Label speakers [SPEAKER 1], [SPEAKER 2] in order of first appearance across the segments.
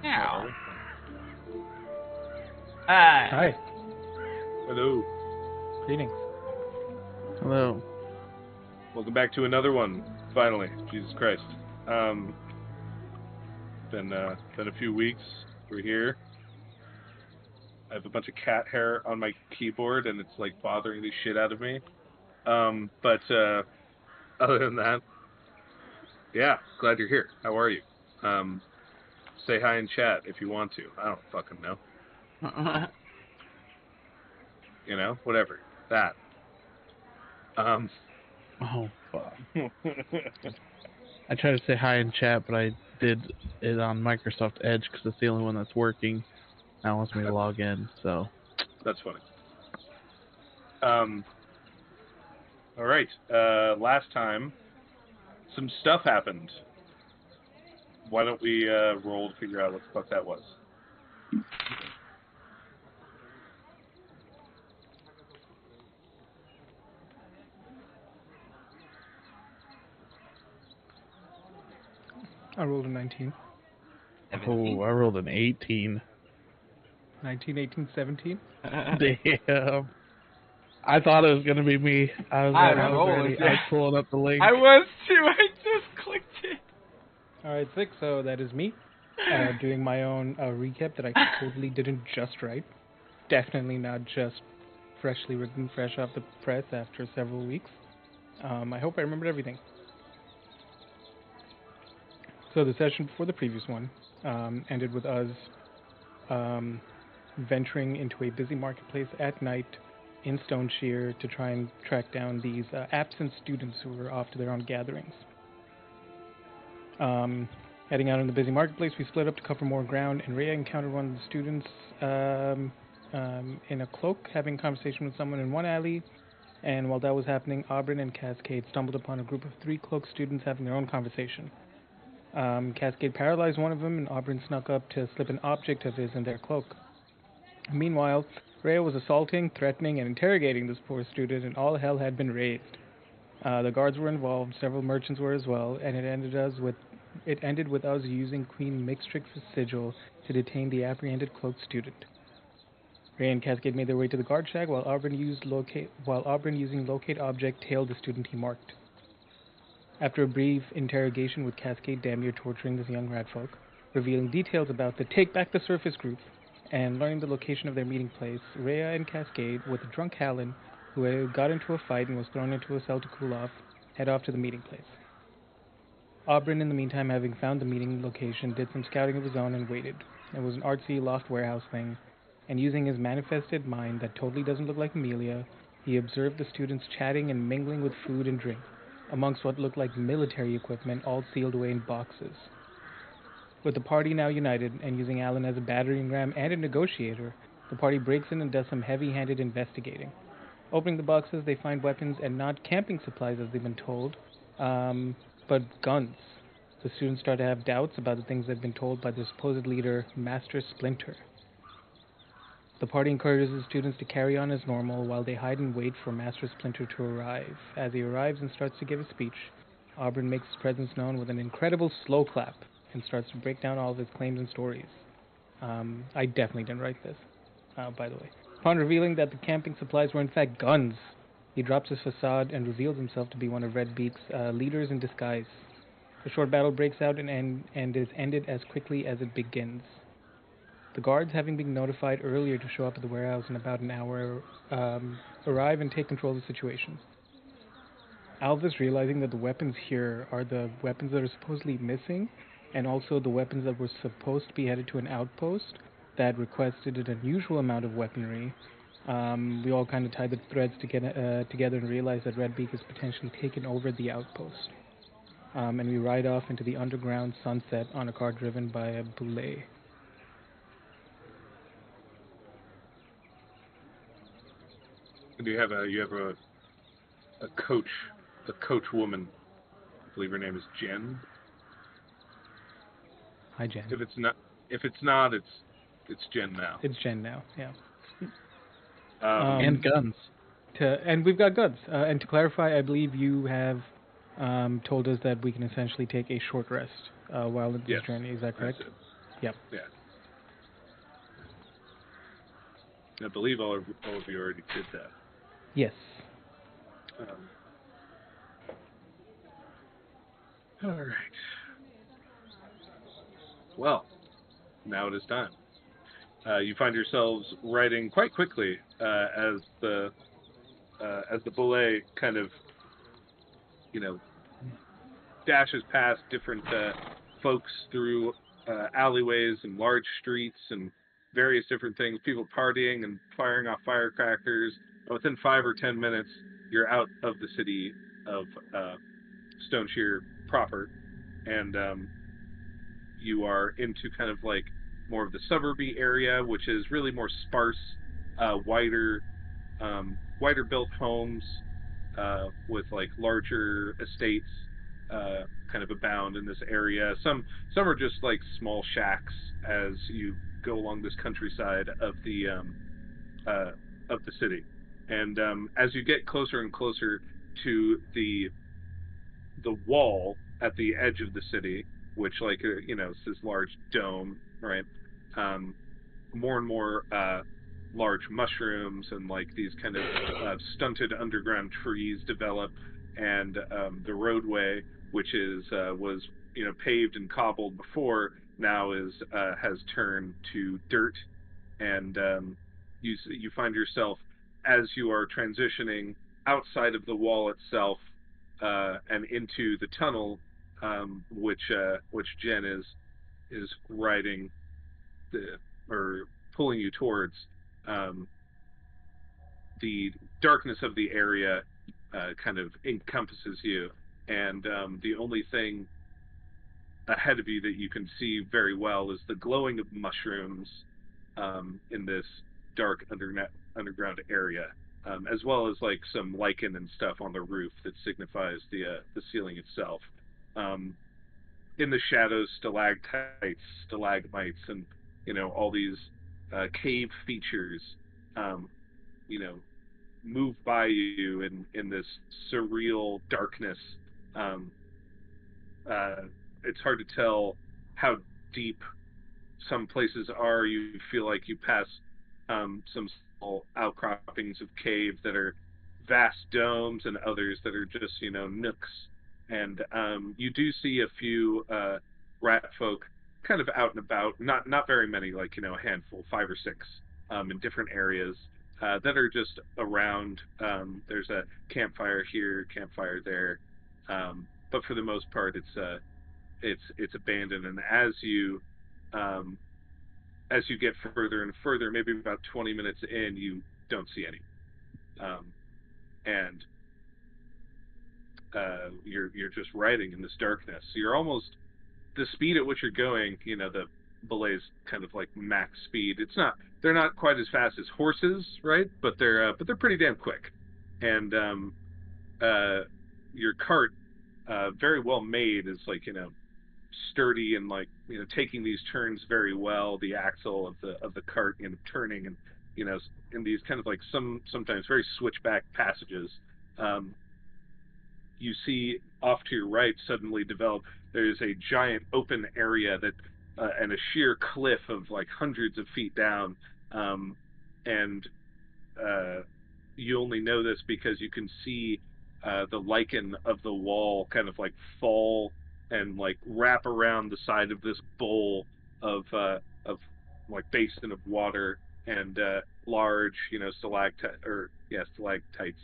[SPEAKER 1] Ow. Hi.
[SPEAKER 2] Hi.
[SPEAKER 3] Hello.
[SPEAKER 2] Greetings.
[SPEAKER 1] Hello.
[SPEAKER 3] Welcome back to another one. Finally, Jesus Christ. Been a few weeks. We're here. I have a bunch of cat hair on my keyboard, and it's like bothering the shit out of me. But other than that, yeah, glad you're here. How are you? Say hi in chat if you want to. I don't fucking know. You know, whatever. That.
[SPEAKER 1] Oh, fuck. I tried to say hi in chat, but I did it on Microsoft Edge because it's the only one that's working. Now it wants me to log in, so.
[SPEAKER 3] That's funny. All right. Last time, some stuff happened. Why don't we roll to figure out what the fuck that was?
[SPEAKER 2] I rolled a 19.
[SPEAKER 1] Oh, I rolled an 18.
[SPEAKER 2] 19, 18, 17.
[SPEAKER 1] Damn. I thought it was going to be me. I was ready. I was pulling up the link.
[SPEAKER 4] I was too. I just clicked it.
[SPEAKER 2] All right, 6. So that is me doing my own recap that I totally didn't just write. Definitely not just freshly written, fresh off the press after several weeks. I hope I remembered everything. So the session before the previous one ended with us venturing into a busy marketplace at night in Stone Shear to try and track down these absent students who were off to their own gatherings. Heading out in the busy marketplace, we split up to cover more ground, and Rhea encountered one of the students in a cloak having a conversation with someone in one alley, And while that was happening, Auburn and Cascade stumbled upon a group of three cloaked students having their own conversation. Cascade paralyzed one of them, and Auburn snuck up to slip an object of his in their cloak. Meanwhile, Rhea was assaulting, threatening, and interrogating this poor student, and all hell had been raised. The guards were involved, several merchants were as well, and it ended with us using Queen Mixtrix's sigil to detain the apprehended cloaked student. Ray and Cascade made their way to the guard shack while Auburn using locate object tailed the student he marked. After a brief interrogation with Cascade damn near torturing this young ratfolk, revealing details about the Take Back the Surface group, and learning the location of their meeting place, Rhea and Cascade, with a drunk Hallen, who had got into a fight and was thrown into a cell to cool off, head off to the meeting place. Auburn, in the meantime, having found the meeting location, did some scouting of his own and waited. It was an artsy loft warehouse thing, and using his manifested mind that totally doesn't look like Amelia, he observed the students chatting and mingling with food and drink, amongst what looked like military equipment all sealed away in boxes. With the party now united, and using Alan as a battering ram and a negotiator, the party breaks in and does some heavy-handed investigating. Opening the boxes, they find weapons and not camping supplies as they've been told, but guns. The students start to have doubts about the things they've been told by their supposed leader, Master Splinter. The party encourages the students to carry on as normal while they hide and wait for Master Splinter to arrive. As he arrives and starts to give a speech, Auburn makes his presence known with an incredible slow clap and starts to break down all of his claims and stories. I definitely didn't write this, by the way. Upon revealing that the camping supplies were in fact guns, he drops his facade and reveals himself to be one of Red Beak's leaders in disguise. A short battle breaks out and is ended as quickly as it begins. The guards, having been notified earlier to show up at the warehouse in about an hour, arrive and take control of the situation. Alvis, realizing that the weapons here are the weapons that are supposedly missing, and also the weapons that were supposed to be headed to an outpost that requested an unusual amount of weaponry, we all kind of tied the threads together and realized that Red Beak has potentially taken over the outpost. And we ride off into the underground sunset on a car driven by a boulet.
[SPEAKER 3] You have a coach woman. I believe her name is Jen.
[SPEAKER 2] Hi, Jen.
[SPEAKER 3] If it's not, it's Jen now.
[SPEAKER 2] It's Jen now, yeah.
[SPEAKER 1] And guns.
[SPEAKER 2] And we've got guns. And to clarify, I believe you have told us that we can essentially take a short rest while in this journey. Is that correct? Yep.
[SPEAKER 3] Yeah. I believe all of you already did that.
[SPEAKER 2] Yes.
[SPEAKER 3] All right. Well, now it is time. You find yourselves riding quite quickly as the boulet kind of, dashes past different folks through alleyways and large streets and various different things, people partying and firing off firecrackers. Within 5 or 10 minutes, you're out of the city of Stone Shear proper, and you are into kind of like more of the suburby area, which is really more sparse, wider built homes with like larger estates kind of abound in this area. Some are just like small shacks as you go along this countryside of the city, and as you get closer and closer to the wall at the edge of the city, which it's this large dome, right? More and more large mushrooms and like these kind of stunted underground trees develop, and the roadway, which was paved and cobbled before, now has turned to dirt, and you find yourself, as you are transitioning outside of the wall itself and into the tunnel, which Jen is riding or pulling you towards. The darkness of the area kind of encompasses you, and the only thing ahead of you that you can see very well is the glowing of mushrooms in this dark underground area. as well as like some lichen and stuff on the roof that signifies the ceiling itself. Um, in the shadows, stalactites, stalagmites, and all these cave features, um, you know, move by you in this surreal darkness. Um, uh, it's hard to tell how deep some places are. You feel like you pass some small outcroppings of cave that are vast domes, and others that are just nooks. And you do see a few rat folk kind of out and about. Not very many, like a handful, five or six, in different areas. That are just around. There's a campfire here, campfire there, but for the most part, it's abandoned. And um, as you get further and further, maybe about 20 minutes in, you don't see any. Um, and you're just riding in this darkness. You're almost the speed at which you're going. The belay's kind of like max speed. It's not. They're not quite as fast as horses, right? But they're pretty damn quick. And uh, your cart, very well made, is like sturdy and like taking these turns very well. The axle of the cart turning, and you know in these kind of like sometimes very switchback passages. Um, you see off to your right suddenly develop. There's a giant open area that and a sheer cliff of like hundreds of feet down, and uh, you only know this because you can see the lichen of the wall kind of like fall and like wrap around the side of this bowl of like basin of water, and large stalactites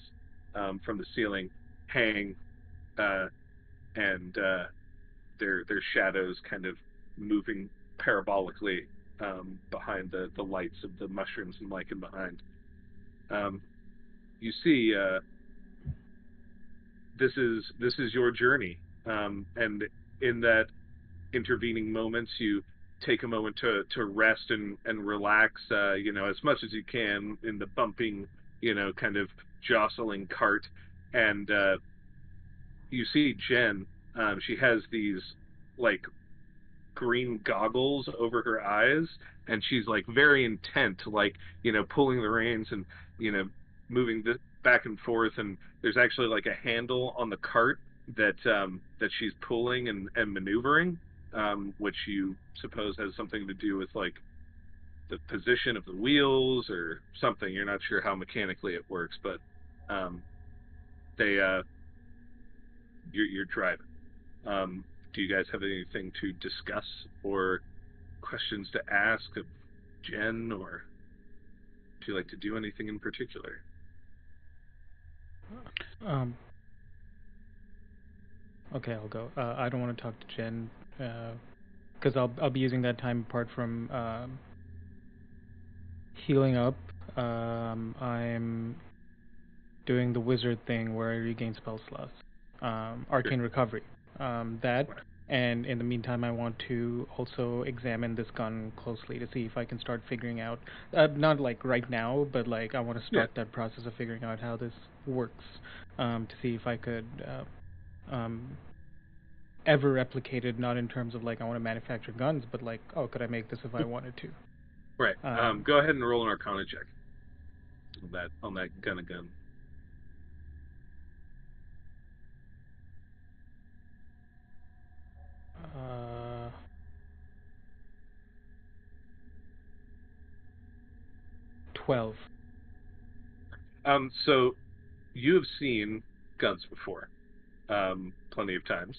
[SPEAKER 3] from the ceiling hang, uh, and their shadows kind of moving parabolically behind the lights of the mushrooms and lichen behind. Um, you see, this is your journey, and in that intervening moments, you take a moment to rest and relax, as much as you can in the bumping, kind of jostling cart, and you see Jen. She has these like green goggles over her eyes, and she's like very intent, like pulling the reins and you know moving back and forth. And there's actually like a handle on the cart that she's pulling and maneuvering, which you suppose has something to do with like the position of the wheels or something. You're not sure how mechanically it works, but um, they you're driving. Do you guys have anything to discuss or questions to ask of Jen, or do you like to do anything in particular?
[SPEAKER 2] Um, okay, I'll go. I don't want to talk to Jen because I'll be using that time apart from healing up. I'm doing the wizard thing where I regain spell slots, arcane recovery. That, and in the meantime, I want to also examine this gun closely to see if I can start figuring out, not like right now, but like I want to start that process of figuring out how this works, to see if I could um, ever replicate it, not in terms of like I want to manufacture guns, but like, oh, could I make this if I wanted to?
[SPEAKER 3] Right. Go ahead and roll an Arcana check on that gun.
[SPEAKER 2] 12.
[SPEAKER 3] So you have seen guns before, plenty of times,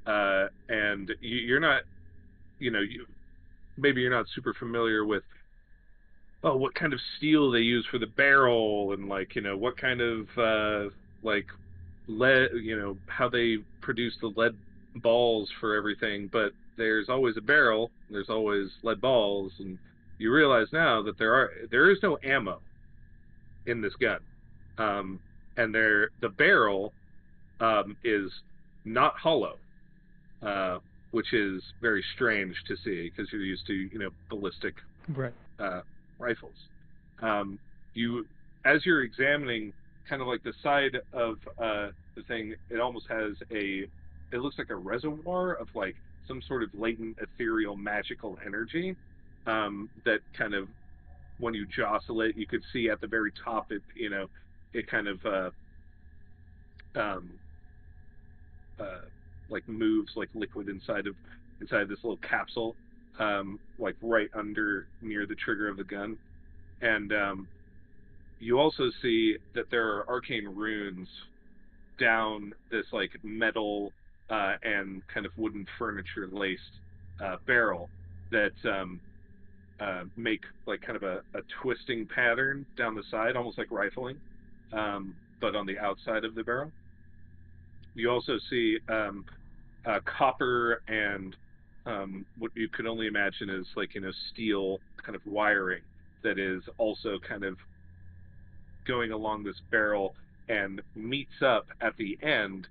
[SPEAKER 3] and you're not, maybe you're not super familiar with what kind of steel they use for the barrel, and like what kind of like lead, how they produce the lead balls for everything. But there's always a barrel, there's always lead balls, and you realize now that there is no ammo in this gun, um, and the barrel is not hollow, uh, which is very strange to see because you're used to ballistic
[SPEAKER 2] Right.
[SPEAKER 3] uh, rifles. Um, you as you're examining, kind of like the side of the thing, it almost has it looks like a reservoir of like some sort of latent ethereal magical energy that kind of when you jostle it, you could see at the very top it it kind of um, uh, like moves like liquid inside this little capsule, like right under near the trigger of the gun, and you also see that there are arcane runes down this like metal and kind of wooden furniture laced barrel that make like kind of a twisting pattern down the side, almost like rifling, but on the outside of the barrel. You also see copper and what you could only imagine is like steel kind of wiring that is also kind of going along this barrel and meets up at the end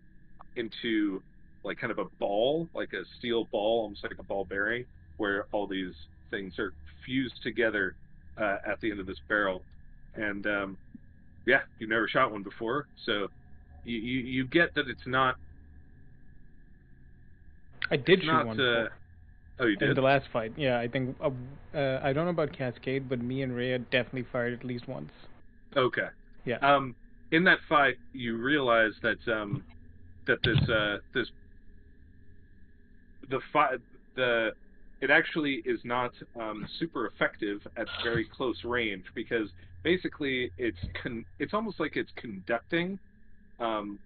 [SPEAKER 3] into like kind of a ball, like a steel ball, almost like a ball bearing, where all these things are fused together at the end of this barrel. And yeah, you've never shot one before, so you get that
[SPEAKER 2] I
[SPEAKER 3] it's
[SPEAKER 2] did shoot
[SPEAKER 3] not.
[SPEAKER 2] one before
[SPEAKER 3] Oh, you
[SPEAKER 2] in
[SPEAKER 3] did?
[SPEAKER 2] the last fight. Yeah, I think I don't know about Cascade, but me and Rhea definitely fired at least once.
[SPEAKER 3] Okay.
[SPEAKER 2] Yeah.
[SPEAKER 3] In that fight, you realize that that this the fi- the it actually is not super effective at very close range because basically it's almost like it's conducting um,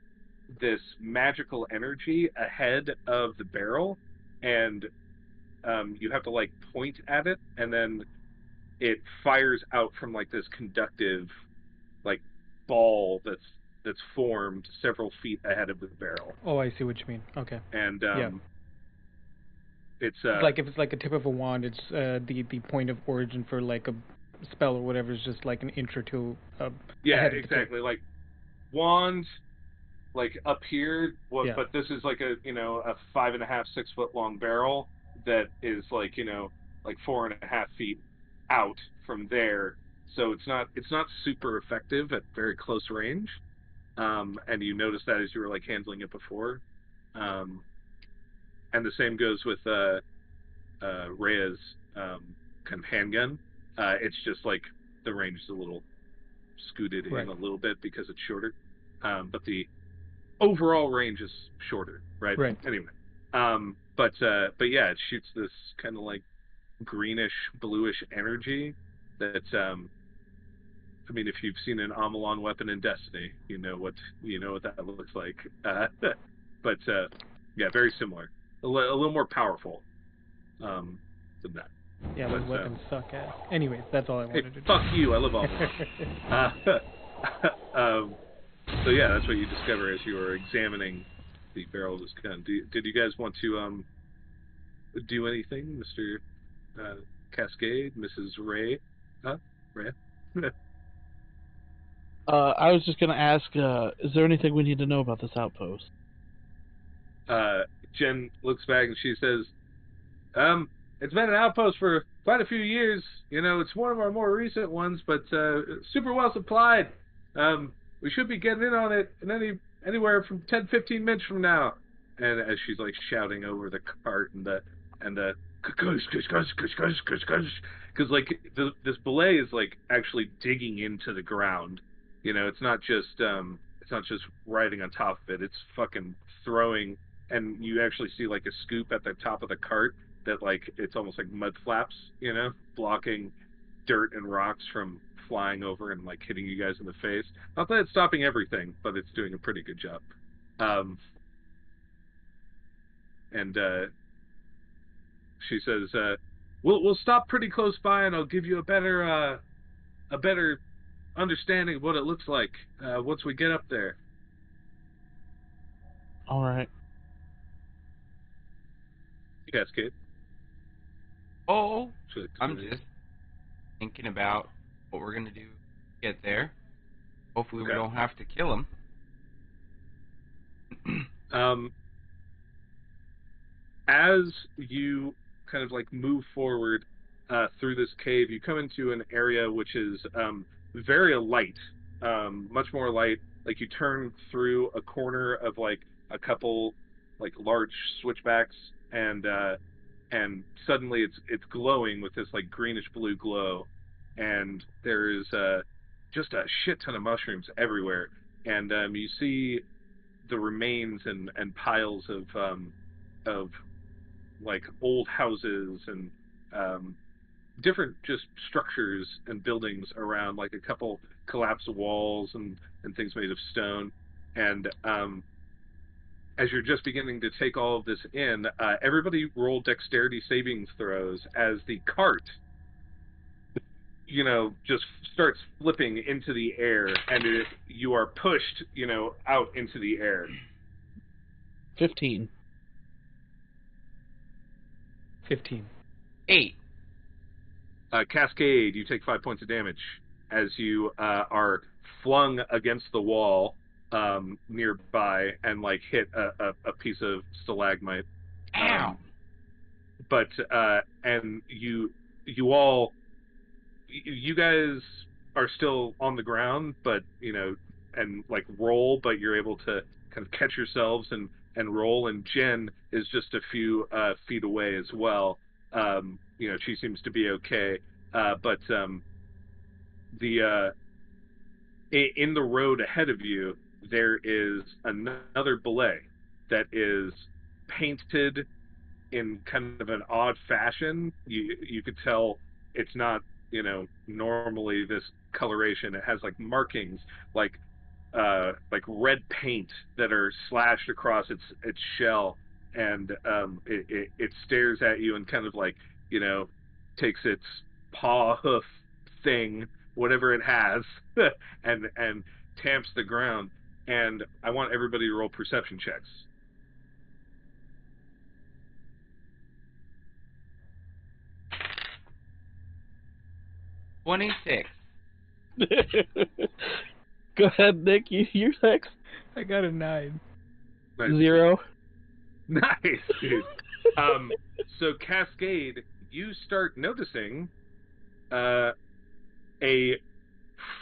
[SPEAKER 3] this magical energy ahead of the barrel, and you have to like point at it, and then it fires out from like this conductive like ball that's formed several feet ahead of the barrel,
[SPEAKER 2] Oh, I see what you mean. Okay.
[SPEAKER 3] and
[SPEAKER 2] Yeah.
[SPEAKER 3] it's
[SPEAKER 2] It's like if it's like a tip of a wand, it's the point of origin for like a spell or whatever is just like an inch or two
[SPEAKER 3] yeah,
[SPEAKER 2] ahead of the tip.
[SPEAKER 3] exactly, like wand like up here,
[SPEAKER 2] Yeah.
[SPEAKER 3] but this is like a 5.5 6 foot long barrel that is like like 4.5 feet out from there, so it's not super effective at very close range, and you notice that as you were like handling it before, um, and the same goes with Rhea's kind of handgun. It's just like the range is a little scooted in
[SPEAKER 2] Right.
[SPEAKER 3] a little bit because it's shorter, but the overall range is shorter, right?
[SPEAKER 2] Right.
[SPEAKER 3] Anyway, but yeah, it shoots this kind of like greenish bluish energy that I mean, if you've seen an Amalon weapon in Destiny, you know what that looks like. But yeah, very similar, a little more powerful than that.
[SPEAKER 2] Yeah,
[SPEAKER 3] But
[SPEAKER 2] those weapons suck ass. Anyways, that's all I
[SPEAKER 3] hey,
[SPEAKER 2] wanted to do.
[SPEAKER 3] fuck you! I love Amalon. Um, so yeah, that's what you discover as you were examining the barrel of this gun. Did you guys want to do anything, Mr. Cascade, Mrs. Ray? Huh? Ray?
[SPEAKER 1] I was just gonna ask, is there anything we need to know about this outpost?
[SPEAKER 3] Jen looks back and she says, it's been an outpost for quite a few years. It's one of our more recent ones, but super well supplied. We should be getting in on it in anywhere from 10, 15 minutes from now. And as she's like shouting over the cart and the because like this belay is like actually digging into the ground. It's not just riding on top of it. It's fucking throwing, and you actually see like a scoop at the top of the cart that like it's almost like mud flaps, blocking dirt and rocks from flying over and like hitting you guys in the face. Not that it's stopping everything, but it's doing a pretty good job. Um, and she says, "We'll stop pretty close by, and I'll give you a better understanding of what it looks like once we get up there."
[SPEAKER 1] All right.
[SPEAKER 3] Yes, kid.
[SPEAKER 4] Oh,
[SPEAKER 3] So,
[SPEAKER 4] I'm just thinking about what we're gonna do to get there. Hopefully, we
[SPEAKER 3] okay.
[SPEAKER 4] don't have to kill him.
[SPEAKER 3] Um, as you kind of like move forward through this cave, you come into an area which is very light, much more light. Like you turn through a corner of like a couple like large switchbacks, and suddenly it's glowing with this like greenish blue glow, and there's just a shit ton of mushrooms everywhere, and you see the remains and piles of like old houses and um, different just structures and buildings around, like a couple collapsed walls and things made of stone. And as you're just beginning to take all of this in, everybody roll dexterity savings throws as the cart, just starts flipping into the air, and you are pushed, out into the air.
[SPEAKER 1] 15.
[SPEAKER 2] 15.
[SPEAKER 4] 8.
[SPEAKER 3] Cascade, you take 5 points of damage as you are flung against the wall nearby and like hit a piece of stalagmite.
[SPEAKER 4] Ow.
[SPEAKER 3] But and you guys are still on the ground, but and like roll, but you're able to kind of catch yourselves and roll. And Jen is just a few feet away as well. She seems to be okay, but the in the road ahead of you there is another belay that is painted in kind of an odd fashion. You could tell it's not normally this coloration. It has like markings, like red paint that are slashed across its shell, and it stares at you and kind of like takes its paw hoof thing, whatever it has, and tamps the ground. And I want everybody to roll perception checks.
[SPEAKER 4] 26.
[SPEAKER 1] Go ahead, Nick. You're next.
[SPEAKER 2] I got a 9.
[SPEAKER 3] Nice.
[SPEAKER 1] 0.
[SPEAKER 3] Nice, dude. So Cascade, you start noticing a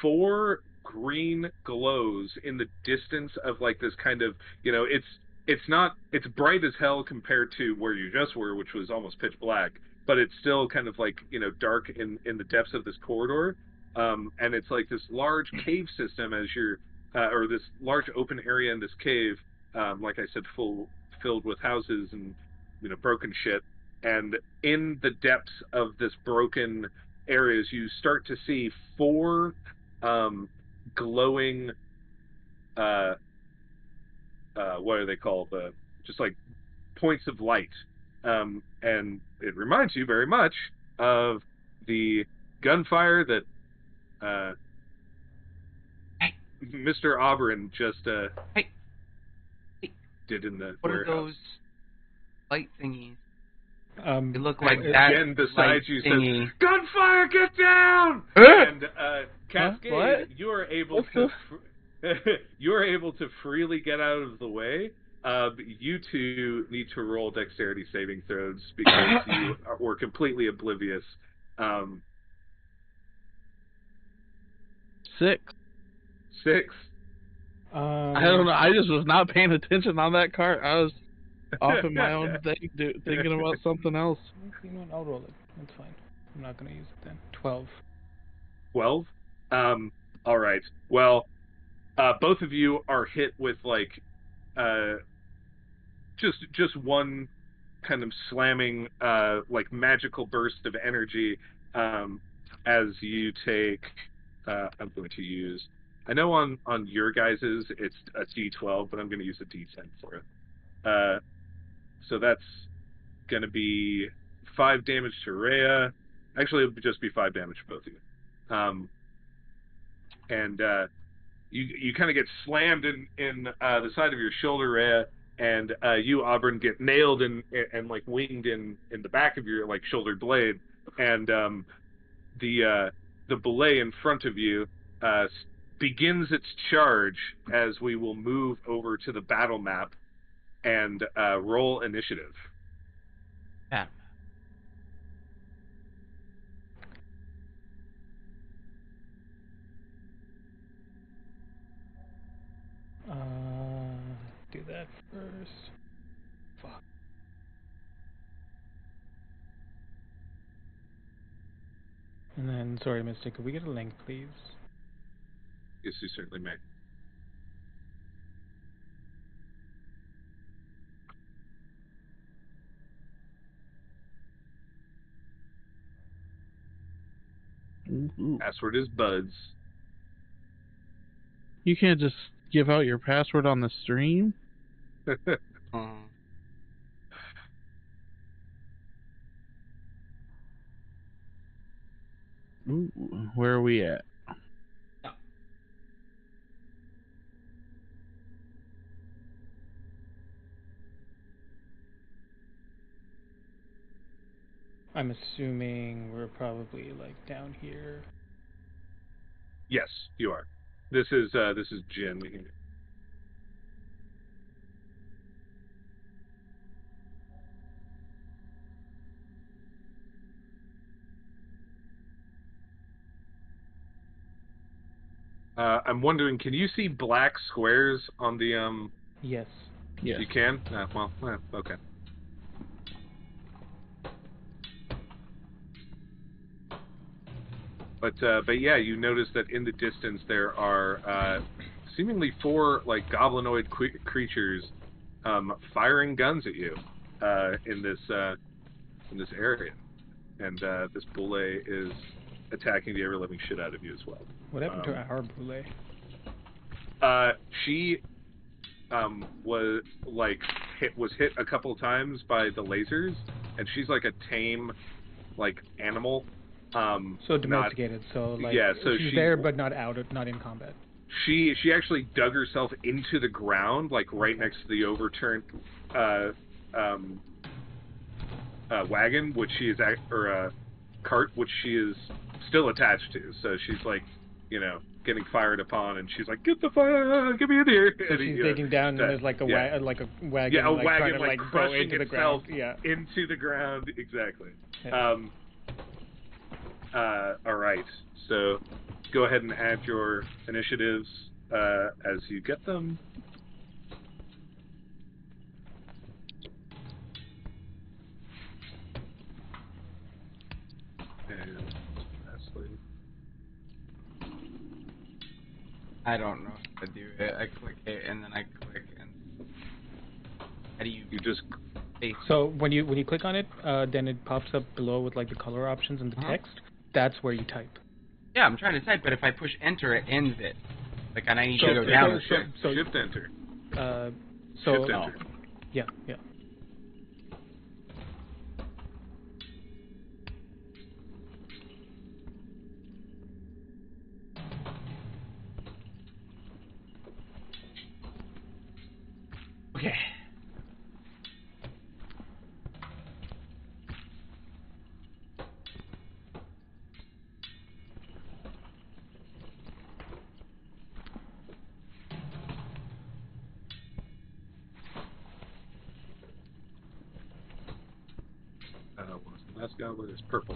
[SPEAKER 3] 4 green glows in the distance of like this kind of, it's bright as hell compared to where you just were, which was almost pitch black, but it's still kind of like dark in the depths of this corridor. And it's like this large cave system as you're or this large open area in this cave, like I said, filled with houses and broken shit. And in the depths of this broken areas, you start to see 4 glowing what are they called? Just like points of light. And it reminds you very much of the gunfire that
[SPEAKER 4] Hey.
[SPEAKER 3] Mr. Auburn just
[SPEAKER 4] Hey.
[SPEAKER 3] did in the
[SPEAKER 4] What
[SPEAKER 3] warehouse.
[SPEAKER 4] are those light thingies?
[SPEAKER 2] They
[SPEAKER 4] look like
[SPEAKER 3] and
[SPEAKER 4] that
[SPEAKER 3] Jen beside
[SPEAKER 4] light
[SPEAKER 3] you
[SPEAKER 4] thingy.
[SPEAKER 3] says, "Gunfire, get down!"
[SPEAKER 1] Huh?
[SPEAKER 3] And Cascade,
[SPEAKER 1] What?
[SPEAKER 3] you are able you are able to freely get out of the way. You two need to roll dexterity saving throws because you were completely oblivious.
[SPEAKER 1] 6.
[SPEAKER 3] 6.
[SPEAKER 1] I don't know. I just was not paying attention on that cart. I was off in my own thing, thinking about something else.
[SPEAKER 2] You know what? I'll roll it. That's fine. I'm not going to use it then. 12.
[SPEAKER 3] 12? All right. Well, both of you are hit with like just one kind of slamming like magical burst of energy as you take I'm going to use, I know on your guys's it's a D12, but I'm going to use a D10 for it. So that's going to be 5 damage to Rhea. Actually, it would just be 5 damage for both of you. And you kind of get slammed in the side of your shoulder, Rhea, and you, Auburn, get nailed and like winged in the back of your like shoulder blade, and the belay in front of you begins its charge as we will move over to the battle map and roll initiative.
[SPEAKER 4] Yeah.
[SPEAKER 2] Do that first. Fuck. And then, sorry, Mystic, could we get a link, please?
[SPEAKER 3] Yes, you certainly may.
[SPEAKER 1] Ooh.
[SPEAKER 3] Password is buds.
[SPEAKER 1] You can't just give out your password on the stream? Ooh, where are we at?
[SPEAKER 2] I'm assuming we're probably like down here.
[SPEAKER 3] Yes, you are. This is Jin. I'm wondering, can you see black squares on the
[SPEAKER 2] Yes.
[SPEAKER 1] Yes.
[SPEAKER 3] You can? Well, okay. But yeah, you notice that in the distance there are seemingly 4 like goblinoid creatures firing guns at you in this area, and this boule is attacking the ever-living shit out of you as well.
[SPEAKER 2] What happened to our boule?
[SPEAKER 3] She was hit a couple times by the lasers, and she's like a tame like animal.
[SPEAKER 2] So domesticated. So like
[SPEAKER 3] yeah, so
[SPEAKER 2] she's there but not in combat.
[SPEAKER 3] She actually dug herself into the ground, like right next to the overturned wagon, which she is cart, which she is still attached to. So she's like, getting fired upon, and she's like, "Get the fire! Get me in here!"
[SPEAKER 2] So she's digging down, and there's like a wagon,
[SPEAKER 3] yeah, a
[SPEAKER 2] like,
[SPEAKER 3] wagon
[SPEAKER 2] trying to,
[SPEAKER 3] crushing
[SPEAKER 2] into the
[SPEAKER 3] itself
[SPEAKER 2] ground.
[SPEAKER 3] into the ground. Exactly.
[SPEAKER 2] Yeah.
[SPEAKER 3] All right. So go ahead and add your initiatives as you get them. And lastly,
[SPEAKER 4] I don't know how to do it. I click it and then I click and how do you
[SPEAKER 3] just
[SPEAKER 4] face?
[SPEAKER 2] So when you click on it, then it pops up below with like the color options and the text. That's where you type.
[SPEAKER 4] Yeah, I'm trying to type, but if I push enter, it ends it. Like, and I need to go down or shift.
[SPEAKER 3] Shift enter.
[SPEAKER 2] Shift
[SPEAKER 3] enter.
[SPEAKER 2] Yeah.
[SPEAKER 4] Okay.
[SPEAKER 3] Last goblin is purple.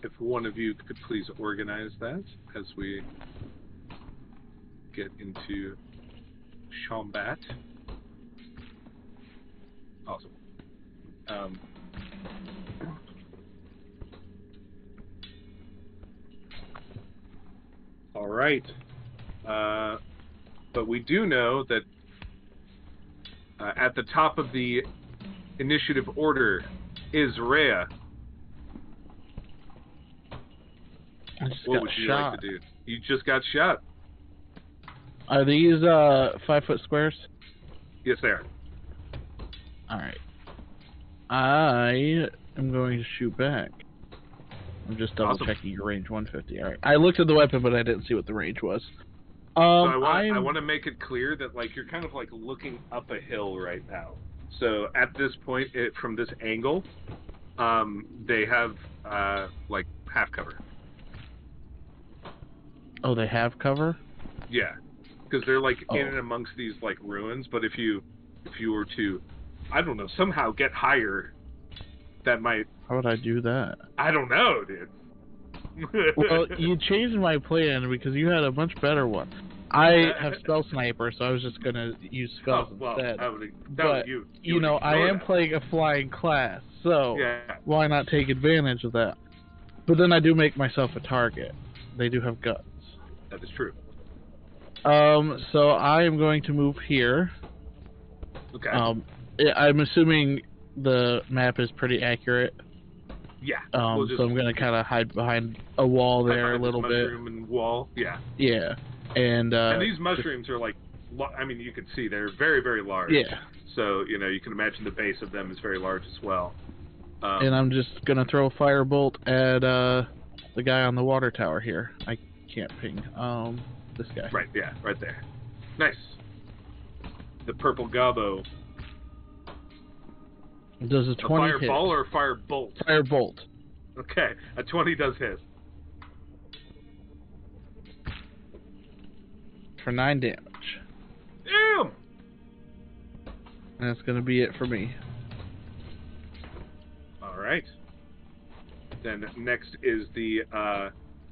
[SPEAKER 3] If one of you could please organize that as we get into combat. Awesome. All right. But we do know that at the top of the initiative order is Rhea. What would you like to do? You just got shot.
[SPEAKER 1] Are these 5-foot squares?
[SPEAKER 3] Yes, they are.
[SPEAKER 1] Alright. I am going to shoot back. I'm just double checking your range 150. Alright. I looked at the weapon, but I didn't see what the range was.
[SPEAKER 3] So I want to make it clear that like you're kind of like looking up a hill right now. So at this point, from this angle, they have like half cover.
[SPEAKER 1] Oh, they have cover?
[SPEAKER 3] Yeah, because they're like in and amongst these like ruins. But if you were to, I don't know, somehow get higher, that might.
[SPEAKER 1] How would I do that?
[SPEAKER 3] I don't know, dude.
[SPEAKER 1] Well, you changed my plan because you had a much better one. I have spell sniper, so I was just gonna use spells instead. But you know, I am playing a flying class, so why not take advantage of that? But then I do make myself a target. They do have guns.
[SPEAKER 3] That is true.
[SPEAKER 1] So I am going to move here.
[SPEAKER 3] Okay.
[SPEAKER 1] I'm assuming the map is pretty accurate.
[SPEAKER 3] Yeah.
[SPEAKER 1] So I'm gonna kind of hide behind a wall there a little bit.
[SPEAKER 3] Mushroom and wall. Yeah.
[SPEAKER 1] Yeah. And
[SPEAKER 3] these mushrooms are like, I mean, you can see they're very, very large.
[SPEAKER 1] Yeah.
[SPEAKER 3] So you know, you can imagine the base of them is very large as well.
[SPEAKER 1] And I'm just gonna throw a firebolt at the guy on the water tower here. I can't ping. This guy.
[SPEAKER 3] Right. Yeah. Right there. Nice. The purple gobbo.
[SPEAKER 1] Does a 20 hit?
[SPEAKER 3] A fireball or a firebolt?
[SPEAKER 1] Firebolt.
[SPEAKER 3] Okay, a 20 does hit.
[SPEAKER 1] For 9 damage.
[SPEAKER 3] Damn!
[SPEAKER 1] And that's going to be it for me.
[SPEAKER 3] Alright. Then next is the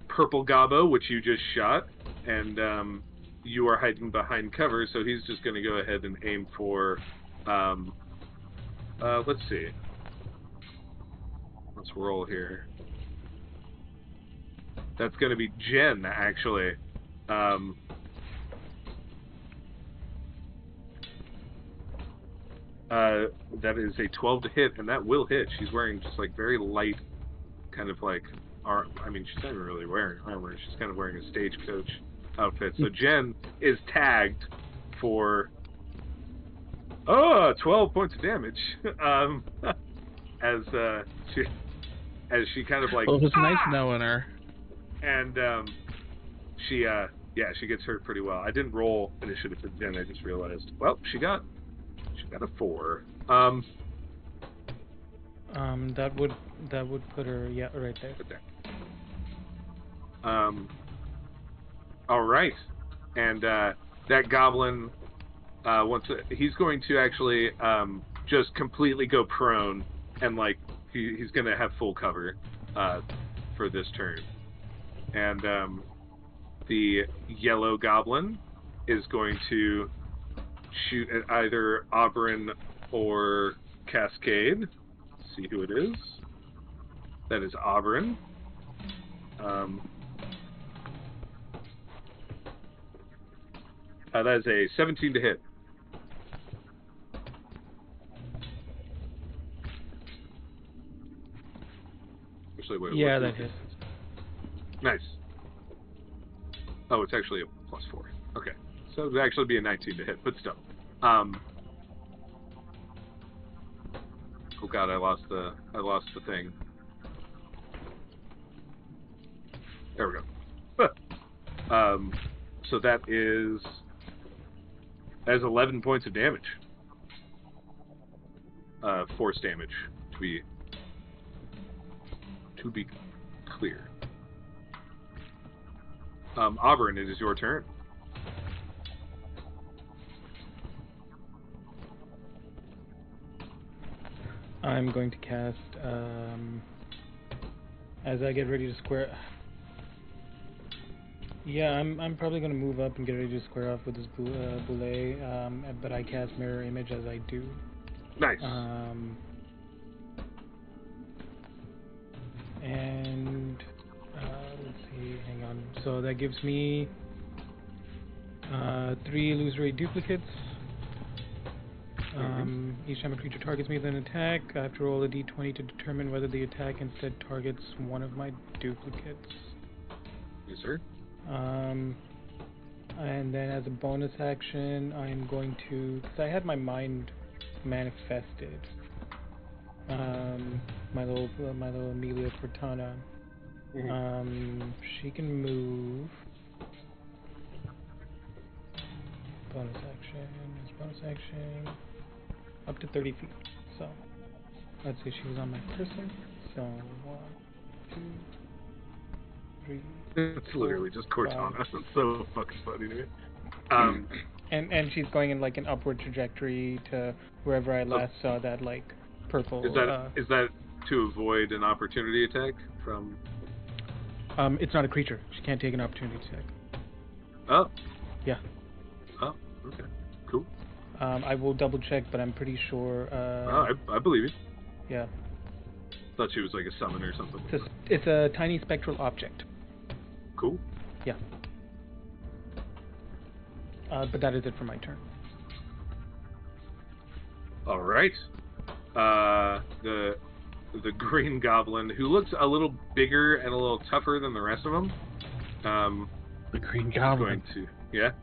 [SPEAKER 3] purple gobbo, which you just shot. And you are hiding behind cover, so he's just going to go ahead and aim for... let's see. Let's roll here. That's going to be Jen, actually. That is a 12 to hit, and that will hit. She's wearing just like very light, kind of like I mean, she's not even really wearing armor. She's kind of wearing a stagecoach outfit. So Jen is tagged for 12 points of damage. As she kind of like.
[SPEAKER 1] Well, it was nice knowing her.
[SPEAKER 3] And she gets hurt pretty well. I didn't roll initiative for Jen. I just realized. Well, she got a 4.
[SPEAKER 2] That would put her right there.
[SPEAKER 3] Right there. All right, and that goblin he's going to actually just completely go prone, and like he's going to have full cover for this turn, and the yellow goblin is going to shoot at either Oberon or Cascade. Let's see who it is. That is Oberon. That is a 17 to hit. Actually, wait,
[SPEAKER 2] yeah, that hits.
[SPEAKER 3] Nice. Oh, it's actually a +4. Okay, so it would actually be a 19 to hit, but still. Oh God, I lost the thing. There we go. So that is 11 points of damage. Force damage, to be clear. Auburn, it is your turn.
[SPEAKER 2] I'm going to cast, as I get ready to square... Yeah, I'm probably going to move up and get ready to square off with this Boule, but I cast Mirror Image as I do.
[SPEAKER 3] Nice.
[SPEAKER 2] And, let's see, hang on. So that gives me 3 illusory duplicates. Each time a creature targets me with an attack, I have to roll a d20 to determine whether the attack instead targets one of my duplicates.
[SPEAKER 3] Yes, sir.
[SPEAKER 2] And then as a bonus action, I'm going to, because I had my mind manifested, my little Amelia Cortana. She can move. Bonus action, up to 30 feet. So, let's see, she was on my person. So, 1, 2, 3.
[SPEAKER 3] It's literally just Cortana. That's so fucking funny to me.
[SPEAKER 2] And she's going in like an upward trajectory to wherever I last saw that like purple.
[SPEAKER 3] Is that to avoid an opportunity attack from...
[SPEAKER 2] It's not a creature. She can't take an opportunity attack.
[SPEAKER 3] Oh.
[SPEAKER 2] Yeah.
[SPEAKER 3] Oh, okay. Cool.
[SPEAKER 2] I will double check, but I'm pretty sure...
[SPEAKER 3] I believe you.
[SPEAKER 2] Yeah.
[SPEAKER 3] Thought she was like a summon or something.
[SPEAKER 2] It's a tiny spectral object.
[SPEAKER 3] Cool.
[SPEAKER 2] Yeah. But that is it for my turn.
[SPEAKER 3] All right. The green goblin, who looks a little bigger and a little tougher than the rest of them.
[SPEAKER 1] The green goblin.
[SPEAKER 3] Is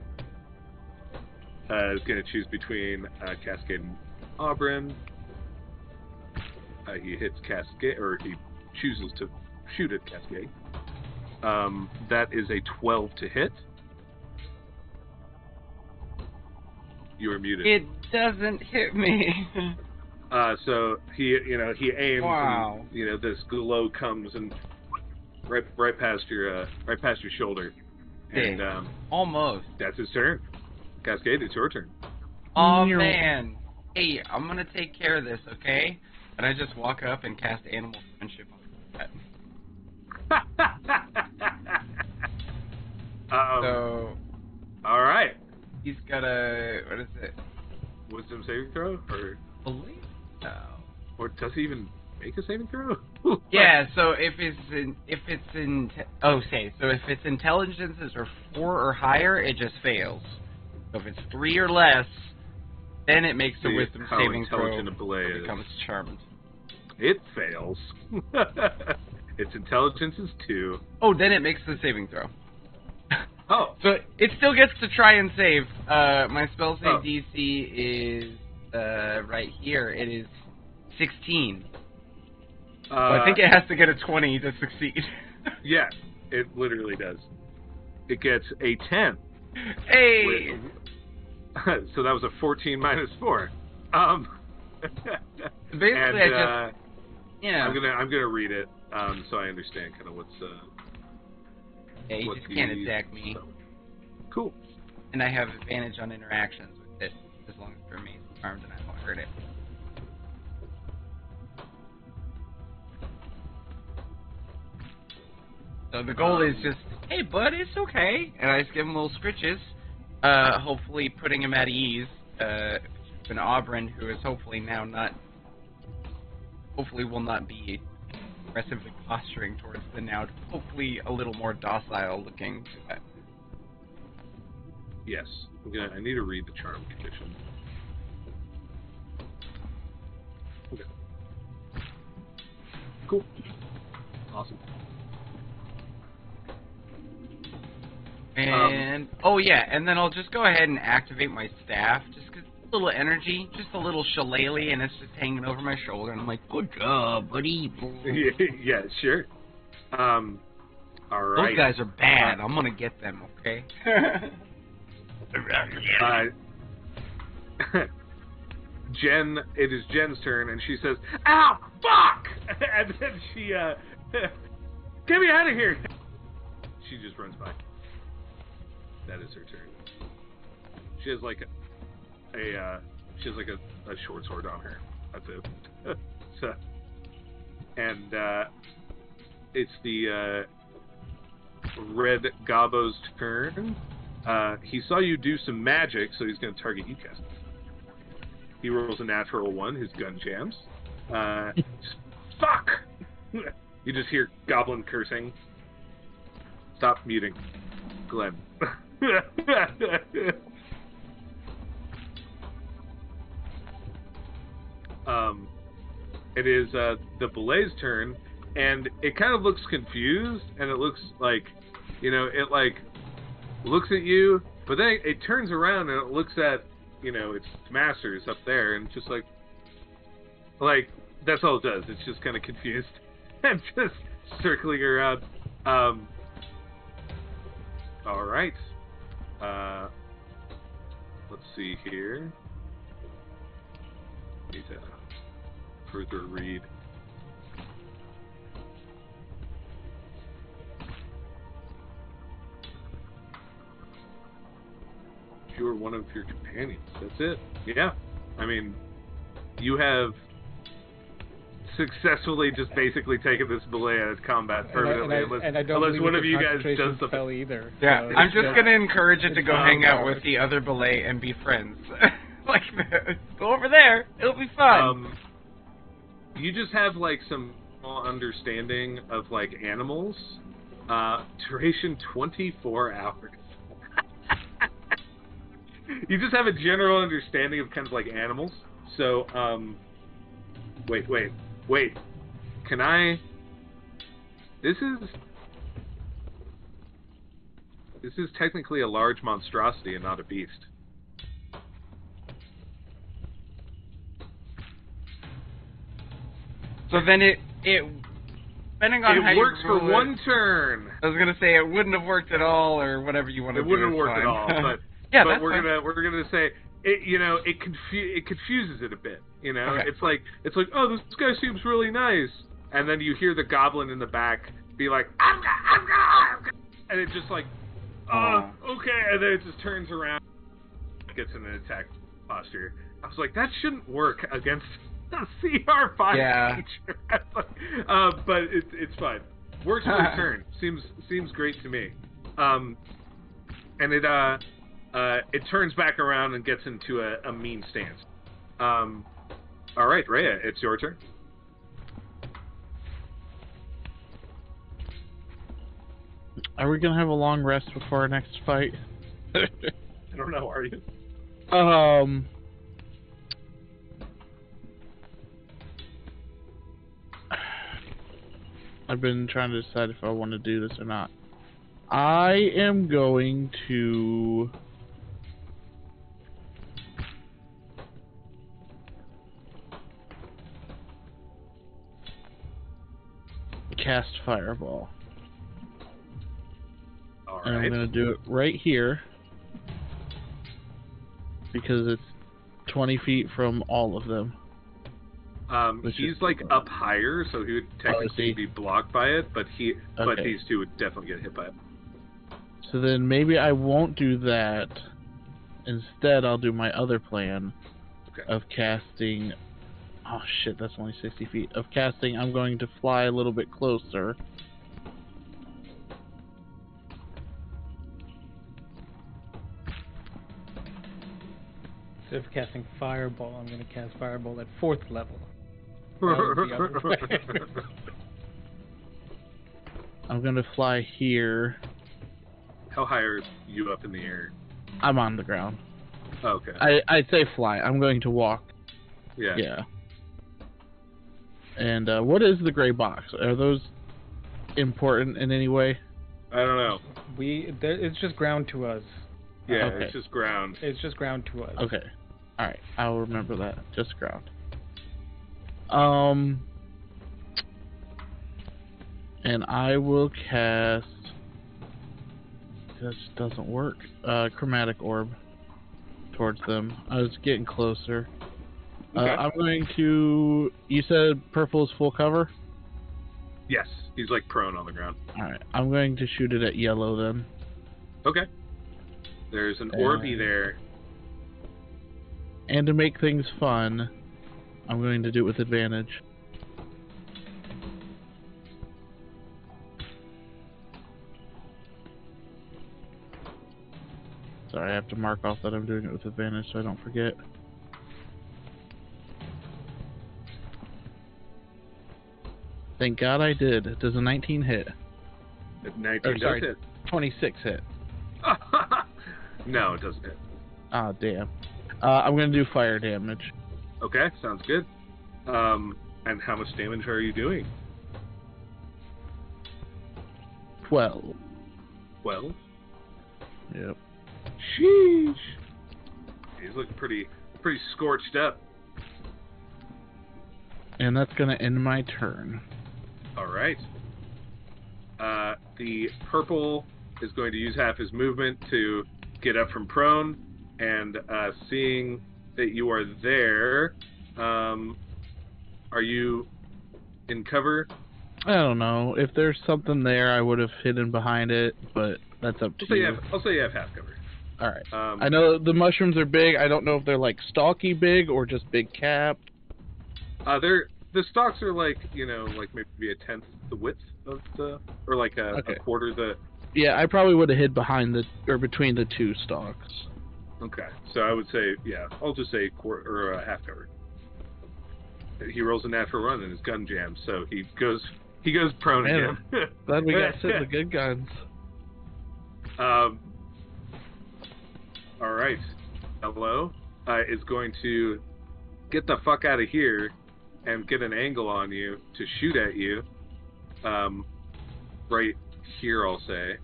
[SPEAKER 3] going to choose between Cascade and Auburn. He hits Cascade, or he chooses to shoot at Cascade. That is a 12 to hit. You are muted.
[SPEAKER 4] It doesn't hit me.
[SPEAKER 3] So he aims.
[SPEAKER 4] Wow.
[SPEAKER 3] And, this glow comes and right past your shoulder. And
[SPEAKER 4] almost.
[SPEAKER 3] That's his turn. Cascade, it's your turn.
[SPEAKER 4] Oh man. Hey, I'm gonna take care of this, okay? And I just walk up and cast Animal Friendship on that. So.
[SPEAKER 3] All right.
[SPEAKER 4] He's got a, what is it?
[SPEAKER 3] Wisdom saving throw, or?
[SPEAKER 4] Believe so.
[SPEAKER 3] Or does he even make a saving throw?
[SPEAKER 4] Yeah. So if it's intelligences are 4 or higher, it just fails. So if it's 3 or less, then it makes the wisdom saving throw. It becomes charmed.
[SPEAKER 3] It fails. Its intelligence is 2.
[SPEAKER 4] Oh, then it makes the saving throw.
[SPEAKER 3] Oh.
[SPEAKER 4] So it still gets to try and save. My spell save DC is right here. It is 16. So I think it has to get a 20 to succeed.
[SPEAKER 3] Yeah, it literally does. It gets a 10.
[SPEAKER 4] Hey.
[SPEAKER 3] So that was a 14 minus 4.
[SPEAKER 4] Basically,
[SPEAKER 3] and,
[SPEAKER 4] yeah.
[SPEAKER 3] I'm gonna read it so I understand kind of what's.
[SPEAKER 4] Yeah, you just can't attack me.
[SPEAKER 3] So. Cool.
[SPEAKER 4] And I have advantage on interactions with it, as long as it remains armed and I won't hurt it. So the goal is just, hey bud, it's okay. And I just give him little scritches, hopefully putting him at ease. An Auburn who is hopefully will not be aggressively posturing towards the now hopefully a little more docile looking.
[SPEAKER 3] Yes. I need to read the charm condition. Okay. Cool. Awesome.
[SPEAKER 4] And oh yeah, and then I'll just go ahead and activate my staff, just 'cause a little energy, just a little shillelagh, and it's just hanging over my shoulder, and I'm like, good job, buddy.
[SPEAKER 3] Yeah, sure. All right.
[SPEAKER 4] Those guys are bad. I'm gonna get them, okay?
[SPEAKER 3] Jen, it is Jen's turn, and she says, "Ow, fuck!" And then she, get me out of here. She just runs by. That is her turn. She has like a short sword on her. That's it. So, and it's the Red Gobbo's turn. He saw you do some magic, so he's going to target you, Cassie. He rolls a natural 1. His gun jams. Fuck! You just hear Goblin cursing. Stop muting, Glenn. It is the Belay's turn, and it kind of looks confused, and it looks like, it like looks at you, but then it turns around and it looks at, its masters up there, and just like that's all it does. It's just kind of confused and just circling around. All right. Let's see here. Need to further read. You're one of your companions. That's it. Yeah. I mean, you have successfully just basically taken this belay out of combat permanently, unless one of you guys does the
[SPEAKER 2] spell either.
[SPEAKER 4] Yeah,
[SPEAKER 2] so
[SPEAKER 4] I'm just gonna encourage it to go hang out with the other belay and be friends. Like, go over there, it'll be fun.
[SPEAKER 3] You just have like some understanding of like animals. Duration 24 hours. You just have a general understanding of kind of like animals. So, wait. Can I... This is technically a large monstrosity and not a beast.
[SPEAKER 4] So then it depending on how
[SPEAKER 3] it works
[SPEAKER 4] you
[SPEAKER 3] for one turn.
[SPEAKER 4] I was gonna say it wouldn't have worked at all, or whatever you want to do.
[SPEAKER 3] It wouldn't have worked at all, but
[SPEAKER 4] yeah,
[SPEAKER 3] but we're gonna say it. You know, it confuses it a bit. You know,
[SPEAKER 4] okay.
[SPEAKER 3] it's like oh, this guy seems really nice, and then you hear the goblin in the back be like, and it just like, okay, and then it just turns around, gets in an attack posture. I was like, that shouldn't work against a CR5 creature. But it's fine. Works for a turn. Seems great to me. And it turns back around and gets into a mean stance. All right, Rhea, it's your turn.
[SPEAKER 1] Are we gonna have a long rest before our next fight?
[SPEAKER 3] I don't know. Are you?
[SPEAKER 1] I've been trying to decide if I want to do this or not. I am going to cast Fireball.
[SPEAKER 3] All right.
[SPEAKER 1] And I'm going to do it right here because it's 20 feet from all of them.
[SPEAKER 3] He's like up higher, so he would technically be blocked by it, but but these two would definitely get hit by it.
[SPEAKER 1] So then maybe I won't do that. Instead, I'll do my other plan of casting. Oh shit, that's only 60 feet. Of casting, I'm going to fly a little bit closer.
[SPEAKER 2] Instead of casting Fireball, I'm going to cast Fireball at 4th level.
[SPEAKER 1] I'm going to fly here.
[SPEAKER 3] How high are you up in the air?
[SPEAKER 1] I'm on the ground.
[SPEAKER 3] Oh, okay.
[SPEAKER 1] I'd say fly. I'm going to walk.
[SPEAKER 3] Yeah.
[SPEAKER 1] Yeah. And what is the gray box? Are those important in any way?
[SPEAKER 3] I don't know.
[SPEAKER 2] It's just ground to us.
[SPEAKER 3] Yeah, okay. It's just ground.
[SPEAKER 2] It's just ground to us.
[SPEAKER 1] Okay. Alright, I'll remember that. Just ground. And I will cast... This doesn't work. Chromatic Orb towards them. I was getting closer.
[SPEAKER 3] Okay.
[SPEAKER 1] I'm going to... You said purple is full cover?
[SPEAKER 3] Yes. He's like prone on the ground.
[SPEAKER 1] Alright. I'm going to shoot it at yellow then.
[SPEAKER 3] Okay. There's an Orby there.
[SPEAKER 1] And to make things fun, I'm going to do it with advantage. Sorry, I have to mark off that I'm doing it with advantage so I don't forget. Thank God I did. Does a 19 hit?
[SPEAKER 3] 19 does hit.
[SPEAKER 1] 26 hit.
[SPEAKER 3] No, it doesn't hit.
[SPEAKER 1] Ah, damn. I'm going to do fire damage.
[SPEAKER 3] Okay, sounds good. And how much damage are you doing?
[SPEAKER 1] 12.
[SPEAKER 3] 12?
[SPEAKER 1] Yep.
[SPEAKER 3] Sheesh. He's looking pretty scorched up.
[SPEAKER 1] And that's going to end my turn.
[SPEAKER 3] Alright. The purple is going to use half his movement to get up from prone, and seeing that you are there, are you in cover?
[SPEAKER 1] I don't know. If there's something there, I would have hidden behind it, but that's up to you.
[SPEAKER 3] I'll say you have half cover.
[SPEAKER 1] Alright. I know the mushrooms are big. I don't know if they're like stalky big or just big capped.
[SPEAKER 3] They're the stalks are like, like maybe a tenth the width of the, or like a quarter the.
[SPEAKER 1] Yeah, I probably would have hid behind between the two stalks.
[SPEAKER 3] Okay, so I would say, I'll just say quarter or a half cover. He rolls a natural run and his gun jams, so he goes prone again.
[SPEAKER 1] Glad we got sitting the good guns.
[SPEAKER 3] All right, Hello is going to get the fuck out of here and get an angle on you to shoot at you. Right here, I'll say,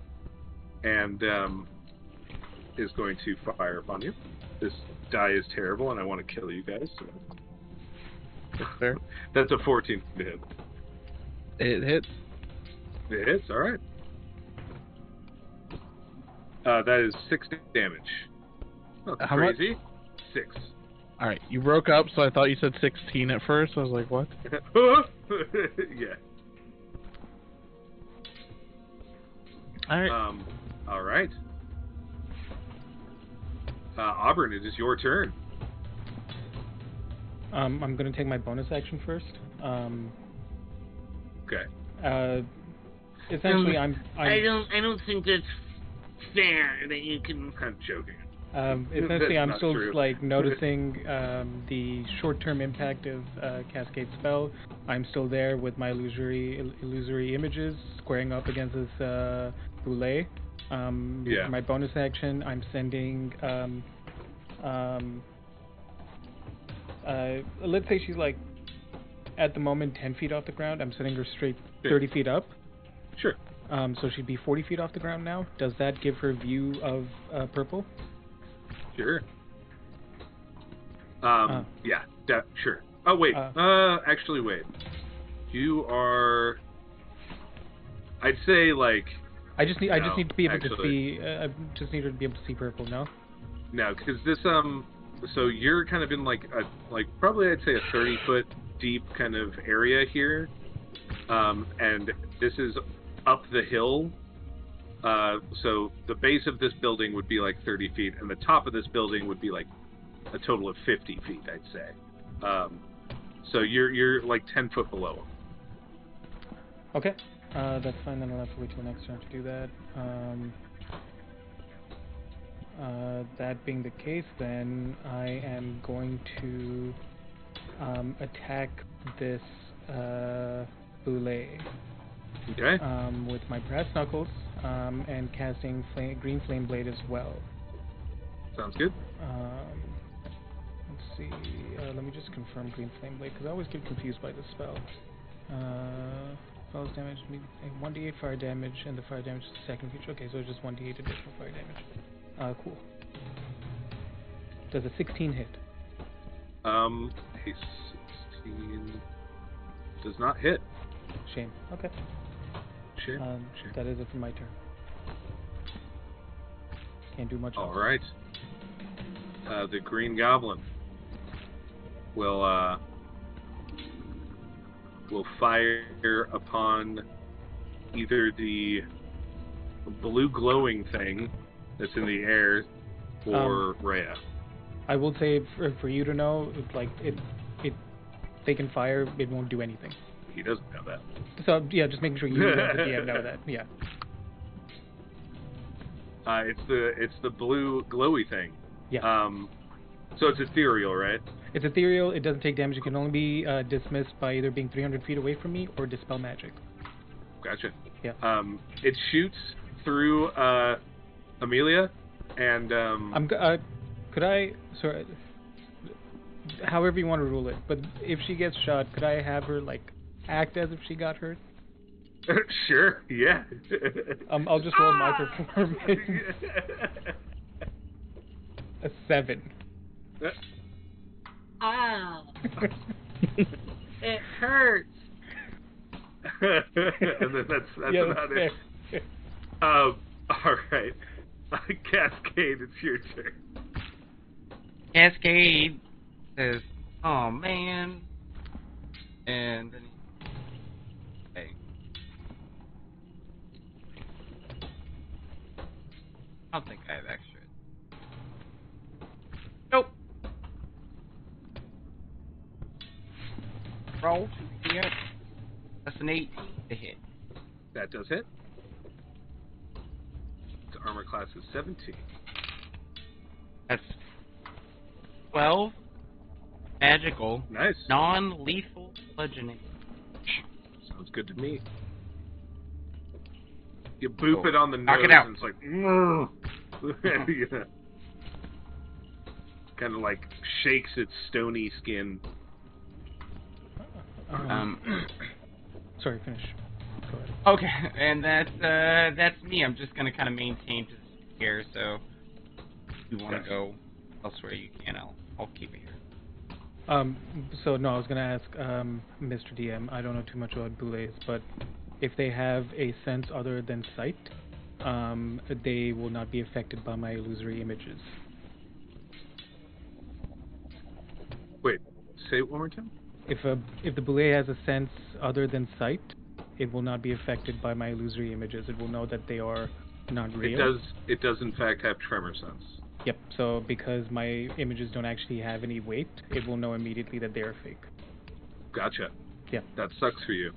[SPEAKER 3] and is going to fire upon you. This die is terrible, and I want to kill you guys. So.
[SPEAKER 1] Fair.
[SPEAKER 3] That's a 14 to hit.
[SPEAKER 1] It hits.
[SPEAKER 3] It hits. All right. That is 6 damage. Oh,
[SPEAKER 1] how
[SPEAKER 3] crazy.
[SPEAKER 1] Much?
[SPEAKER 3] 6.
[SPEAKER 1] All right. You broke up, so I thought you said 16 at first. I was like, what?
[SPEAKER 3] Yeah.
[SPEAKER 1] All right.
[SPEAKER 3] All right. Auburn, it is your turn.
[SPEAKER 2] I'm going to take my bonus action first.
[SPEAKER 3] Okay.
[SPEAKER 2] Essentially, I
[SPEAKER 5] don't think that's fair that you can.
[SPEAKER 3] I'm joking.
[SPEAKER 2] Essentially, I'm still like noticing the short-term impact of Cascade spell. I'm still there with my illusory images squaring up against this boule.
[SPEAKER 3] Yeah.
[SPEAKER 2] For my bonus action, I'm sending. Let's say she's like at the moment 10 feet off the ground. I'm sending her straight 30 feet up.
[SPEAKER 3] Sure.
[SPEAKER 2] So she'd be 40 feet off the ground now. Does that give her view of purple?
[SPEAKER 3] Sure. Yeah. Sure. Oh wait. Actually, wait. You are. I'd say like.
[SPEAKER 2] I just need to be able to see. I just need her to be able to see purple. No.
[SPEAKER 3] No, because this So you're kind of in like probably I'd say a 30-foot deep kind of area here, and this is up the hill. So the base of this building would be like 30 feet, and the top of this building would be like a total of 50 feet, I'd say. So you're like 10 foot below them.
[SPEAKER 2] Okay, that's fine. Then I'll have to wait till next turn to do that. That being the case, then I am going to attack this boule.
[SPEAKER 3] Okay.
[SPEAKER 2] With my brass knuckles and casting green flame blade as well.
[SPEAKER 3] Sounds good.
[SPEAKER 2] Let's see. Let me just confirm green flame blade because I always get confused by this spell. Spells damage 1d8 fire damage, and the fire damage is the second feature. Okay, so it's just 1d8 additional fire damage. Cool. Does a 16 hit?
[SPEAKER 3] A 16 does not hit.
[SPEAKER 2] Shame. Okay.
[SPEAKER 3] Shame.
[SPEAKER 2] That is it for my turn. Can't do much.
[SPEAKER 3] All right. The Green Goblin will fire upon either the blue glowing thing that's in the air or Rhea.
[SPEAKER 2] I will say for you to know, like they can fire, it won't do anything.
[SPEAKER 3] He doesn't know that.
[SPEAKER 2] So yeah, just making sure you know the DM know that. Yeah.
[SPEAKER 3] It's the blue glowy thing.
[SPEAKER 2] Yeah.
[SPEAKER 3] So it's ethereal, right?
[SPEAKER 2] It's ethereal. It doesn't take damage. It can only be dismissed by either being 300 feet away from me or dispel magic.
[SPEAKER 3] Gotcha.
[SPEAKER 2] Yeah.
[SPEAKER 3] It shoots through Amelia, and
[SPEAKER 2] could I? Sorry. However you want to rule it, but if she gets shot, could I have her like act as if she got hurt?
[SPEAKER 3] Sure. Yeah.
[SPEAKER 2] I'll just roll my performance. A 7.
[SPEAKER 5] Ow. It hurts.
[SPEAKER 3] And then that's about it. All right. Cascade, it's your turn.
[SPEAKER 4] Cascade says, "Oh man," and then okay. I don't think I have extra. Nope. roll to hit. That's an 18 to hit.
[SPEAKER 3] That does hit. The armor class is 17.
[SPEAKER 4] That's 12 magical,
[SPEAKER 3] nice,
[SPEAKER 4] non-lethal bludgeoning.
[SPEAKER 3] Sounds good to me. You boop it on the nose,
[SPEAKER 4] knock it out.
[SPEAKER 3] And it's like, yeah. Kind of like shakes its stony skin.
[SPEAKER 2] Sorry, finish. Go ahead.
[SPEAKER 4] Okay, and that's me. I'm just gonna kind of maintain position here. So, if you want to go elsewhere, you can. I'll keep it here.
[SPEAKER 2] So no, I was gonna ask, Mr. DM. I don't know too much about boulets, but if they have a sense other than sight, they will not be affected by my illusory images.
[SPEAKER 3] Wait, say it one more time.
[SPEAKER 2] If the boulet has a sense other than sight, it will not be affected by my illusory images. It will know that they are not real.
[SPEAKER 3] It does in fact have tremor sense.
[SPEAKER 2] Yep, so because my images don't actually have any weight, it will know immediately that they are fake.
[SPEAKER 3] Gotcha.
[SPEAKER 2] Yep.
[SPEAKER 3] That sucks for you.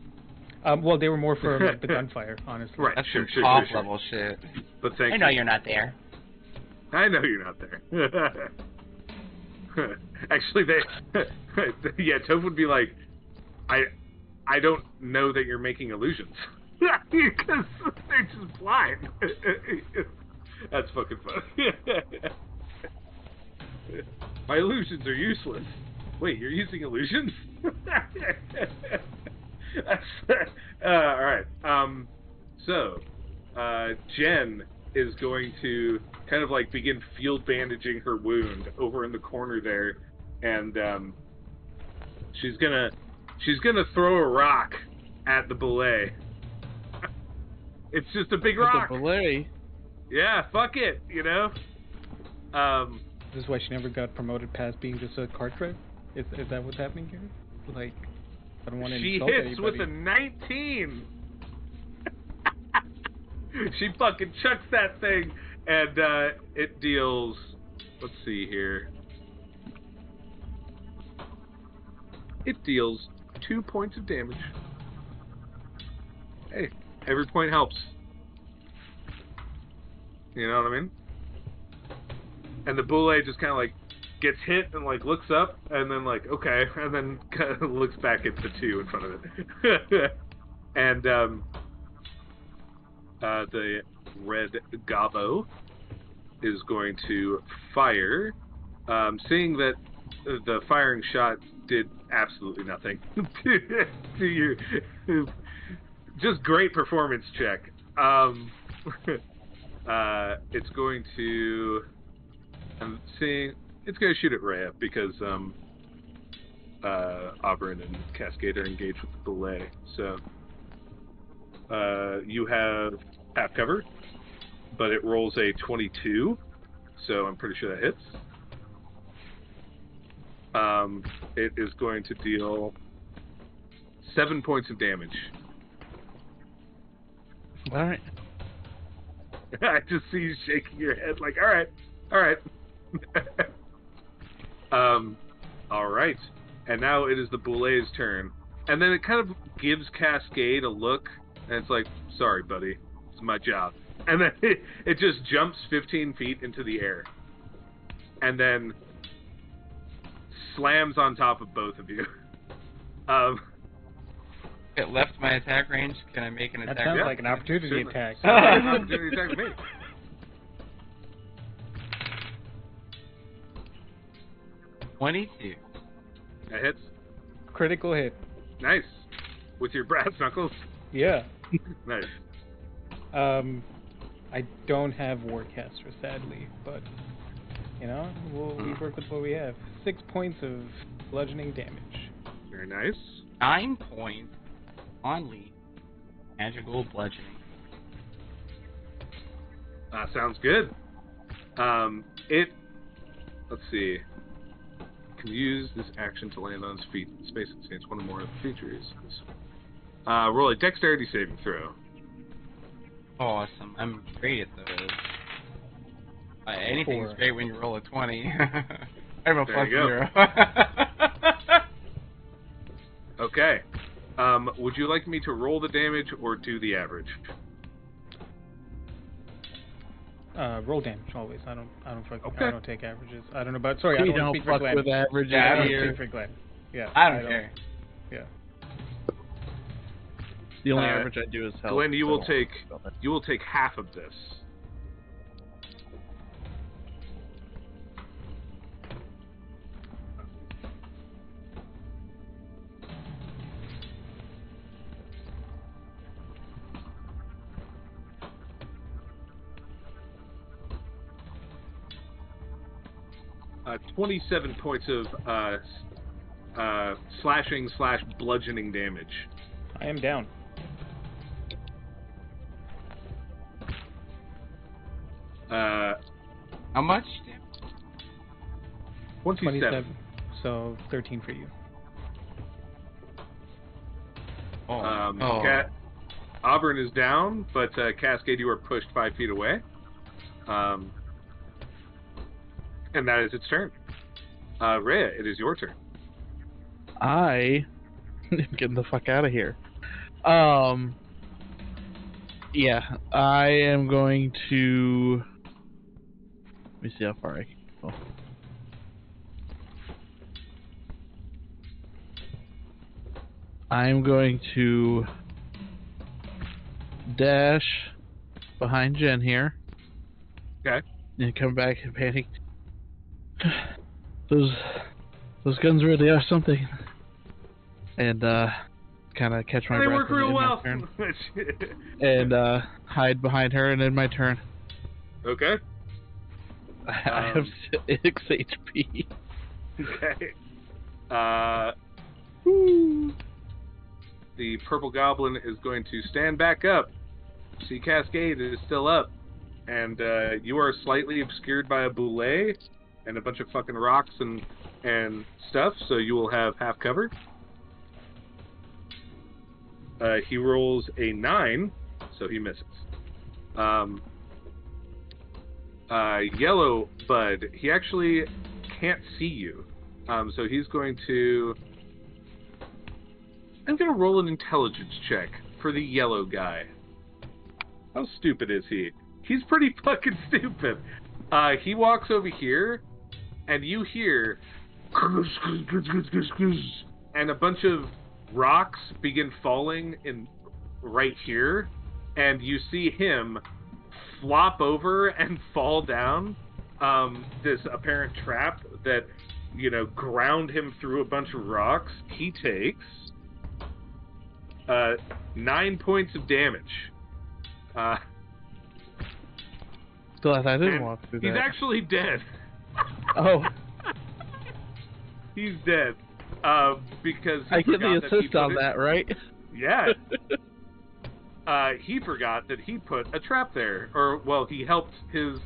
[SPEAKER 2] Well, they were more for like, the gunfire, honestly.
[SPEAKER 3] Right,
[SPEAKER 4] That's
[SPEAKER 3] sure.
[SPEAKER 4] level shit.
[SPEAKER 3] But thank
[SPEAKER 4] I
[SPEAKER 3] you.
[SPEAKER 4] know you're not there.
[SPEAKER 3] I know you're not there. Actually, yeah, Toph would be like, I don't know that you're making illusions. Because they're just blind. That's fucking funny. My illusions are useless. Wait, you're using illusions? Alright. So, Jen is going to kind of like begin field bandaging her wound over in the corner there, and she's gonna throw a rock at the boulet. It's just a big rock.
[SPEAKER 1] The boulet.
[SPEAKER 3] Yeah, fuck it, you know.
[SPEAKER 2] This is why she never got promoted past being just a cart driver? Is that what's happening here? Like, I don't want to insult anybody.
[SPEAKER 3] She hits with a 19. She fucking chucks that thing, and it deals. Let's see here. It deals 2 points of damage. Hey, every point helps. You know what I mean? And the boulet just kind of like gets hit and like looks up and then like okay, and then kind of looks back at the 2 in front of it. And the red gobbo is going to fire, seeing that the firing shot did absolutely nothing to you. Just great performance check. It's going to. I'm seeing it's going to shoot at Rhea because Auburn and Cascade are engaged with the boulet. So you have half cover, but it rolls a 22, so I'm pretty sure that hits. It is going to deal 7 points of damage.
[SPEAKER 1] All right.
[SPEAKER 3] I just see you shaking your head like, all right. All right. And now it is the boulet's turn. And then it kind of gives Cascade a look, and it's like, sorry, buddy, it's my job. And then it just jumps 15 feet into the air. And then slams on top of both of you.
[SPEAKER 4] It left my attack range. Can I make an attack?
[SPEAKER 2] That sounds
[SPEAKER 3] Yeah,
[SPEAKER 2] like an opportunity
[SPEAKER 3] certainly.
[SPEAKER 2] attack.
[SPEAKER 3] An opportunity attack with me.
[SPEAKER 4] 22.
[SPEAKER 3] That hits.
[SPEAKER 2] Critical hit.
[SPEAKER 3] Nice. With your brass knuckles.
[SPEAKER 2] Yeah.
[SPEAKER 3] Nice.
[SPEAKER 2] I don't have Warcaster, sadly, but, you know, we work with what we have. 6 points of bludgeoning damage.
[SPEAKER 3] Very nice.
[SPEAKER 4] 9 points only magical bludgeoning.
[SPEAKER 3] Sounds good. Let's see. Can use this action to land on its feet in space and stance one or more of the features. Roll a dexterity saving throw.
[SPEAKER 4] Awesome. I'm great at those. Anything's
[SPEAKER 2] 4.
[SPEAKER 4] great when you roll a 20. I'm a
[SPEAKER 3] There
[SPEAKER 4] plus
[SPEAKER 3] you go.
[SPEAKER 4] 0.
[SPEAKER 3] Okay. Would you like me to roll the damage or do the average?
[SPEAKER 2] Roll damage always. I don't take averages. I don't know about.
[SPEAKER 1] Sorry, I don't fuck with averages.
[SPEAKER 2] Yeah, I don't speak for Glenn. Yeah,
[SPEAKER 4] I don't care.
[SPEAKER 2] Yeah.
[SPEAKER 1] The only average I do is health.
[SPEAKER 3] Glenn, you will take half of this. Uh, 27 points of slashing / bludgeoning damage.
[SPEAKER 2] I am down.
[SPEAKER 4] How much?
[SPEAKER 3] 27.
[SPEAKER 2] So 13 for you.
[SPEAKER 3] Auburn is down, but Cascade, you are pushed 5 feet away. And that is its turn. Rhea, it is your turn.
[SPEAKER 1] I am getting the fuck out of here. Yeah, I am going to... Let me see how far I can go. I'm going to dash behind Jen here.
[SPEAKER 3] Okay.
[SPEAKER 1] And come back and panic. Those guns really are something. And kind of catch my breath.
[SPEAKER 3] They work real well.
[SPEAKER 1] And hide behind her and end my turn.
[SPEAKER 3] Okay.
[SPEAKER 1] I have 6 HP.
[SPEAKER 3] Okay. The purple goblin is going to stand back up. See, Cascade is still up. And you are slightly obscured by a boulet and a bunch of fucking rocks and stuff, so you will have half cover. He rolls a 9, so he misses. Yellow Bud, he actually can't see you. So he's going to... I'm going to roll an intelligence check for the yellow guy. How stupid is he? He's pretty fucking stupid. He walks over here, and you hear... And a bunch of rocks begin falling in right here, and you see him flop over and fall down this apparent trap that, you know, ground him through a bunch of rocks. He takes 9 points of damage.
[SPEAKER 1] Glad I didn't walk through that.
[SPEAKER 3] He's actually dead.
[SPEAKER 1] Oh.
[SPEAKER 3] He's dead. Because
[SPEAKER 1] I get the assist on that, right?
[SPEAKER 3] Yeah. He forgot that he put a trap there. Or, well, he helped his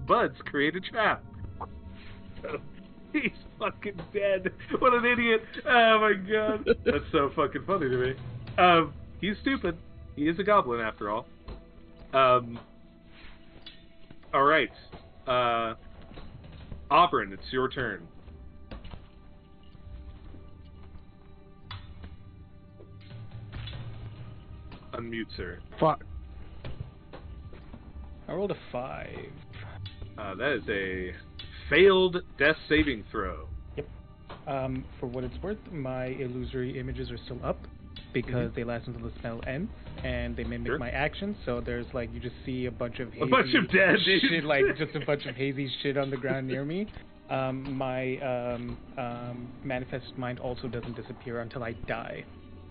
[SPEAKER 3] buds create a trap. So, he's fucking dead. What an idiot. Oh my god. That's so fucking funny to me. He's stupid. He is a goblin after all. Alright. Auburn, it's your turn. Unmute, sir.
[SPEAKER 1] Fuck.
[SPEAKER 2] I rolled a 5.
[SPEAKER 3] That is a failed death saving throw.
[SPEAKER 2] Yep. For what it's worth, my illusory images are still up because they last until the spell ends, and they mimic my actions. So there's like, you just see a bunch of hazy
[SPEAKER 3] dead
[SPEAKER 2] shit, like just a bunch of hazy shit on the ground near me. My manifest mind also doesn't disappear until I die.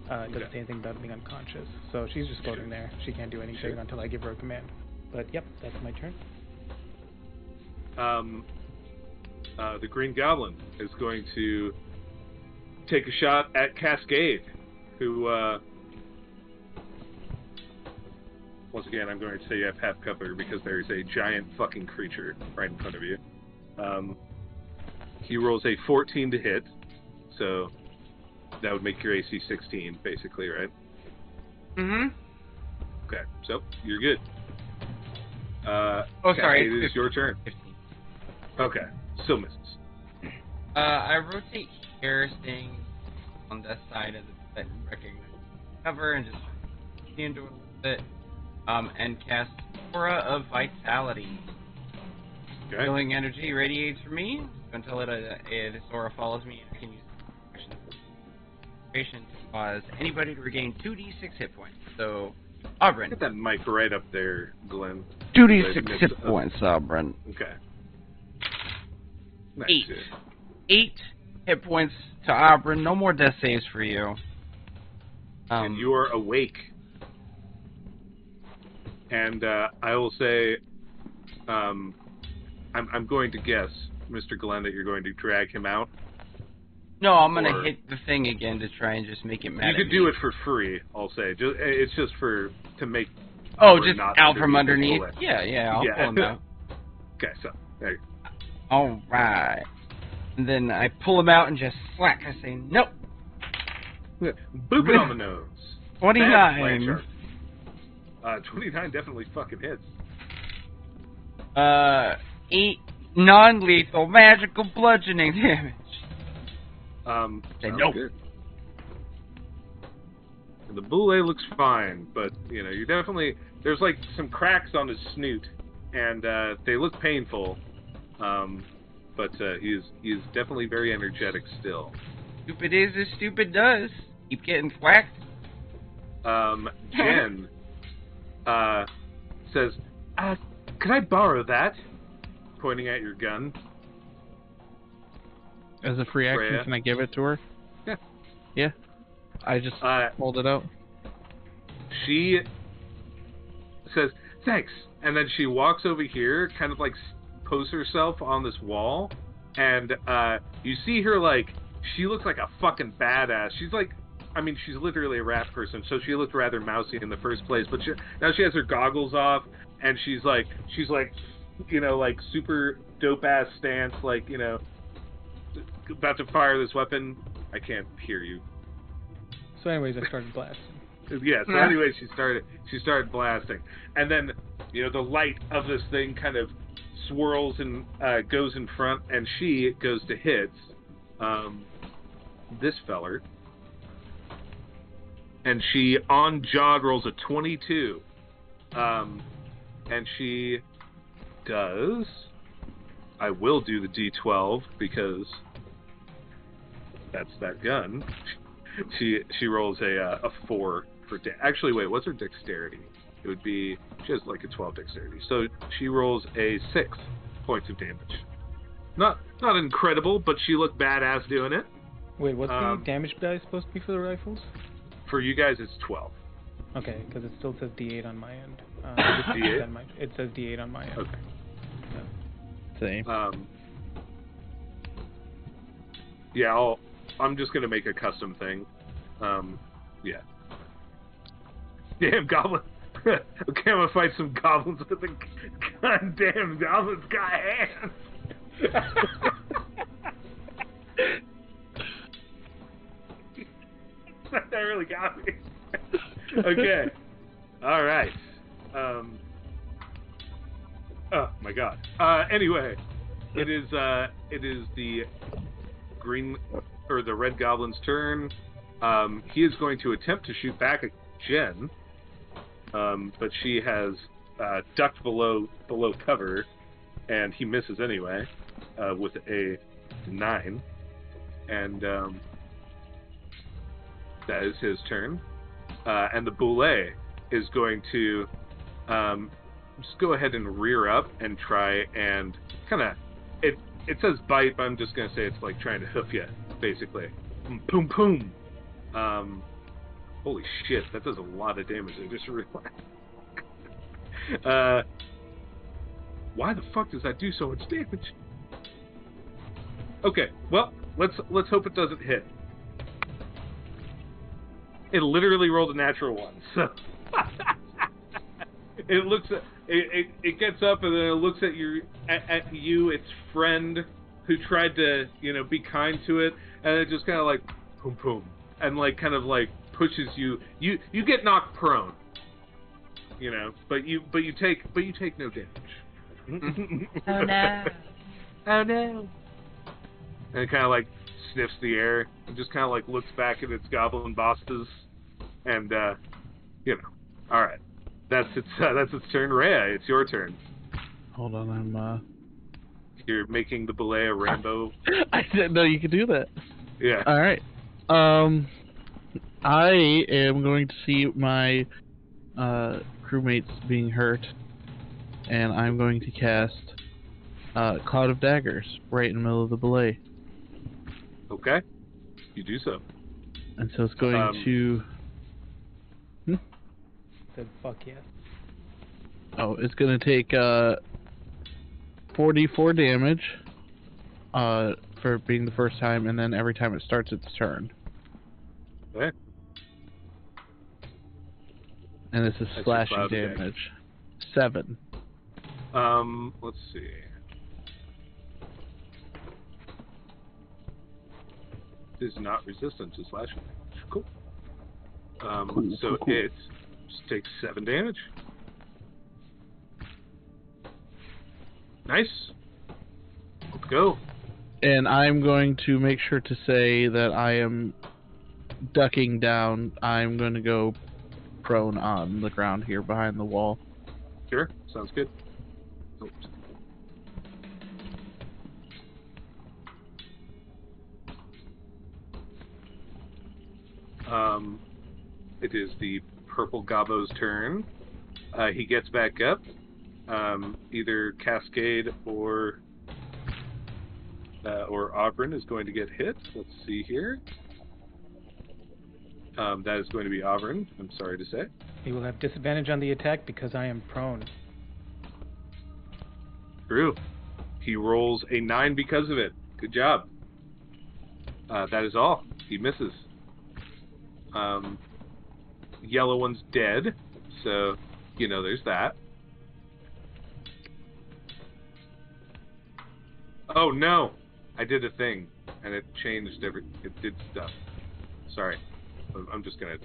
[SPEAKER 2] It doesn't say anything about being unconscious. So she's just floating there. She can't do anything until I give her a command. But yep, that's my turn.
[SPEAKER 3] The Green Goblin is going to take a shot at Cascade, who, once again, I'm going to say you have half cover because there's a giant fucking creature right in front of you. He rolls a 14 to hit, so that would make your AC 16, basically, right?
[SPEAKER 4] Mm-hmm.
[SPEAKER 3] Okay, so you're good.
[SPEAKER 4] Sorry.
[SPEAKER 3] It is your turn.
[SPEAKER 4] 15.
[SPEAKER 3] Okay, still misses.
[SPEAKER 4] I rotate here, staying on this side of the recognize cover and just continue into it a little bit. And cast Aura of Vitality.
[SPEAKER 3] Okay.
[SPEAKER 4] Healing energy radiates from me until this aura follows me. I can use concentration to cause anybody to regain 2d6 hit points. So, Aubryn.
[SPEAKER 3] Get that mic right up there, Glenn.
[SPEAKER 4] 2d6 hit points, Aubryn.
[SPEAKER 3] Okay. Nice.
[SPEAKER 4] 8 hit points to Aubryn. No more death saves for you.
[SPEAKER 3] And you are awake. And I will say, I'm going to guess, Mr. Glenn, that you're going to drag him out.
[SPEAKER 4] No, I'm going to hit the thing again to try and just make it mad.
[SPEAKER 3] You could do it for free, I'll say. It's just to make...
[SPEAKER 4] Oh, just out from underneath? Yeah, I'll pull him out.
[SPEAKER 3] Okay, so, there you go.
[SPEAKER 4] Alright. And then I pull him out and just slack. I say, nope.
[SPEAKER 3] Boop it on the nose.
[SPEAKER 4] 29.
[SPEAKER 3] 29 definitely fucking hits.
[SPEAKER 4] 8 non-lethal magical bludgeoning damage.
[SPEAKER 3] Nope. Good. And the boule looks fine, but you know, you definitely there's like some cracks on his snoot, and they look painful. But he's definitely very energetic still.
[SPEAKER 4] Stupid is as stupid does. Keep getting whacked.
[SPEAKER 3] Jen says, "Could I borrow that?" Pointing at your gun.
[SPEAKER 1] As a free action,
[SPEAKER 3] Freya.
[SPEAKER 1] can I give it to her?
[SPEAKER 3] Yeah.
[SPEAKER 1] Yeah. I just hold it out.
[SPEAKER 3] She says, "Thanks," and then she walks over here, kind of like posts herself on this wall, and you see her like she looks like a fucking badass. She's like, I mean, she's literally a rat person, so she looked rather mousy in the first place. But now she has her goggles off, and she's like, you know, like super dope ass stance, like, you know, about to fire this weapon. I can't hear you.
[SPEAKER 2] So, anyways, I started blasting.
[SPEAKER 3] Yeah. So, anyways, she started blasting, and then you know the light of this thing kind of swirls and goes in front, and she goes to hit this feller. And she, on jog, rolls a 22. And she does... I will do the D12, because that's that gun. She rolls a 4 for... Actually, wait, what's her dexterity? It would be... She has like a 12 dexterity. So she rolls a 6 points of damage. Not incredible, but she looked badass doing it.
[SPEAKER 2] Wait, what's the damage die supposed to be for the rifles?
[SPEAKER 3] For you guys, it's 12.
[SPEAKER 2] Okay, because it still says D8 on my end.
[SPEAKER 3] D8?
[SPEAKER 2] It says D8 on my end.
[SPEAKER 3] Okay.
[SPEAKER 1] Same.
[SPEAKER 3] Yeah, I'm just gonna make a custom thing. Yeah. Damn goblin. Okay, I'm gonna fight some goblins with a gun. Damn, goblins got hands. That really got me. Okay. All right. Oh my god. Anyway, it is the green or the red goblin's turn. He is going to attempt to shoot back at Jen, but she has ducked below cover, and he misses anyway with a 9, and that is his turn. And the boule is going to just go ahead and rear up and try and kind of... It says bite, but I'm just going to say it's like trying to hoof you, basically. Boom, boom. Holy shit, that does a lot of damage. I just realized. Why the fuck does that do so much damage? Okay, well, let's hope it doesn't hit. It literally rolled a natural 1, so it looks at it gets up and then it looks at you, its friend, who tried to be kind to it, and it just kind of like boom boom and like kind of like pushes you. You get knocked prone, but you take no damage.
[SPEAKER 4] Oh no!
[SPEAKER 3] Oh no! And it kind of like sniffs the air and just kind of like looks back at its goblin bosses, and you know, all right, that's its turn. Rhea, it's your turn.
[SPEAKER 1] Hold on,
[SPEAKER 3] You're making the belay a rainbow.
[SPEAKER 1] I didn't know you could do that.
[SPEAKER 3] Yeah.
[SPEAKER 1] All right. I am going to see my crewmates being hurt, and I'm going to cast Cloud of Daggers right in the middle of the belay.
[SPEAKER 3] Okay. You do so.
[SPEAKER 1] And so it's going to...
[SPEAKER 2] Said fuck yes.
[SPEAKER 1] Oh, it's going to take 44 damage for being the first time, and then every time it starts its turn.
[SPEAKER 3] Okay.
[SPEAKER 1] And this is slashing damage. 7.
[SPEAKER 3] Let's see. It is not resistant to slashing damage. Cool. So it just takes 7 damage. Nice. Let's go.
[SPEAKER 1] And I'm going to make sure to say that I am ducking down. I'm going to go prone on the ground here behind the wall.
[SPEAKER 3] Sure. Sounds good. Oops. It is the purple gobbo's turn. He gets back up. Either Cascade or Auburn is going to get hit. Let's see here. That is going to be Auburn, I'm sorry to say.
[SPEAKER 2] He will have disadvantage on the attack because I am prone.
[SPEAKER 3] True. He rolls a 9 because of it. Good job. That is all. He misses. Yellow one's dead, so, you know, there's that. Oh, no! I did a thing, and it changed it did stuff. Sorry. I'm just gonna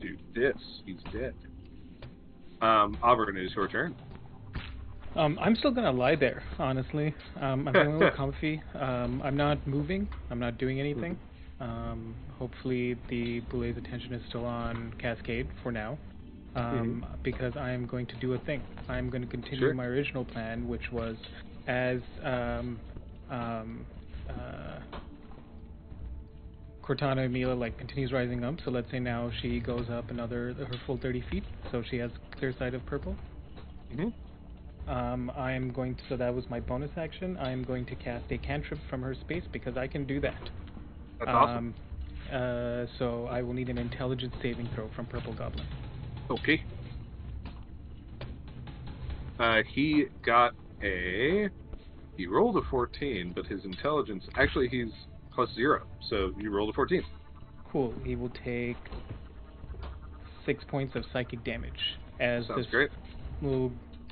[SPEAKER 3] do this. He's dead. Auburn, it is your turn.
[SPEAKER 2] I'm still gonna lie there, honestly. I'm feeling a little comfy. I'm not moving. I'm not doing anything. Hopefully the Boulet's attention is still on Cascade for now. Because I am going to do a thing. I'm going to continue my original plan, which was as Cortana Mila like continues rising up. So let's say now she goes up her full 30 feet, so she has clear sight of purple. I am going to, so that was my bonus action. I am going to cast a cantrip from her space because I can do that.
[SPEAKER 3] That's awesome.
[SPEAKER 2] So I will need an intelligence saving throw from Purple Goblin.
[SPEAKER 3] Okay. He rolled a 14, but his intelligence, actually he's +0, so you rolled a 14.
[SPEAKER 2] Cool. He will take 6 points of psychic damage as
[SPEAKER 3] Sounds
[SPEAKER 2] this
[SPEAKER 3] great.
[SPEAKER 2] little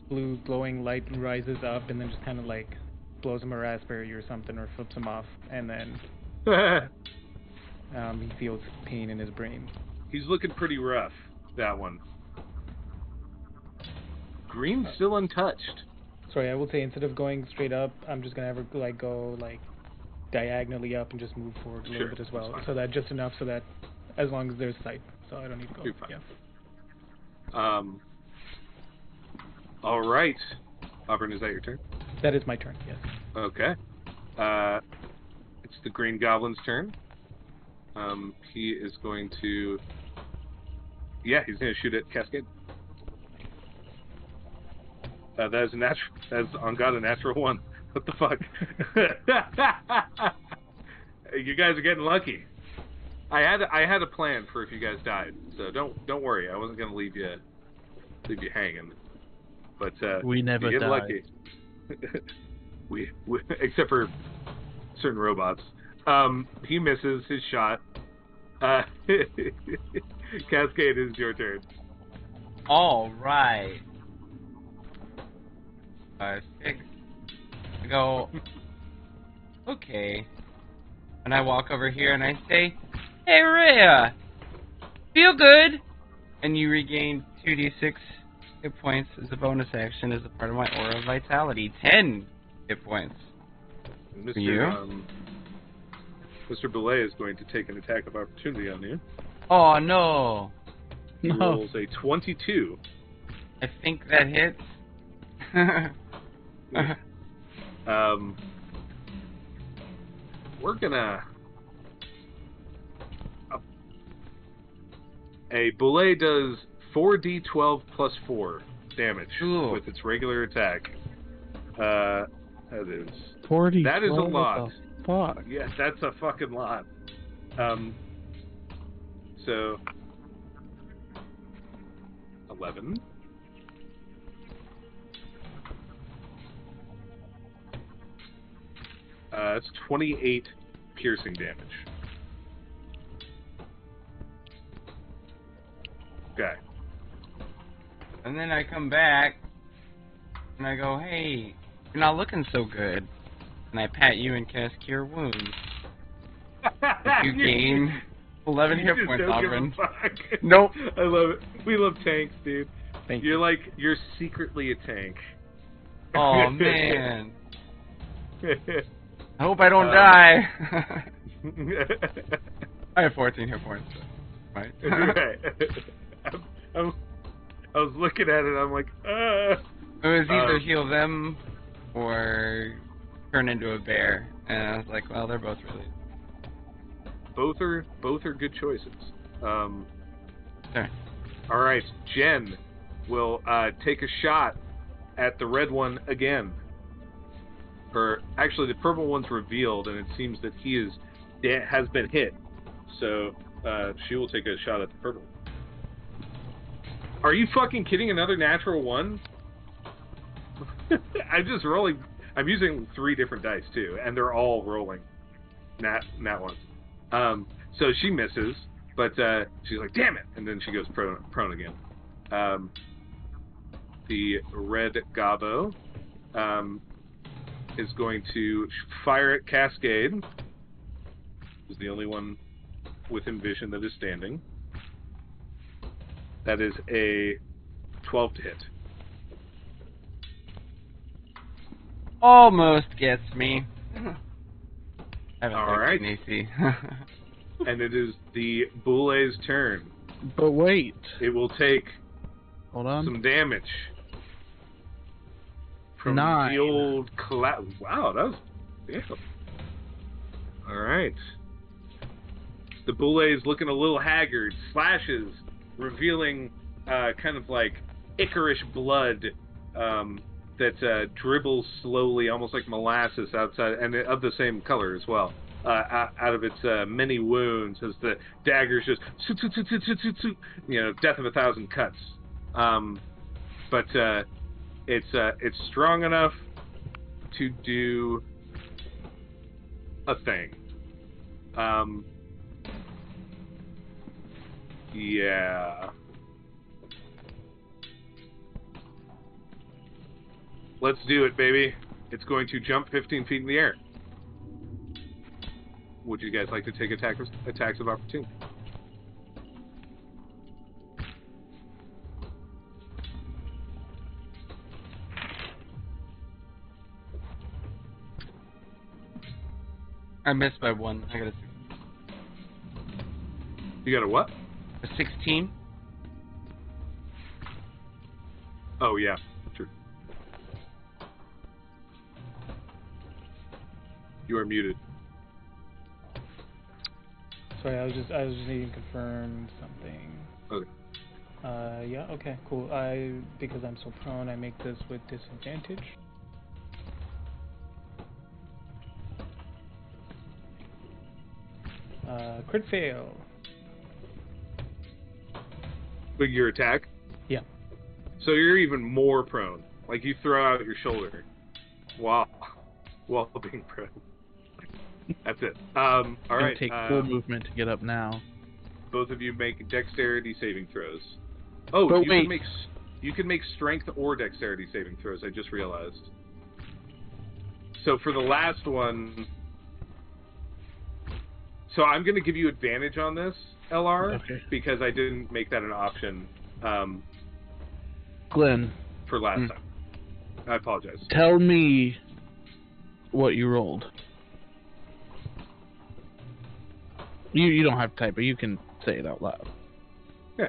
[SPEAKER 2] blue glowing light rises up and then just kind of like blows him a raspberry or something or flips him off, and then he feels pain in his brain.
[SPEAKER 3] He's looking pretty rough, that one. Green's still untouched.
[SPEAKER 2] Sorry, I will say instead of going straight up, I'm just gonna have her like go like diagonally up and just move forward a little bit as well. So that just enough so that as long as there's sight, so I don't need to go.
[SPEAKER 3] You're fine.
[SPEAKER 2] Yeah.
[SPEAKER 3] All right. Auburn, is that your turn?
[SPEAKER 2] That is my turn. Yes.
[SPEAKER 3] Okay. It's the Green Goblin's turn. He is going to. Yeah, he's going to shoot at Cascade. That is a natural. That's on God a natural 1. What the fuck? You guys are getting lucky. I had a plan for if you guys died, so don't worry. I wasn't going to leave you hanging. But
[SPEAKER 1] we never
[SPEAKER 3] you get
[SPEAKER 1] died.
[SPEAKER 3] lucky. we except for certain robots. He misses his shot. Cascade, is your turn.
[SPEAKER 4] All right. 5, 6. I go. Okay. And I walk over here and I say, "Hey, Rhea, feel good." And you regain 2d6 hit points as a bonus action as a part of my aura of vitality. 10 hit points.
[SPEAKER 3] Mr.
[SPEAKER 4] For you?
[SPEAKER 3] Mr. Belay is going to take an attack of opportunity on you.
[SPEAKER 4] Oh, no.
[SPEAKER 3] He rolls a 22.
[SPEAKER 4] I think that hits.
[SPEAKER 3] We're gonna... A Belay does 4d12 plus 4 damage with its regular attack. That is...
[SPEAKER 1] 40.
[SPEAKER 3] That is a lot.
[SPEAKER 1] Fuck.
[SPEAKER 3] Yes, that's a fucking lot. So 11. That's 28 piercing damage. Okay.
[SPEAKER 4] And then I come back and I go, hey, you're not looking so good. And I pat you and cast Cure Wounds. You gain 11 hit points, Alvin. Nope.
[SPEAKER 3] I love it. We love tanks, dude.
[SPEAKER 2] Thank
[SPEAKER 3] you. You're secretly a tank.
[SPEAKER 4] Oh, man. I hope I don't die. I have 14 hit points. Right?
[SPEAKER 3] Right. I was looking at it, I'm like,
[SPEAKER 4] It was either heal them or turn into a bear. And I was like, well, they're both really...
[SPEAKER 3] Both are good choices.
[SPEAKER 4] Sorry.
[SPEAKER 3] Alright, Jen will take a shot at the red one again. Actually, the purple one's revealed, and it seems that he has been hit. So, she will take a shot at the purple. Are you fucking kidding? Another natural one? I'm just rolling. I'm using 3 different dice, too, and they're all rolling nat ones. So she misses, but she's like, damn it! And then she goes prone again. The red Gobbo is going to fire at Cascade. Is the only one within vision that is standing. That is a 12 to hit.
[SPEAKER 4] Almost gets me. I have a
[SPEAKER 3] All right.
[SPEAKER 4] AC.
[SPEAKER 3] And it is the Boulet's turn.
[SPEAKER 1] But wait.
[SPEAKER 3] It will take some damage from
[SPEAKER 1] 9.
[SPEAKER 3] the old Wow, that was... Yeah. All right. The Boulet is looking a little haggard. Slashes, revealing kind of like Icarish blood that dribbles slowly, almost like molasses outside, and of the same color as well, out of its many wounds as the daggers just, death of 1,000 cuts. But it's strong enough to do a thing. Yeah. Let's do it, baby. It's going to jump 15 feet in the air. Would you guys like to take attacks of opportunity?
[SPEAKER 4] I missed by 1. I got a 16.
[SPEAKER 3] You got a what?
[SPEAKER 4] A 16.
[SPEAKER 3] Oh, yeah. True. You are muted.
[SPEAKER 2] Sorry, I was just needing to confirm something.
[SPEAKER 3] Okay.
[SPEAKER 2] Yeah, okay, cool. Because I'm so prone, I make this with disadvantage. Crit fail.
[SPEAKER 3] But your attack?
[SPEAKER 2] Yeah.
[SPEAKER 3] So you're even more prone. Like you throw out your shoulder while being prone. That's it. All right.
[SPEAKER 1] Take full movement to get up now.
[SPEAKER 3] Both of you make dexterity saving throws. Oh,
[SPEAKER 1] but
[SPEAKER 3] you can make strength or dexterity saving throws. I just realized. So for the last one, so I'm going to give you advantage on this, LR, because I didn't make that an option.
[SPEAKER 1] Glenn.
[SPEAKER 3] For last time. I apologize.
[SPEAKER 1] Tell me what you rolled. You don't have to type it. You can say it out loud.
[SPEAKER 3] Yeah.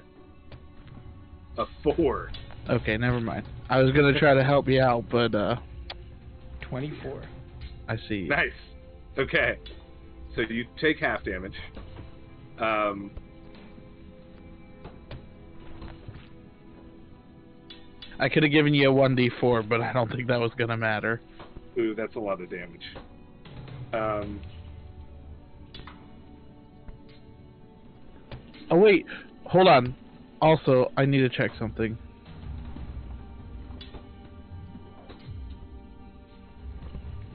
[SPEAKER 3] A 4.
[SPEAKER 1] Okay, never mind. I was gonna try to help you out, but
[SPEAKER 2] 24.
[SPEAKER 1] I see.
[SPEAKER 3] Nice. Okay. So you take half damage.
[SPEAKER 1] I could have given you a 1d4, but I don't think that was gonna matter.
[SPEAKER 3] Ooh, that's a lot of damage.
[SPEAKER 1] Oh wait, hold on. Also, I need to check something.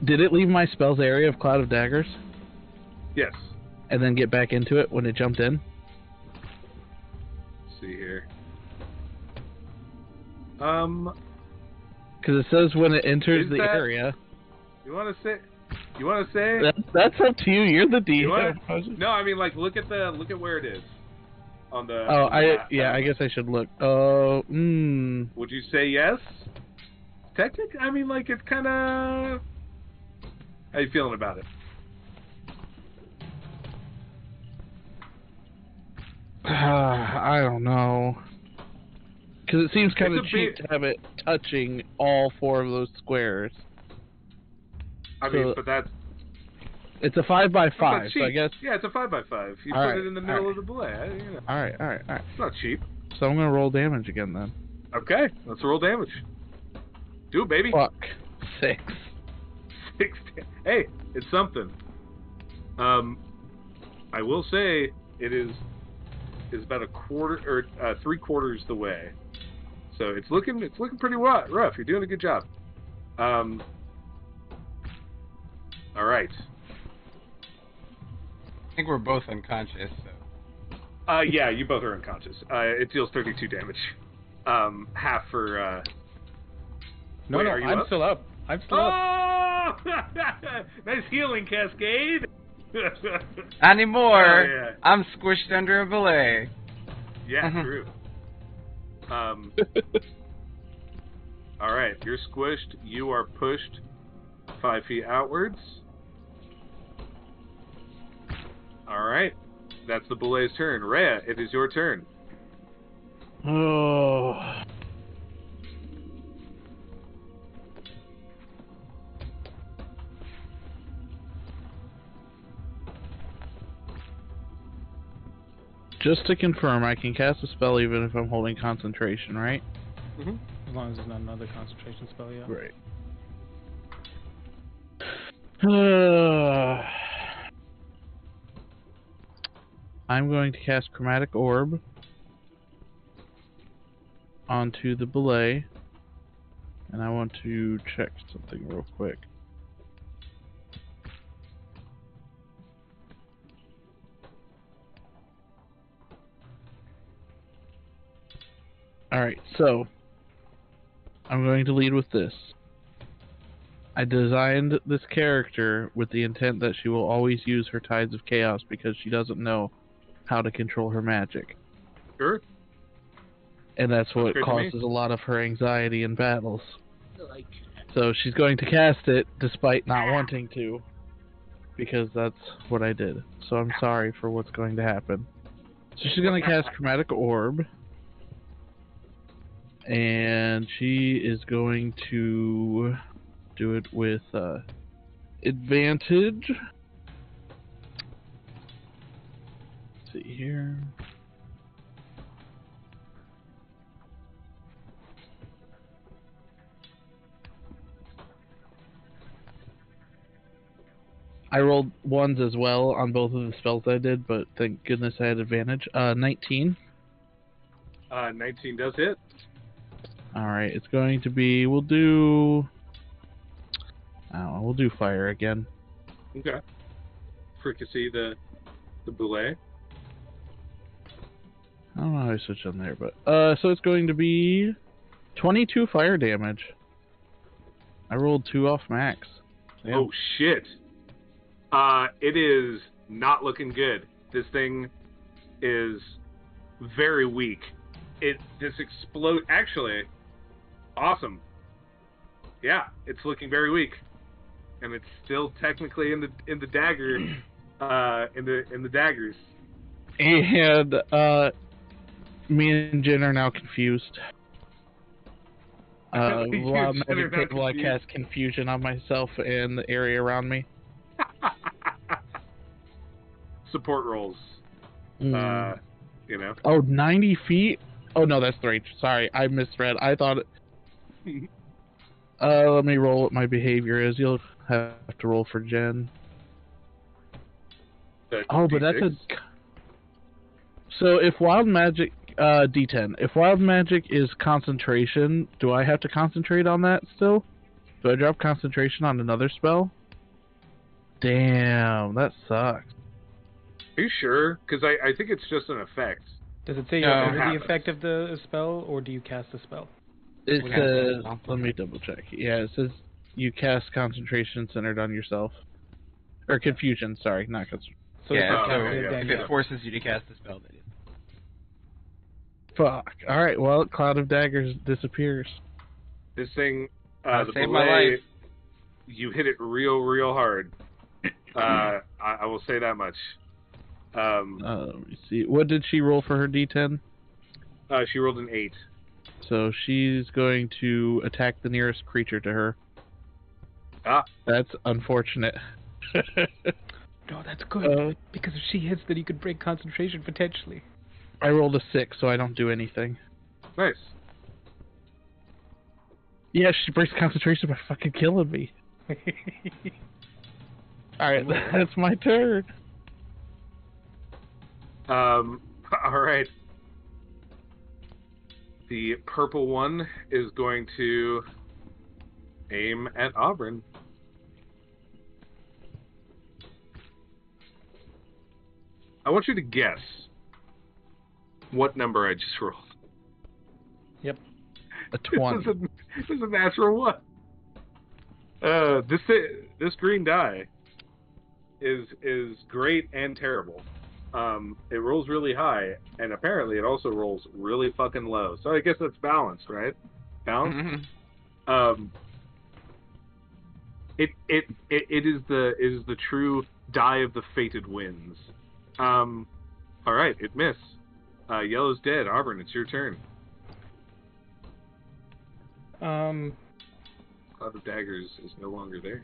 [SPEAKER 1] Did it leave my spells area of Cloud of Daggers?
[SPEAKER 3] Yes.
[SPEAKER 1] And then get back into it when it jumped in?
[SPEAKER 3] Let's see here.
[SPEAKER 1] Because it says when it enters the area.
[SPEAKER 3] You want to say? You want to say?
[SPEAKER 1] That's up to you. You're the DM.
[SPEAKER 3] No, I mean like look at where it is on the.
[SPEAKER 1] Oh,
[SPEAKER 3] on the
[SPEAKER 1] I guess I should look. Oh,
[SPEAKER 3] Would you say yes? Technically, I mean like it's kind of. How you feeling about it?
[SPEAKER 1] I don't know. Because it seems kind of cheap to have it touching all 4 of those squares.
[SPEAKER 3] I mean, but that's...
[SPEAKER 1] It's a 5x5, so I guess...
[SPEAKER 3] Yeah, it's a 5x5. You put it in the middle of the belay. You know.
[SPEAKER 1] Alright.
[SPEAKER 3] It's not cheap.
[SPEAKER 1] So I'm going to roll damage again, then.
[SPEAKER 3] Okay, let's roll damage. Do it, baby.
[SPEAKER 1] Fuck. 6.
[SPEAKER 3] 6. Hey, it's something. I will say it is about a quarter or 3/4 the way. So it's looking pretty rough. You're doing a good job. All right.
[SPEAKER 4] I think we're both unconscious. So.
[SPEAKER 3] Yeah, you both are unconscious. It deals 32 damage. Half for.
[SPEAKER 2] No, I'm still up. I'm still up.
[SPEAKER 3] Nice healing cascade.
[SPEAKER 4] Not anymore.
[SPEAKER 3] Oh, yeah.
[SPEAKER 4] I'm squished under a belay.
[SPEAKER 3] Yeah, true. All right, you're squished. You are pushed 5 feet outwards. All right, that's the belay's turn. Rhea, it is your turn.
[SPEAKER 1] Oh. Just to confirm, I can cast a spell even if I'm holding concentration, right?
[SPEAKER 2] Mm-hmm. As long as it's not another concentration spell, yeah.
[SPEAKER 1] Right. I'm going to cast Chromatic Orb onto the belay, and I want to check something real quick. Alright, so I'm going to lead with this. I designed this character with the intent that she will always use her Tides of Chaos because she doesn't know how to control her magic.
[SPEAKER 3] Sure.
[SPEAKER 1] And that's what causes a lot of her anxiety in battles. So she's going to cast it despite not wanting to, because that's what I did. So I'm sorry for what's going to happen. So she's going to cast Chromatic Orb. And she is going to do it with advantage. Let's see here. I rolled 1s as well on both of the spells I did, but thank goodness I had advantage. 19.
[SPEAKER 3] 19 does hit.
[SPEAKER 1] Alright, it's going to be, we'll do fire again.
[SPEAKER 3] Okay. Fricassee the belay.
[SPEAKER 1] I don't know how I switched on there, but so it's going to be 22 fire damage. I rolled 2 off max. Damn.
[SPEAKER 3] Oh shit. It is not looking good. This thing is very weak. This explode. Actually, awesome. Yeah, it's looking very weak, and it's still technically in the dagger in the daggers.
[SPEAKER 1] And me and Jen are now confused. While magic table, I cast confusion on myself and the area around me.
[SPEAKER 3] Support rolls. You know.
[SPEAKER 1] Oh, 90 feet? Oh, no, that's 3. Sorry, I misread. I thought it... let me roll what my behavior is. You'll have to roll for Jen. Oh, but that's a... So if wild magic... D10. If wild magic is concentration, do I have to concentrate on that still? Do I drop concentration on another spell? Damn, that sucks.
[SPEAKER 3] Are you sure? Because I think it's just an effect.
[SPEAKER 2] Does it say you're under the effect of the spell, or do you cast the spell?
[SPEAKER 1] It says, let me double check. Yeah, it says you cast concentration centered on yourself. Or confusion, sorry, not concentration.
[SPEAKER 4] So if it forces you to cast the spell, then
[SPEAKER 1] fuck. Alright, well, Cloud of Daggers disappears.
[SPEAKER 3] This thing,
[SPEAKER 4] saved my life.
[SPEAKER 3] You hit it real hard. I will say that much.
[SPEAKER 1] Let me see. What did she roll for her D10?
[SPEAKER 3] She rolled an 8.
[SPEAKER 1] So she's going to attack the nearest creature to her.
[SPEAKER 3] Ah.
[SPEAKER 1] That's unfortunate.
[SPEAKER 2] No, that's good. Because if she hits, then you could break concentration potentially.
[SPEAKER 1] I rolled a 6, so I don't do anything.
[SPEAKER 3] Nice.
[SPEAKER 1] Yeah, she breaks concentration by fucking killing me. Alright, that's my turn.
[SPEAKER 3] Alright. The purple one is going to aim at Auburn. I want you to guess what number I just rolled.
[SPEAKER 2] Yep.
[SPEAKER 1] A 20.
[SPEAKER 3] This is a natural one. This green die is great and terrible. It rolls really high, and apparently it also rolls really fucking low. So I guess that's balanced, right? Balanced.
[SPEAKER 4] Mm-hmm.
[SPEAKER 3] It is the true die of the fated winds. All right, it missed. Yellow's dead. Auburn, it's your turn. Cloud of Daggers is no longer there.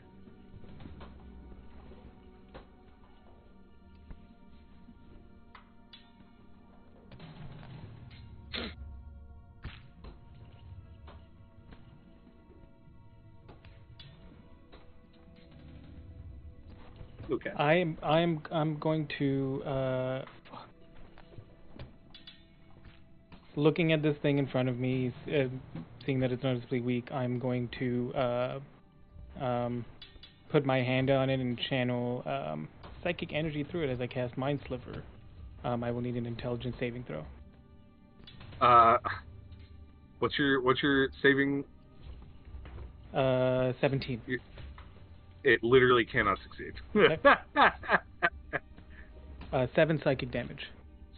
[SPEAKER 3] Okay.
[SPEAKER 2] I'm going to looking at this thing in front of me, seeing that it's noticeably weak, I'm going to put my hand on it and channel psychic energy through it as I cast Mind Sliver. I will need an intelligence saving throw.
[SPEAKER 3] What's your saving?
[SPEAKER 2] 17.
[SPEAKER 3] It literally cannot succeed.
[SPEAKER 2] Okay. 7 psychic damage.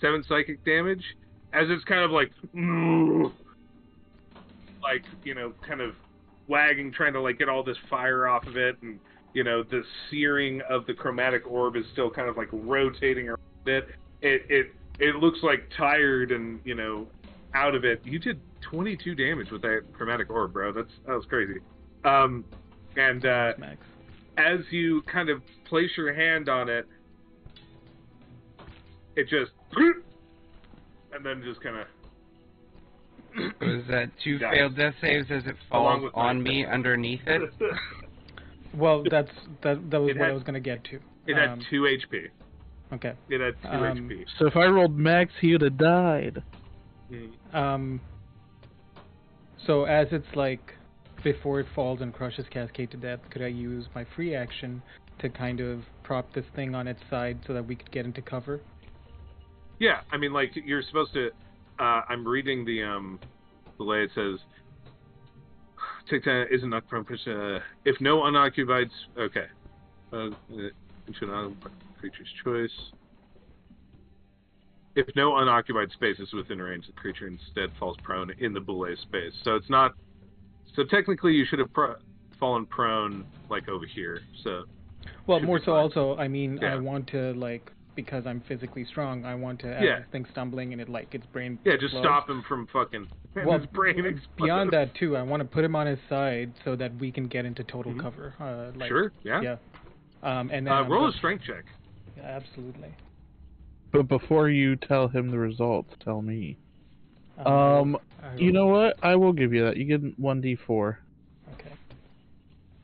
[SPEAKER 3] 7 psychic damage? As it's kind of like, kind of wagging, trying to like get all this fire off of it, and the searing of the chromatic orb is still kind of like rotating around it. It looks like tired and out of it. You did 22 damage with that chromatic orb, bro. That was crazy.
[SPEAKER 2] Max.
[SPEAKER 3] As you kind of place your hand on it, it just, and then just kind of.
[SPEAKER 4] Was that 2 failed death saves as it falls on me underneath it?
[SPEAKER 2] Well, that was what I was going to get to.
[SPEAKER 3] It had 2 HP.
[SPEAKER 2] Okay.
[SPEAKER 3] It had 2 HP.
[SPEAKER 1] So if I rolled max, he would have died.
[SPEAKER 2] So as it's like, before it falls and crushes Cascade to death, could I use my free action to kind of prop this thing on its side so that we could get into cover?
[SPEAKER 3] Yeah, I mean, like, you're supposed to... I'm reading the way it says... Tic-tac isn't not from... if no unoccupied... Okay. Creature's choice. If no unoccupied space is within range, the creature instead falls prone in the belay space. So it's not... So technically, you should have fallen prone, like, over here. So,
[SPEAKER 2] Well, more so also, I mean, I want to, like, because I'm physically strong, I want to, as this thing stumbling and its brain
[SPEAKER 3] just
[SPEAKER 2] explodes.
[SPEAKER 3] stop him from fucking, his brain explodes.
[SPEAKER 2] Beyond that, too, I want to put him on his side so that we can get into total cover.
[SPEAKER 3] Sure, yeah.
[SPEAKER 2] Yeah. And then
[SPEAKER 3] roll a strength check.
[SPEAKER 2] Yeah, absolutely.
[SPEAKER 1] But before you tell him the results, tell me. You know what? I will give you that. You get 1d4.
[SPEAKER 2] Okay.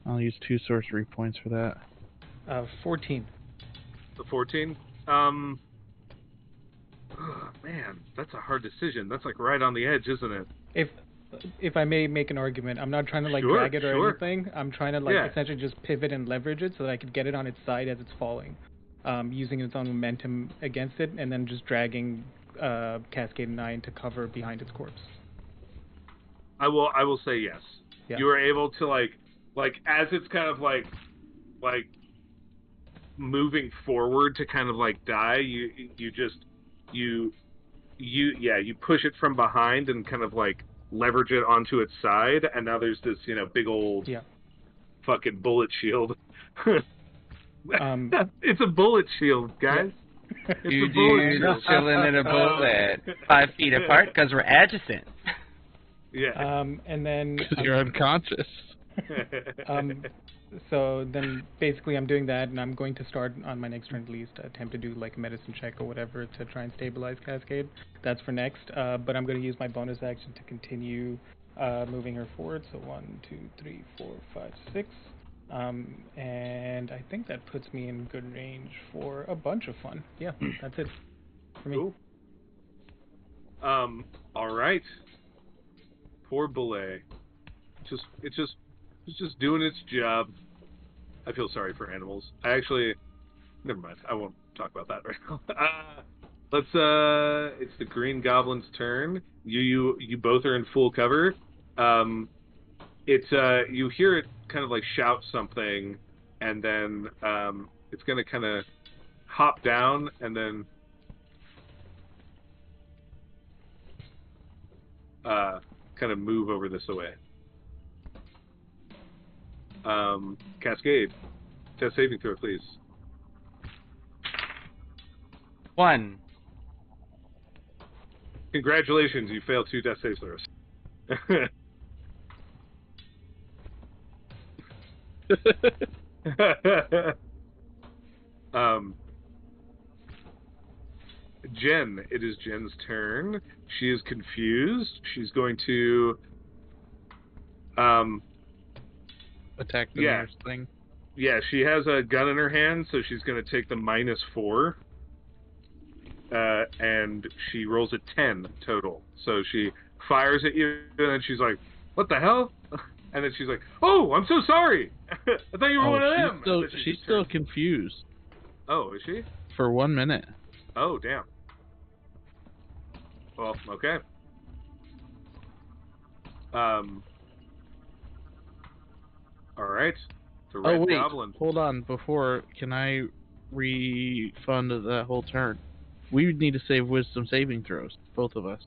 [SPEAKER 1] I'll use 2 sorcery points for that.
[SPEAKER 2] 14.
[SPEAKER 3] The 14? Man, that's a hard decision. That's like right on the edge, isn't it?
[SPEAKER 2] If I may make an argument, I'm not trying to drag it or anything. I'm trying to essentially just pivot and leverage it so that I can get it on its side as it's falling, using its own momentum against it, and then just dragging Cascade and I into cover behind its corpse.
[SPEAKER 3] I will say yes. Yeah. You were able to like as it's kind of like moving forward to kind of die, you push it from behind and kind of leverage it onto its side, and now there's this big old fucking bullet shield. It's a bullet shield, guys.
[SPEAKER 4] Yeah. You do chilling in a bullet 5 feet apart because we're adjacent.
[SPEAKER 3] Yeah.
[SPEAKER 2] And then
[SPEAKER 1] you're unconscious.
[SPEAKER 2] So then basically I'm doing that, and I'm going to start on my next turn at least attempt to do a medicine check or whatever to try and stabilize Cascade. That's for next. But I'm going to use my bonus action to continue moving her forward. So 1, 2, 3, 4, 5, 6. And I think that puts me in good range for a bunch of fun. Yeah, that's it for me.
[SPEAKER 3] Cool. All right. Poor Belay. It's just doing its job. I feel sorry for animals. Never mind. I won't talk about that right now. It's the Green Goblin's turn. You both are in full cover. You hear it kind of shout something, and then it's gonna kind of hop down and then kind of move over this way. Cascade, test saving throw, please.
[SPEAKER 4] 1.
[SPEAKER 3] Congratulations, you failed 2 death save throws. Jen, it is Jen's turn. She is confused. She's going to
[SPEAKER 1] attack the nurse thing.
[SPEAKER 3] Yeah, she has a gun in her hand, so she's going to take the -4. And she rolls a 10 total. So she fires at you, and then she's like, "What the hell?" And then she's like, "Oh, I'm so sorry. I thought you were one of them."
[SPEAKER 1] She's still confused.
[SPEAKER 3] Oh, is she?
[SPEAKER 1] For 1 minute.
[SPEAKER 3] Oh, damn. Well, okay. All right. The Red Goblin.
[SPEAKER 1] Hold on. Before, can I refund that whole turn? We would need to save wisdom saving throws, both of us.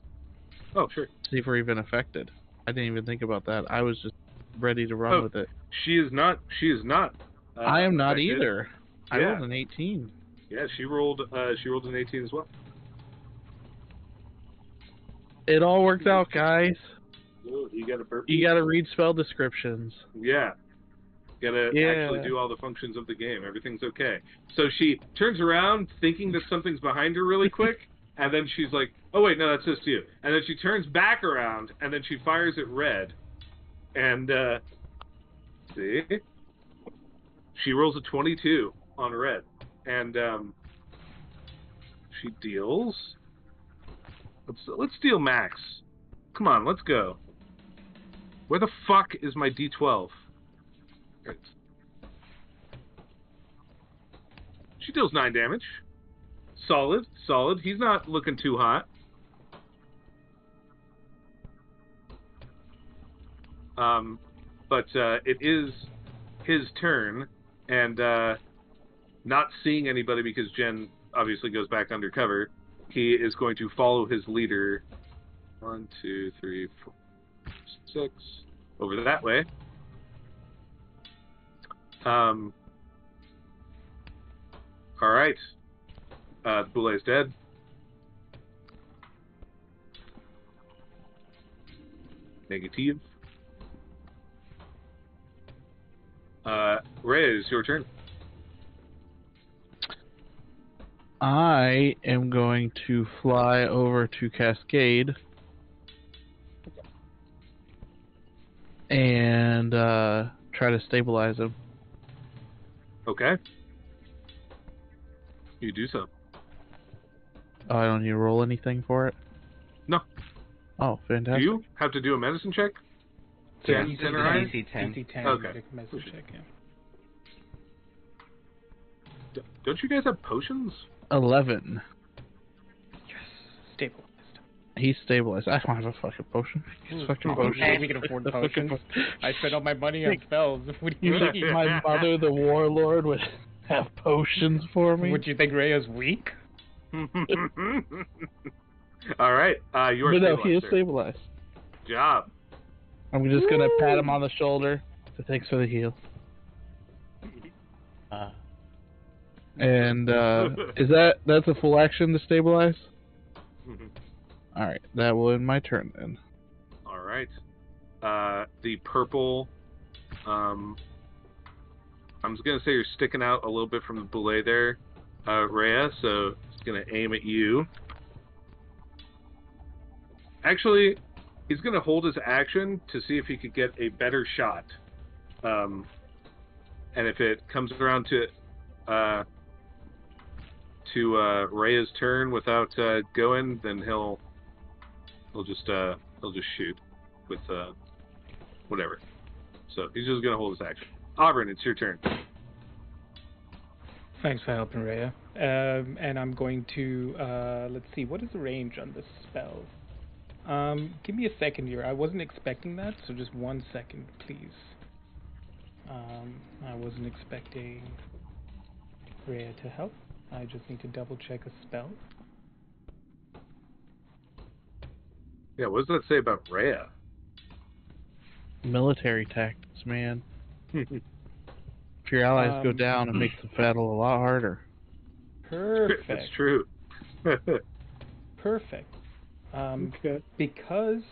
[SPEAKER 3] Oh, sure.
[SPEAKER 1] See if we're even affected. I didn't even think about that. I was just ready to run with it.
[SPEAKER 3] She is not.
[SPEAKER 1] I am not
[SPEAKER 3] affected.
[SPEAKER 1] either. I rolled an 18.
[SPEAKER 3] Yeah, she rolled an 18 as well.
[SPEAKER 1] It all worked out, guys.
[SPEAKER 3] Ooh, you got a burp.
[SPEAKER 1] You gotta read spell descriptions.
[SPEAKER 3] Yeah. You gotta actually do all the functions of the game. Everything's okay. So she turns around thinking that something's behind her really quick, and then she's like, "Oh wait, no, that's just you." And then she turns back around, and then she fires at Red. And see, she rolls a 22 on Red, and she deals. Let's deal max. Come on, let's go. Where the fuck is my D12? Right. She deals 9 damage. Solid. He's not looking too hot. But it is his turn, and not seeing anybody because Jen obviously goes back undercover, he is going to follow his leader. 1, 2, 3, 4, 6 over that way. All right. Boulet's dead. Negative. Reyes, your turn.
[SPEAKER 1] I am going to fly over to Cascade and try to stabilize him.
[SPEAKER 3] Okay. You do so.
[SPEAKER 1] Oh, I don't need to roll anything for it?
[SPEAKER 3] No.
[SPEAKER 1] Oh, fantastic.
[SPEAKER 3] Do you have to do a medicine check?
[SPEAKER 4] Yeah,
[SPEAKER 2] DC
[SPEAKER 4] or higher? DC 10.
[SPEAKER 2] DC 10.
[SPEAKER 3] Okay.
[SPEAKER 2] Medicine check, yeah.
[SPEAKER 3] Don't you guys have potions?
[SPEAKER 1] 11.
[SPEAKER 2] Yes. Stabilized.
[SPEAKER 1] He's stabilized. I don't have a fucking potion. Fucking potion.
[SPEAKER 2] Okay, we can afford potions. I spent all my money on spells. What do
[SPEAKER 1] You
[SPEAKER 2] you
[SPEAKER 1] think my mother, the warlord, would have potions for me?
[SPEAKER 2] Would you think Rhea's weak?
[SPEAKER 3] All right. You are
[SPEAKER 1] But no,
[SPEAKER 3] stabilized,
[SPEAKER 1] he is
[SPEAKER 3] sir.
[SPEAKER 1] stabilized.
[SPEAKER 3] Good job.
[SPEAKER 1] I'm just gonna pat him on the shoulder. So thanks for the heal. And that's a full action to stabilize? Alright, that will end my turn then.
[SPEAKER 3] All right. The purple. I'm just gonna say you're sticking out a little bit from the boulet there, Rhea. So it's gonna aim at you. Actually, he's gonna hold his action to see if he could get a better shot. And if it comes around to Rhea's turn without going, then he'll just shoot with whatever. So he's just gonna hold his action. Auburn, it's your turn.
[SPEAKER 2] Thanks for helping, Rhea. And I'm going to, let's see, what is the range on this spell? Give me a second here. I wasn't expecting that, so just 1 second, please. I wasn't expecting Rhea to help. I just need to double check a spell.
[SPEAKER 3] Yeah, what does that say about Rhea?
[SPEAKER 1] Military tactics, man. If your allies go down, it makes the battle a lot harder.
[SPEAKER 2] Perfect.
[SPEAKER 3] That's true.
[SPEAKER 2] Perfect.
[SPEAKER 3] Okay.
[SPEAKER 2] Because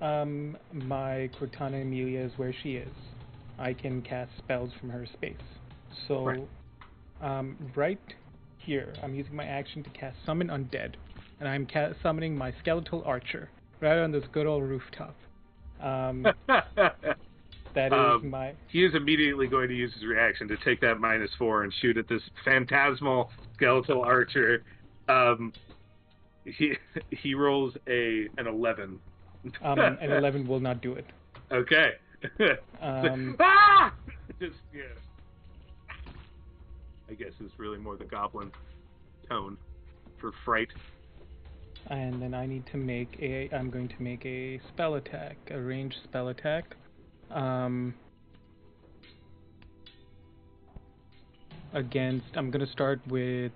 [SPEAKER 2] my Cortana Emilia is where she is, I can cast spells from her space. So, right here, I'm using my action to cast Summon Undead, and I'm summoning my Skeletal Archer right on this good old rooftop. That is my...
[SPEAKER 3] He is immediately going to use his reaction to take that -4 and shoot at this phantasmal Skeletal Archer. He rolls an 11.
[SPEAKER 2] An 11 will not do it.
[SPEAKER 3] Okay. Just, yeah. I guess it's really more the goblin tone for fright.
[SPEAKER 2] And then I need to make I'm going to make a spell attack, a ranged spell attack. I'm gonna start with.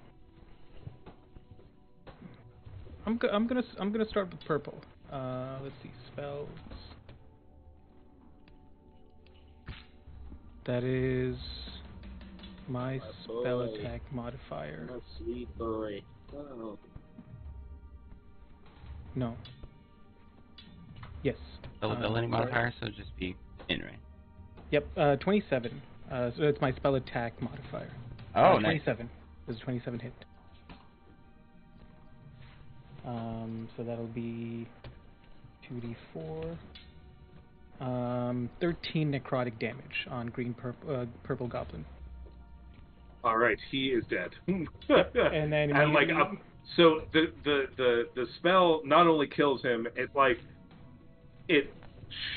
[SPEAKER 2] I'm gonna start with purple. Let's see, spells. That is my spell attack modifier.
[SPEAKER 5] My sweet boy. Oh.
[SPEAKER 2] No. Yes.
[SPEAKER 4] Ability modifier, so just be in, right?
[SPEAKER 2] Yep. 27. So it's my spell attack modifier.
[SPEAKER 4] Oh,
[SPEAKER 2] 27. There's a 27 hit. So that'll be 2d4. 13 necrotic damage on purple goblin.
[SPEAKER 3] All right, he is dead.
[SPEAKER 2] And then
[SPEAKER 3] so the spell not only kills him, it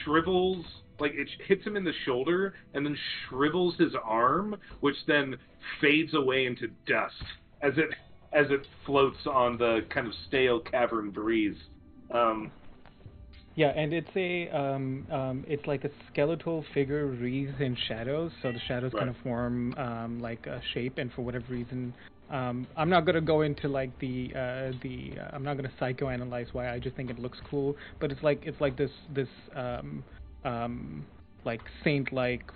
[SPEAKER 3] shrivels, like it hits him in the shoulder and then shrivels his arm, which then fades away into dust as it floats on the kind of stale cavern breeze.
[SPEAKER 2] Yeah, and it's it's like a skeletal figure wreathed in shadows, so the shadows kind of form like a shape, and for whatever reason, I'm not gonna go into like I'm not gonna psychoanalyze why. I just think it looks cool, but it's like this like saint-like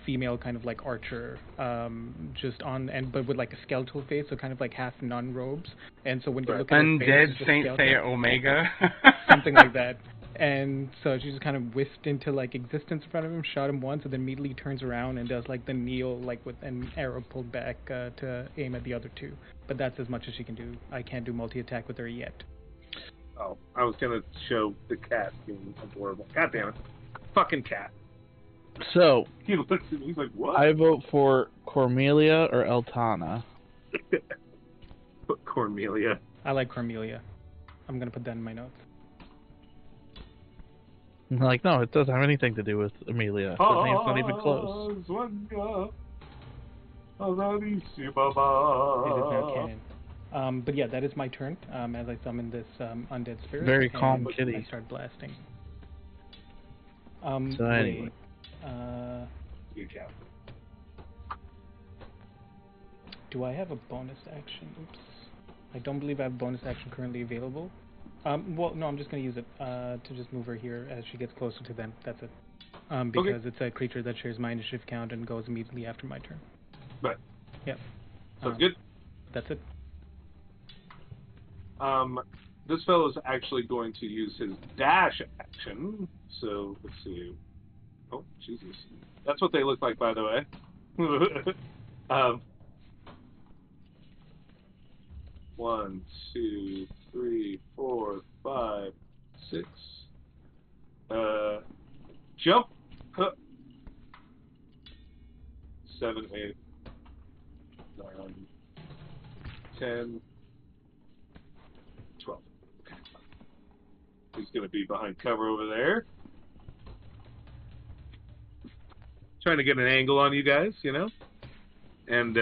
[SPEAKER 2] female kind of like archer, but with like a skeletal face, so kind of like half nun robes. And so when you look at her face,
[SPEAKER 4] Undead
[SPEAKER 2] it's just
[SPEAKER 4] Saint
[SPEAKER 2] skeleton.
[SPEAKER 4] Seiya Omega.
[SPEAKER 2] Something like that. And so she just kind of whisked into like existence in front of him, shot him once, and then immediately turns around and does like the kneel, like with an arrow pulled back to aim at the other two. But that's as much as she can do. I can't do multi-attack with her yet.
[SPEAKER 3] Oh, I was gonna show the cat being adorable. God damn it. Fucking cat.
[SPEAKER 1] So,
[SPEAKER 3] He looks at me, he's like, what?
[SPEAKER 1] I vote for Cormelia or Eltana.
[SPEAKER 3] Cormelia.
[SPEAKER 2] I like Cormelia. I'm going to put that in my notes.
[SPEAKER 1] Like, no, it doesn't have anything to do with Amelia. The name's not even close.
[SPEAKER 2] It is now canon. But yeah, that is my turn, as I summon this undead spirit.
[SPEAKER 1] Very calm
[SPEAKER 2] and
[SPEAKER 1] kitty.
[SPEAKER 2] I start blasting.
[SPEAKER 1] So anyway.
[SPEAKER 3] You count.
[SPEAKER 2] Do I have a bonus action? Oops. I don't believe I have bonus action currently available. Well, no, I'm just going to use it to just move her here as she gets closer to them. That's it. Because it's a creature that shares my initiative count and goes immediately after my turn.
[SPEAKER 3] Right.
[SPEAKER 2] Yep.
[SPEAKER 3] Sounds good.
[SPEAKER 2] That's it.
[SPEAKER 3] This fellow is actually going to use his dash action. So, let's see. Oh, Jesus. That's what they look like, by the way. 1, 2, 3, 4, 5, 6. Jump. 7, 8, 9, 10, 12. He's going to be behind cover over there. Trying to get an angle on you guys, you know? And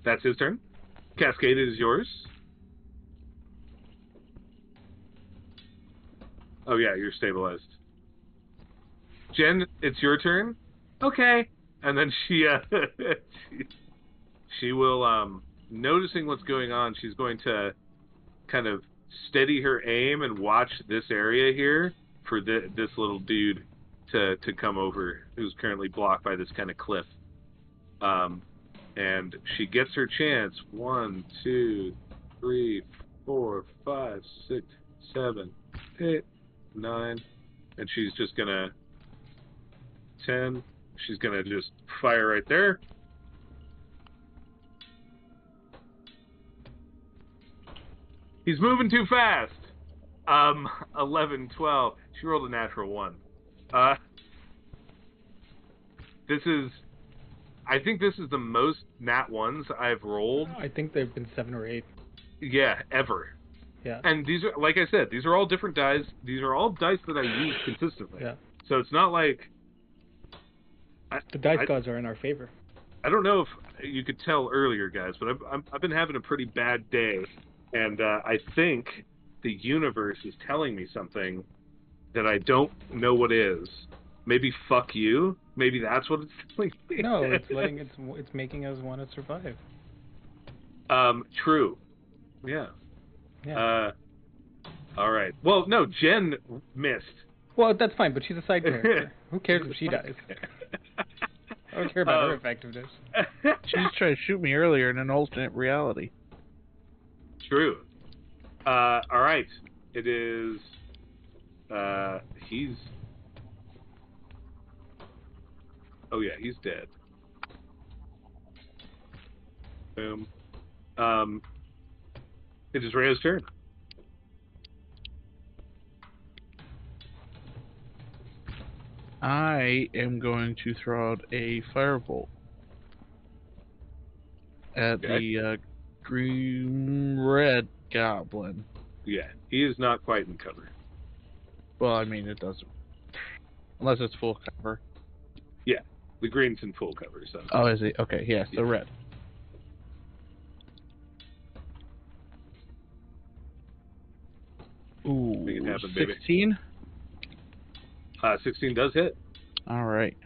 [SPEAKER 3] that's his turn. Cascade is yours. Oh yeah, you're stabilized. Jen, it's your turn. Okay. And then she will, noticing what's going on, she's going to kind of steady her aim and watch this area here for this little dude to come over, who's currently blocked by this kind of cliff. And she gets her chance. 1, 2, 3, 4, 5, 6, 7, 8, 9, and she's just gonna 10. She's gonna just fire right there. He's moving too fast. 11, 12. She rolled a natural 1. I think this is the most nat 1s I've rolled.
[SPEAKER 2] I think they've been 7 or 8.
[SPEAKER 3] Yeah, ever.
[SPEAKER 2] Yeah.
[SPEAKER 3] And these are, like I said, these are all different dice. These are all dice that I use consistently.
[SPEAKER 2] Yeah.
[SPEAKER 3] So it's not like...
[SPEAKER 2] The dice gods are in our favor.
[SPEAKER 3] I don't know if you could tell earlier, guys, but I've been having a pretty bad day. And I think the universe is telling me something that I don't know what is. Maybe fuck you. Maybe that's what it's telling me.
[SPEAKER 2] No, it's making us want to survive.
[SPEAKER 3] True. Yeah.
[SPEAKER 2] Yeah.
[SPEAKER 3] All right. Well, no, Jen missed.
[SPEAKER 2] Well, that's fine, but she's a side character. Who cares if she dies? I don't care about her effectiveness.
[SPEAKER 1] She's trying to shoot me earlier in an alternate reality.
[SPEAKER 3] True. All right. It is. He's. Oh yeah, he's dead. Boom. It is Rhea's turn.
[SPEAKER 1] I am going to throw out a firebolt at the green red goblin.
[SPEAKER 3] Yeah, he is not quite in cover.
[SPEAKER 1] Well, I mean, it doesn't. Unless it's full cover.
[SPEAKER 3] Yeah, the green's in full cover. So.
[SPEAKER 1] Oh, is he? Okay, yes, the red. Ooh,
[SPEAKER 3] make it happen,
[SPEAKER 1] 16?
[SPEAKER 3] 16 does hit.
[SPEAKER 1] All right.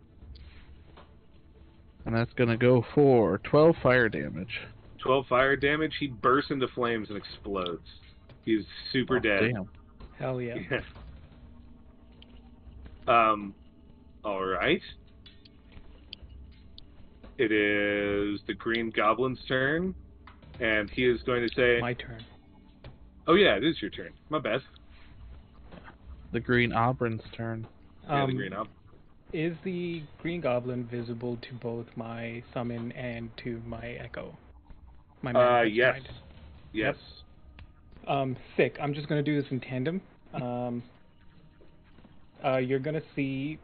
[SPEAKER 1] And that's going to go for 12 fire damage.
[SPEAKER 3] 12 fire damage. He bursts into flames and explodes. He's super dead.
[SPEAKER 1] Damn.
[SPEAKER 2] Hell yeah.
[SPEAKER 3] All right. It is the Green Goblin's turn, and he is going to say...
[SPEAKER 2] My turn.
[SPEAKER 3] Oh yeah, it is your turn. My bad.
[SPEAKER 1] The Green Obrin's turn.
[SPEAKER 3] Yeah, the Green Goblin.
[SPEAKER 2] Is the Green Goblin visible to both my summon and to my echo? My
[SPEAKER 3] yes.
[SPEAKER 2] mind?
[SPEAKER 3] Yes.
[SPEAKER 2] Yep. Sick. I'm just going to do this in tandem. You're going to see...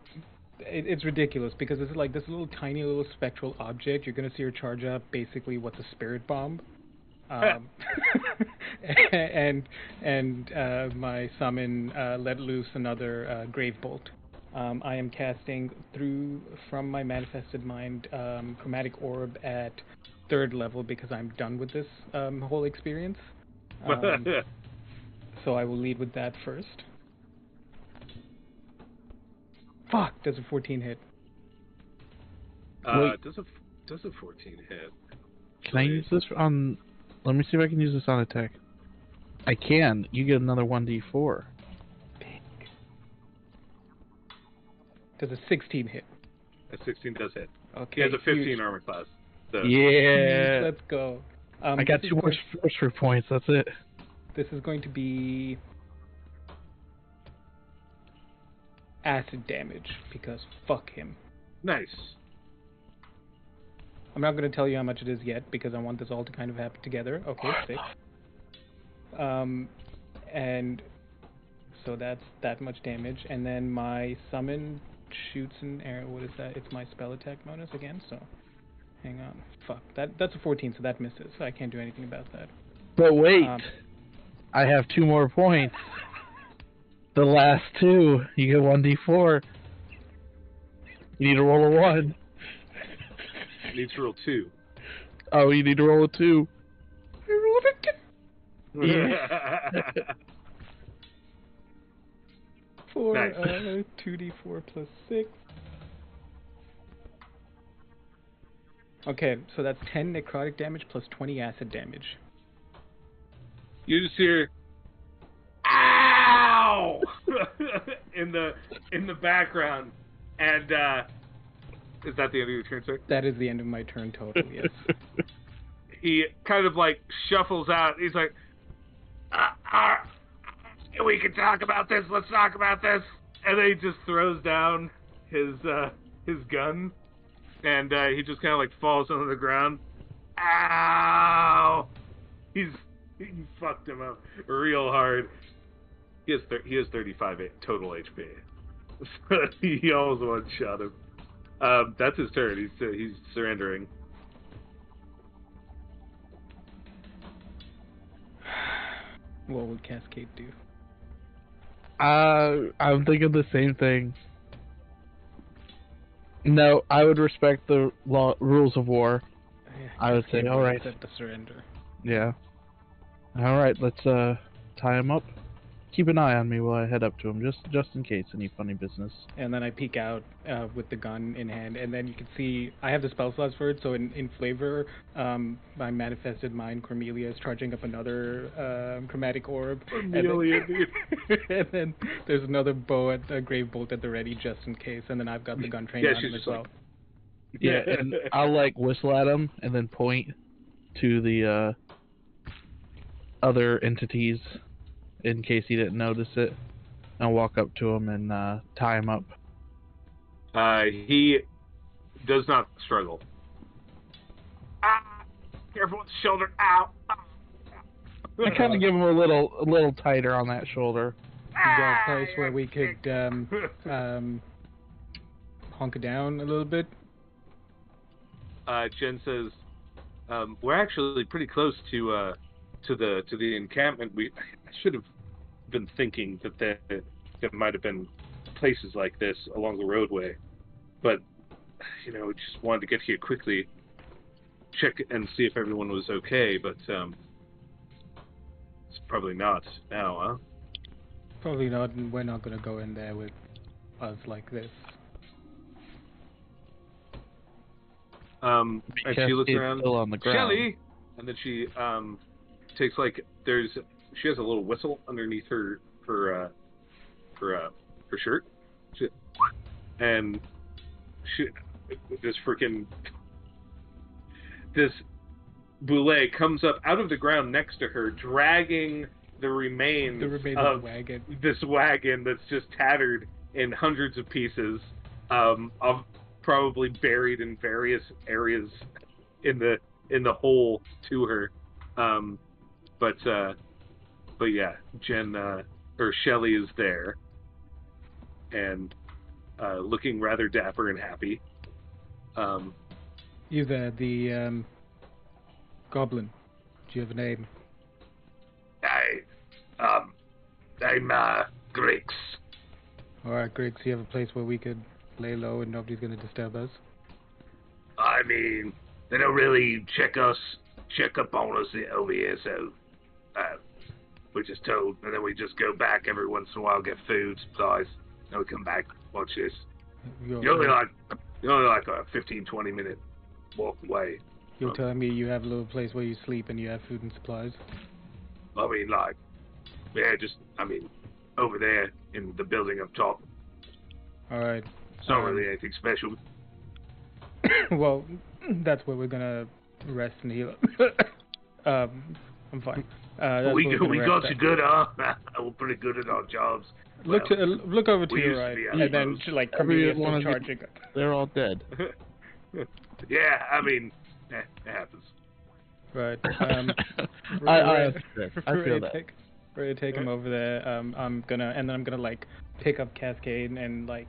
[SPEAKER 2] It's ridiculous because it's like this little tiny little spectral object. You're going to see her charge up basically what's a spirit bomb. And my summon let loose another grave bolt. I am casting from my manifested mind chromatic orb at 3rd level because I'm done with this whole experience. So I will lead with that first. Fuck! Does a 14 hit?
[SPEAKER 3] Does a 14 hit?
[SPEAKER 1] Can I use this on... Let me see if I can use this on attack. I can. You get another 1d4.
[SPEAKER 2] Big. Does a 16 hit?
[SPEAKER 3] A 16 does hit.
[SPEAKER 2] Okay.
[SPEAKER 3] He has a 15 armor class. So.
[SPEAKER 1] Yeah.
[SPEAKER 2] Let's go.
[SPEAKER 1] I got 2 more sorcery points. That's it.
[SPEAKER 2] This is going to be acid damage because fuck him.
[SPEAKER 3] Nice.
[SPEAKER 2] I'm not going to tell you how much it is yet because I want this all to kind of happen together. Okay, 6. And so that's that much damage. And then my summon shoots an arrow. What is that? It's my spell attack bonus again. So hang on. Fuck. That's a 14, so that misses. I can't do anything about that.
[SPEAKER 1] But wait, I have 2 more points. The last 2, you get 1d4. You need to roll a 1.
[SPEAKER 3] You need to roll 2.
[SPEAKER 1] Oh, you need to roll a 2.
[SPEAKER 2] I rolled a 2.
[SPEAKER 3] Yeah.
[SPEAKER 2] 4,
[SPEAKER 3] nice.
[SPEAKER 2] 2d4 plus 6. Okay, so that's 10 necrotic damage plus 20 acid damage.
[SPEAKER 3] You just hear, "Ow!" in the background, and is that the end of your turn, sir?
[SPEAKER 2] That is the end of my turn total. Yes.
[SPEAKER 3] He kind of like shuffles out. He's like, "We can talk about this. Let's talk about this." And then he just throws down his gun, and he just kind of like falls onto the ground. Ow! He fucked him up real hard. He has 35 total HP. So he almost one-shot him. That's his turn. He's surrendering.
[SPEAKER 2] What would Cascade do?
[SPEAKER 1] I'm thinking the same thing. No, I would respect the rules of war.
[SPEAKER 2] Yeah,
[SPEAKER 1] I would say, all right.
[SPEAKER 2] Accept the surrender.
[SPEAKER 1] Yeah. All right, let's tie him up. Keep an eye on me while I head up to him, just in case any funny business.
[SPEAKER 2] And then I peek out with the gun in hand, and then you can see I have the spell slots for it. So in flavor, my manifested mind Cormelia is charging up another chromatic orb.
[SPEAKER 3] Cormelia,
[SPEAKER 2] and then there's another grave bolt at the ready just in case. And then I've got the gun trained on him as well.
[SPEAKER 1] Yeah, and I'll like whistle at him and then point to the other entities in case he didn't notice it. I'll walk up to him and tie him up.
[SPEAKER 3] He does not struggle. Careful with the shoulder. Ow!
[SPEAKER 2] I
[SPEAKER 1] kind of give him a little tighter on that shoulder.
[SPEAKER 2] Is there a place where we could honk down a little bit?
[SPEAKER 3] Jen says, "We're actually pretty close to the encampment. I should have been thinking that there might have been places like this along the roadway, but just wanted to get here quickly, check and see if everyone was okay. But it's probably not now, huh?"
[SPEAKER 2] Probably not, and we're not going to go in there with us like this.
[SPEAKER 3] And she looks around.
[SPEAKER 1] Still on the ground.
[SPEAKER 3] Shelly, and then she takes she has a little whistle underneath her shirt, and she just freaking this Boule comes up out of the ground next to her, dragging the remains of this wagon that's just tattered in hundreds of pieces, of probably buried in various areas in the hole to her. But yeah, Jen or Shelley is there, and looking rather dapper and happy.
[SPEAKER 2] You there, the goblin? Do you have a name?
[SPEAKER 6] I'm Griggs.
[SPEAKER 2] Alright, Griggs, you have a place where we could lay low and nobody's gonna disturb us?
[SPEAKER 6] I mean, they don't really check up on us over here, so we're just told, and then we just go back every once in a while, get food, supplies, and we come back, watch this. You're only like a 15, 20 minute walk away.
[SPEAKER 2] You're telling me you have a little place where you sleep and you have food and supplies?
[SPEAKER 6] I mean, like, yeah, over there in the building up top.
[SPEAKER 2] Alright.
[SPEAKER 6] It's not really anything special.
[SPEAKER 2] Well, that's where we're gonna rest and heal. I'm fine.
[SPEAKER 6] We got you good, huh? We're pretty good at our jobs.
[SPEAKER 2] Look over to your right, and then like Cornelius is charging.
[SPEAKER 1] They're all dead.
[SPEAKER 6] Yeah, I mean, it happens.
[SPEAKER 2] Right.
[SPEAKER 1] I feel that.
[SPEAKER 2] We're gonna take him over there. I'm gonna like pick up Cascade and like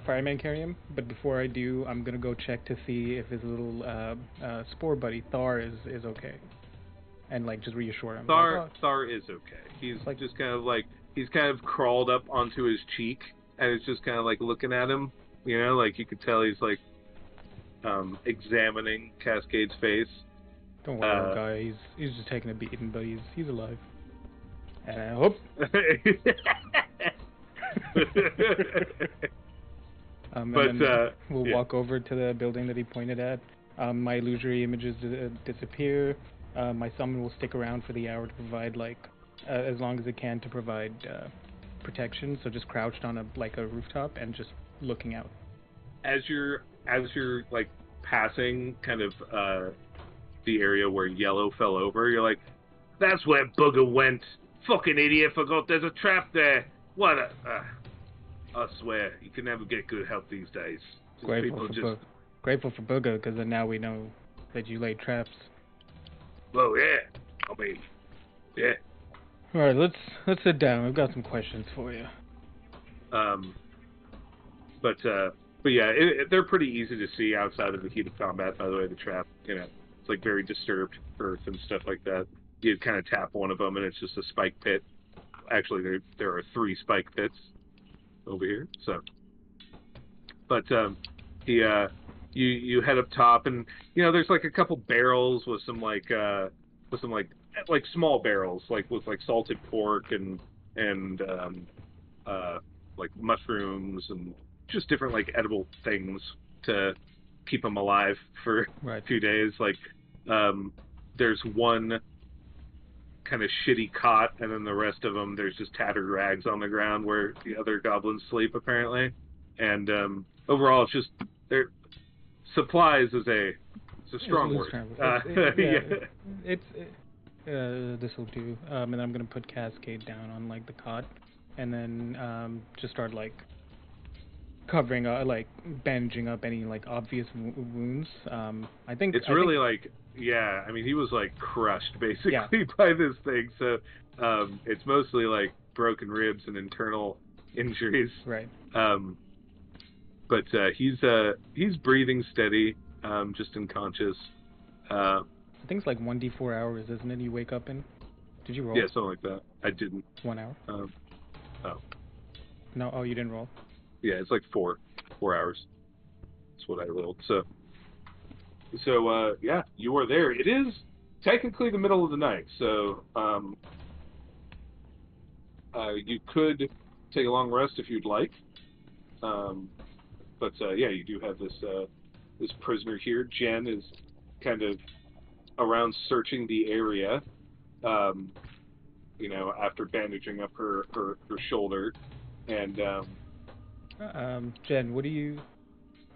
[SPEAKER 2] fireman carry him. But before I do, I'm gonna go check to see if his little spore buddy Thar is okay, and like just reassure him.
[SPEAKER 3] Thar is okay. He's like just kind of like he's kind of crawled up onto his cheek, and it's just kind of like looking at him. You know, like you could tell he's like examining Cascade's face.
[SPEAKER 2] Don't worry, guy. He's just taking a beating, but he's alive. And I hope. We'll walk over to the building that he pointed at. My illusory images disappear. My summon will stick around for the hour to provide as long as it can to provide protection. So just crouched on a rooftop and just looking out.
[SPEAKER 3] As you're like passing kind of the area where Yellow fell over, you're like,
[SPEAKER 6] that's where Booger went. Fucking idiot, forgot there's a trap there. What a... I swear, you can never get good help these days.
[SPEAKER 2] Grateful for Booger, because then now we know that you laid traps.
[SPEAKER 6] Well, yeah. I mean, yeah.
[SPEAKER 2] Alright, let's sit down. I've got some questions for you.
[SPEAKER 3] But yeah, they're pretty easy to see outside of the heat of combat, by the way, the trap. You know, it's like very disturbed earth and stuff like that. You kind of tap one of them, and it's just a spike pit. Actually, there are 3 spike pits over here. So, but you head up top, and you know there's like a couple barrels with some like small barrels, like with like salted pork and like mushrooms and just different like edible things to keep them alive for a few days. Like there's one kind of shitty cot, and then the rest of them there's just tattered rags on the ground where the other goblins sleep apparently. And overall it's just their supplies is a strong word.
[SPEAKER 2] This will do. And I'm gonna put Cascade down on like the cot, and then just start like covering like bandaging up any like obvious wounds. I think
[SPEAKER 3] yeah, I mean, he was like crushed basically by this thing, so it's mostly like broken ribs and internal injuries.
[SPEAKER 2] Right.
[SPEAKER 3] But he's breathing steady, just unconscious.
[SPEAKER 2] I think it's like 1d4 hours, isn't it? You wake up in. Did you roll?
[SPEAKER 3] Yeah, something like that. I didn't.
[SPEAKER 2] 1 hour.
[SPEAKER 3] Oh.
[SPEAKER 2] No. Oh, you didn't roll.
[SPEAKER 3] Yeah, it's like 4 hours. That's what I rolled. So yeah, you are there. It is technically the middle of the night, so you could take a long rest if you'd like. But yeah, you do have this prisoner here. Jen is kind of around searching the area, you know, after bandaging up her shoulder, and
[SPEAKER 2] Jen, what do you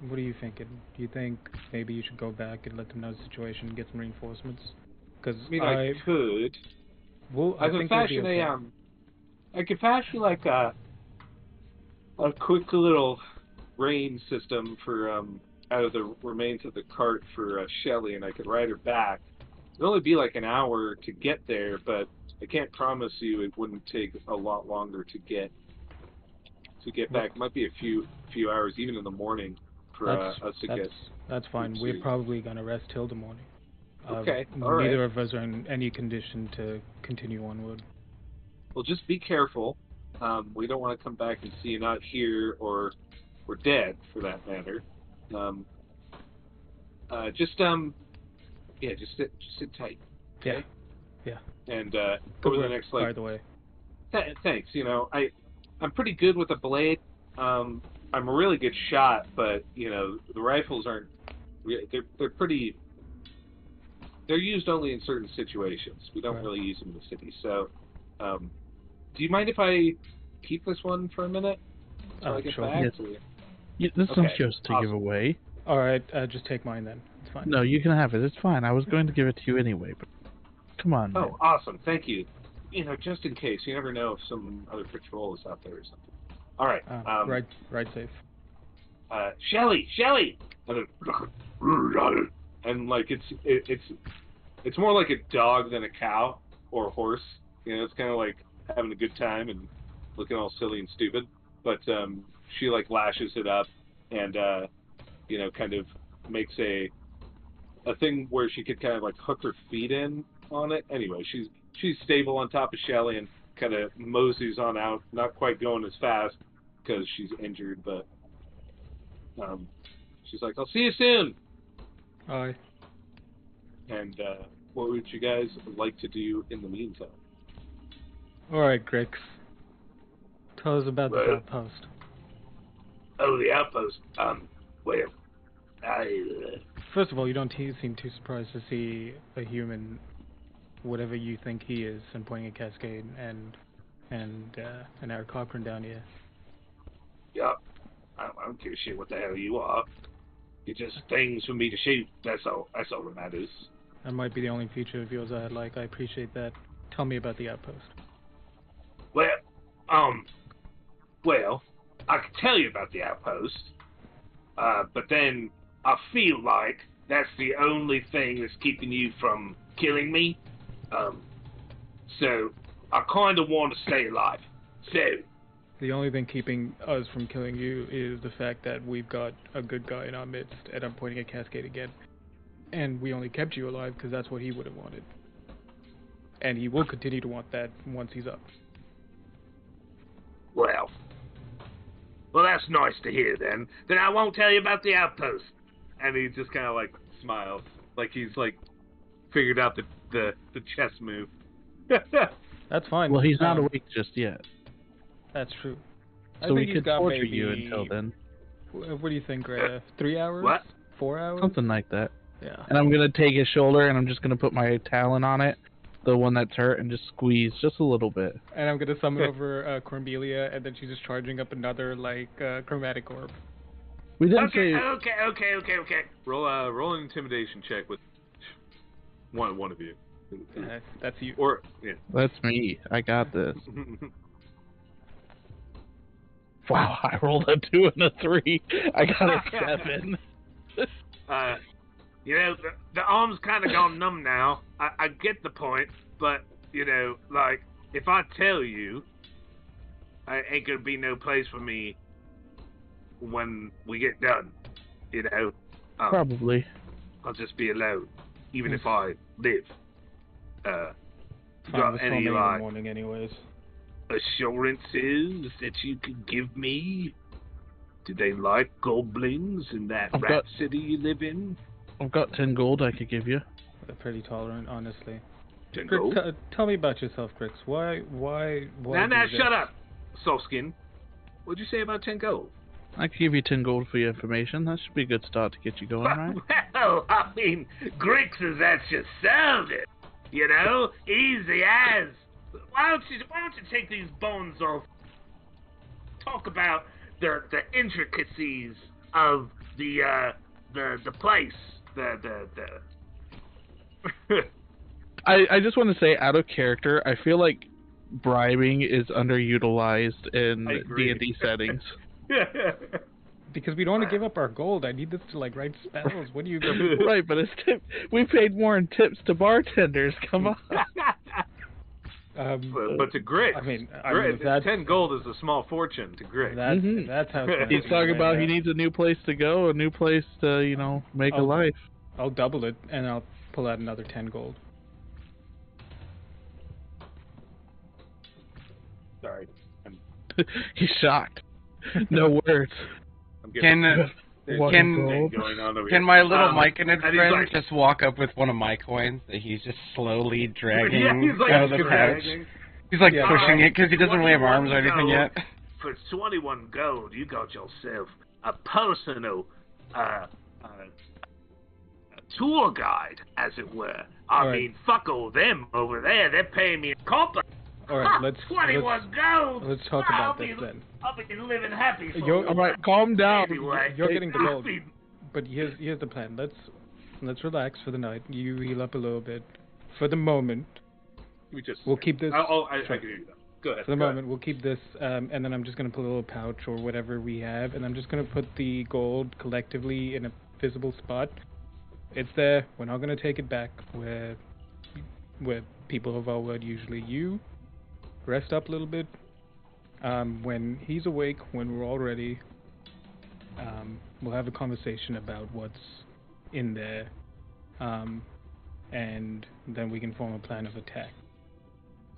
[SPEAKER 2] What are you thinking? Do you think maybe you should go back and let them know the situation and get some reinforcements? Because
[SPEAKER 3] I mean, I could.
[SPEAKER 2] Well,
[SPEAKER 3] I could fashion I could fashion like a quick little rain system for out of the remains of the cart for Shelly, and I could ride her back. It'd only be like an hour to get there, but I can't promise you it wouldn't take a lot longer to get back. It might be a few hours, even in the morning, for us to get.
[SPEAKER 2] That's fine. We're probably gonna rest till the morning.
[SPEAKER 3] Okay, all right.
[SPEAKER 2] Neither of us are in any condition to continue onward.
[SPEAKER 3] Well, just be careful. We don't want to come back and see you not here or dead, for that matter. Just sit tight. Okay?
[SPEAKER 2] Yeah.
[SPEAKER 3] And over the next
[SPEAKER 2] by the way.
[SPEAKER 3] Thanks. You know, I'm pretty good with a blade. I'm a really good shot, but you know the rifles aren't. They're pretty. They're used only in certain situations. We don't really use them in the city. So, do you mind if I keep this one for a minute? So I get back?
[SPEAKER 1] Yes. This one's yours to give away.
[SPEAKER 2] Alright, just take mine then. It's fine.
[SPEAKER 1] No, you can have it. It's fine. I was going to give it to you anyway, but come on, man.
[SPEAKER 3] Oh, awesome. Thank you. You know, just in case. You never know if some other patrol is out there or something. Alright.
[SPEAKER 2] Right safe.
[SPEAKER 3] Shelly! And like it's more like a dog than a cow or a horse. You know, it's kind of like having a good time and looking all silly and stupid. But she like lashes it up and you know, kind of makes a thing where she could kind of like hook her feet in on it. Anyway, she's stable on top of Shelly and kind of moseys on out, not quite going as fast because she's injured, but she's like, I'll see you soon.
[SPEAKER 2] Aye.
[SPEAKER 3] And what would you guys like to do in the meantime?
[SPEAKER 2] Alright, Grix. Tell us about the outpost.
[SPEAKER 6] Oh, the outpost. Well,
[SPEAKER 2] First of all, you don't seem too surprised to see a human, whatever you think he is, and pointing a cascade and an Eric Cochran down here.
[SPEAKER 6] Yup. I don't give a shit what the hell you are. You're just things for me to shoot. That's all that matters.
[SPEAKER 2] That might be the only feature of yours I like. I appreciate that. Tell me about the outpost.
[SPEAKER 6] Well, I can tell you about the outpost, but then I feel like that's the only thing that's keeping you from killing me. So I kind of want to stay alive. So
[SPEAKER 2] the only thing keeping us from killing you is the fact that we've got a good guy in our midst, and I'm pointing at Cascade again. And we only kept you alive because that's what he would have wanted. And he will continue to want that once he's up.
[SPEAKER 6] Well, that's nice to hear then. Then I won't tell you about the outpost.
[SPEAKER 3] And he just kind of like smiles, like he's like figured out the chess move.
[SPEAKER 2] That's fine.
[SPEAKER 1] Well, he's not awake just yet.
[SPEAKER 2] That's true.
[SPEAKER 1] So we could torture you until then.
[SPEAKER 2] What do you think, Greta? 3 hours?
[SPEAKER 6] What?
[SPEAKER 2] 4 hours?
[SPEAKER 1] Something like that.
[SPEAKER 2] Yeah.
[SPEAKER 1] And I'm going to take his shoulder and I'm just going to put my talon on it, the one that's hurt, and just squeeze just a little bit.
[SPEAKER 2] And I'm going to summon over Cornelia, and then she's just charging up another, chromatic orb.
[SPEAKER 1] We didn't
[SPEAKER 6] Okay.
[SPEAKER 3] Roll an intimidation check with one of you.
[SPEAKER 2] That's you.
[SPEAKER 3] Or yeah.
[SPEAKER 1] That's me. I got this. Wow, I rolled a 2 and a 3. I got a 7.
[SPEAKER 6] You know, the arm's kind of gone numb now. I get the point, but, you know, like, if I tell you, ain't gonna be no place for me when we get done, you know?
[SPEAKER 1] Probably.
[SPEAKER 6] I'll just be alone, even if I live.
[SPEAKER 2] Got any, in the morning anyways.
[SPEAKER 6] Assurances that you could give me? Do they like goblins in that rat city you live in?
[SPEAKER 1] I've got 10 gold I could give you.
[SPEAKER 2] They're pretty tolerant, honestly.
[SPEAKER 6] 10 gold?
[SPEAKER 2] Tell me about yourself, Grix. Why
[SPEAKER 6] Now, shut up, Soulskin. What'd you say about 10 gold?
[SPEAKER 1] I could give you 10 gold for your information. That should be a good start to get you going, right?
[SPEAKER 6] Well, I mean, Grix is that you sounded. You know? Easy as. Why don't you take these bones off? Talk about the intricacies of the place.
[SPEAKER 1] I just want to say, out of character, I feel like bribing is underutilized in D&D settings.
[SPEAKER 2] Because we don't want to give up our gold. I need this to like write spells. What do you do?
[SPEAKER 1] Right, but it's we paid more in tips to bartenders. Come on.
[SPEAKER 3] But to Grit,
[SPEAKER 2] I mean,
[SPEAKER 3] 10 gold is a small fortune to Grit.
[SPEAKER 2] That's how it's
[SPEAKER 1] He's talking about he needs a new place to go, a new place to, make a life.
[SPEAKER 2] I'll double it, and I'll pull out another 10 gold.
[SPEAKER 3] Sorry.
[SPEAKER 1] He's shocked. No words.
[SPEAKER 4] Can my little Myconid friend just walk up with one of my coins that he's just slowly dragging out of the pouch? He's like pushing it because he doesn't really have arms or anything yet.
[SPEAKER 6] For 21 gold, you got yourself a personal tour guide, as it were. I mean, fuck all them over there. They're paying me a copper.
[SPEAKER 2] All right, let's
[SPEAKER 6] 21 gold.
[SPEAKER 2] Let's talk about this then.
[SPEAKER 6] I'll be living happy.
[SPEAKER 1] All right, calm down.
[SPEAKER 6] Anyway,
[SPEAKER 2] you're getting the gold. But here's the plan. Let's relax for the night. You heal up a little bit. For the moment, we'll keep this.
[SPEAKER 3] I can hear you. Go ahead.
[SPEAKER 2] For the moment, we'll keep this, and then I'm just gonna put a little pouch or whatever we have, and I'm just gonna put the gold collectively in a visible spot. It's there. We're not gonna take it back where people of our word, usually you. Rest up a little bit. When he's awake, when we're all ready, we'll have a conversation about what's in there, and then we can form a plan of attack.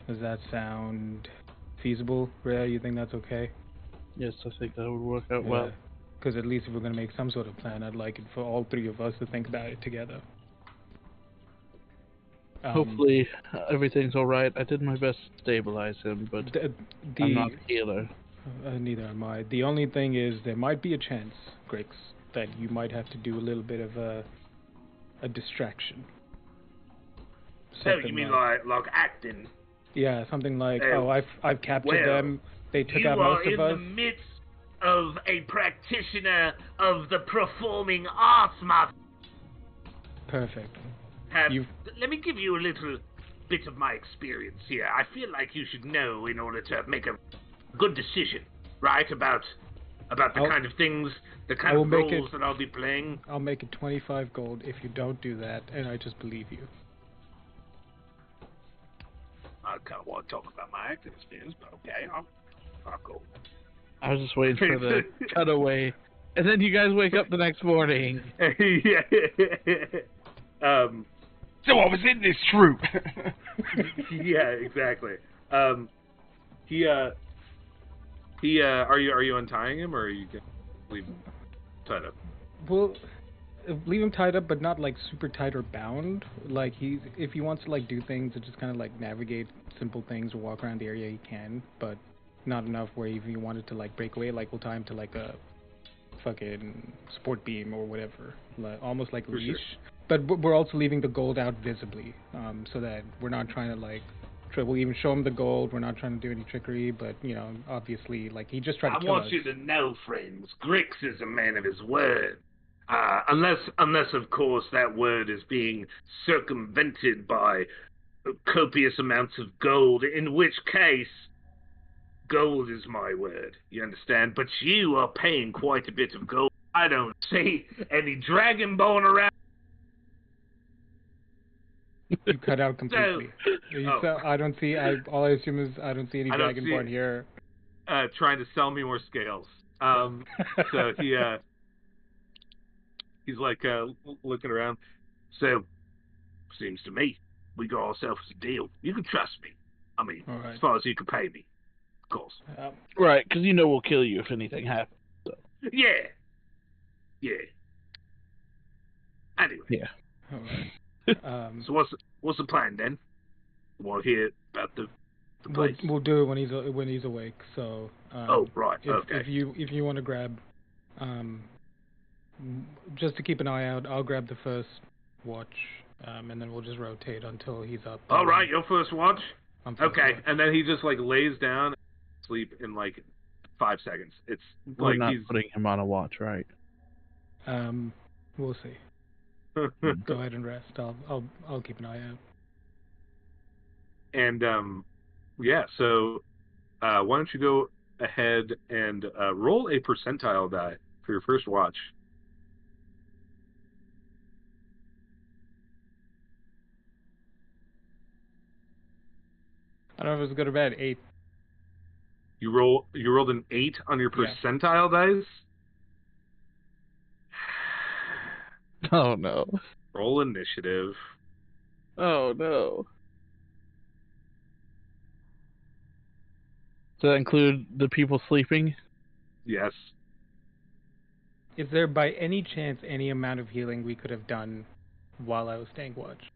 [SPEAKER 2] Does that sound feasible, Rhea? You think that's okay?
[SPEAKER 1] Yes, I think that would work out well.
[SPEAKER 2] Because at least if we're going to make some sort of plan, I'd like it for all three of us to think about it together.
[SPEAKER 1] Hopefully everything's alright. I did my best to stabilize him, but I'm not a healer.
[SPEAKER 2] Neither am I. The only thing is there might be a chance, Grix, that you might have to do a little bit of a distraction.
[SPEAKER 6] So you mean like acting?
[SPEAKER 2] Yeah, something like, I've captured them. They took out most of us.
[SPEAKER 6] You are in the midst of a practitioner of the performing arts, master.
[SPEAKER 2] Perfect.
[SPEAKER 6] Let me give you a little bit of my experience here. I feel like you should know in order to make a good decision, right? About the kind of things, the kind of roles that I'll be playing.
[SPEAKER 2] I'll make it 25 gold if you don't do that, and I just believe you.
[SPEAKER 6] I kind of want to talk about my acting experience, but okay, I'll go.
[SPEAKER 1] I was just waiting for the cutaway, and then you guys wake up the next morning.
[SPEAKER 4] So I was in this troop.
[SPEAKER 6] Yeah, exactly. Are you untying him, or are you gonna leave him tied up?
[SPEAKER 2] Well, leave him tied up, but not like super tight or bound. Like if he wants to like do things and just kind of like navigate simple things or walk around the area, he can. But not enough where if he wanted to like break away, like we'll tie him to like a fucking sport beam or whatever, almost like a leash. Sure. But we're also leaving the gold out visibly, so that we're not trying to like. We'll even show him the gold. We're not trying to do any trickery, but obviously, like he just tried to kill us.
[SPEAKER 6] I want you to know, friends, Grix is a man of his word. Unless of course that word is being circumvented by copious amounts of gold, in which case gold is my word. You understand? But you are paying quite a bit of gold. I don't see any dragonborn around.
[SPEAKER 2] You cut out completely. I don't see. All I assume is I don't see any dragonborn here.
[SPEAKER 3] Trying to sell me more scales. So he's like looking around.
[SPEAKER 6] So seems to me we got ourselves a deal. You can trust me. I mean, as far as you can pay me, of course.
[SPEAKER 1] Right, because we'll kill you if anything happens. So.
[SPEAKER 6] Yeah. Anyway.
[SPEAKER 1] Yeah.
[SPEAKER 2] All right.
[SPEAKER 6] So what's the plan then? You want to hear about the place?
[SPEAKER 2] We'll do it when he's awake. So.
[SPEAKER 6] Right. Okay.
[SPEAKER 2] If you want to grab, just to keep an eye out, I'll grab the first watch, and then we'll just rotate until he's up.
[SPEAKER 6] All right, your first watch.
[SPEAKER 3] Okay, and then he just like lays down, and sleep in like 5 seconds. It's
[SPEAKER 1] We're
[SPEAKER 3] like
[SPEAKER 1] not putting him on a watch, right?
[SPEAKER 2] We'll see. Go ahead and rest. I'll keep an eye out.
[SPEAKER 3] And yeah, so why don't you go ahead and roll a percentile die for your first watch?
[SPEAKER 2] I don't know if it was good or bad. 8.
[SPEAKER 3] You rolled an 8 on your percentile dice?
[SPEAKER 1] Oh no.
[SPEAKER 3] Roll initiative.
[SPEAKER 1] Oh no. Does that include the people sleeping?
[SPEAKER 3] Yes.
[SPEAKER 2] Is there by any chance any amount of healing we could have done while I was staying watch?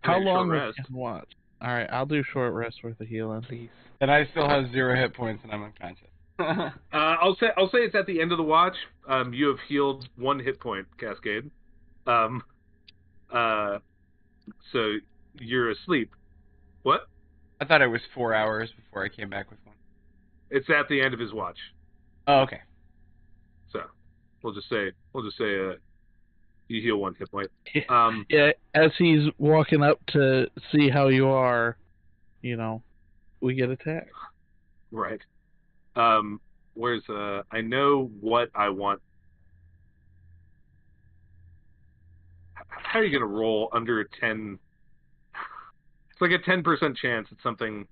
[SPEAKER 1] How long was you watch? Alright, I'll do short rest worth of healing.
[SPEAKER 2] Please.
[SPEAKER 4] And I still have 0 hit points and I'm unconscious.
[SPEAKER 3] I'll say it's at the end of the watch. You have healed 1 hit point, Cascade. So you're asleep. What?
[SPEAKER 4] I thought it was 4 hours before I came back with 1.
[SPEAKER 3] It's at the end of his watch.
[SPEAKER 4] Oh, okay.
[SPEAKER 3] So we'll just say you heal 1 hit point.
[SPEAKER 1] Yeah, as he's walking up to see how you are, we get attacked.
[SPEAKER 3] Right. Where's I know what I want. How are you gonna roll under a 10? It's like a 10% chance that something,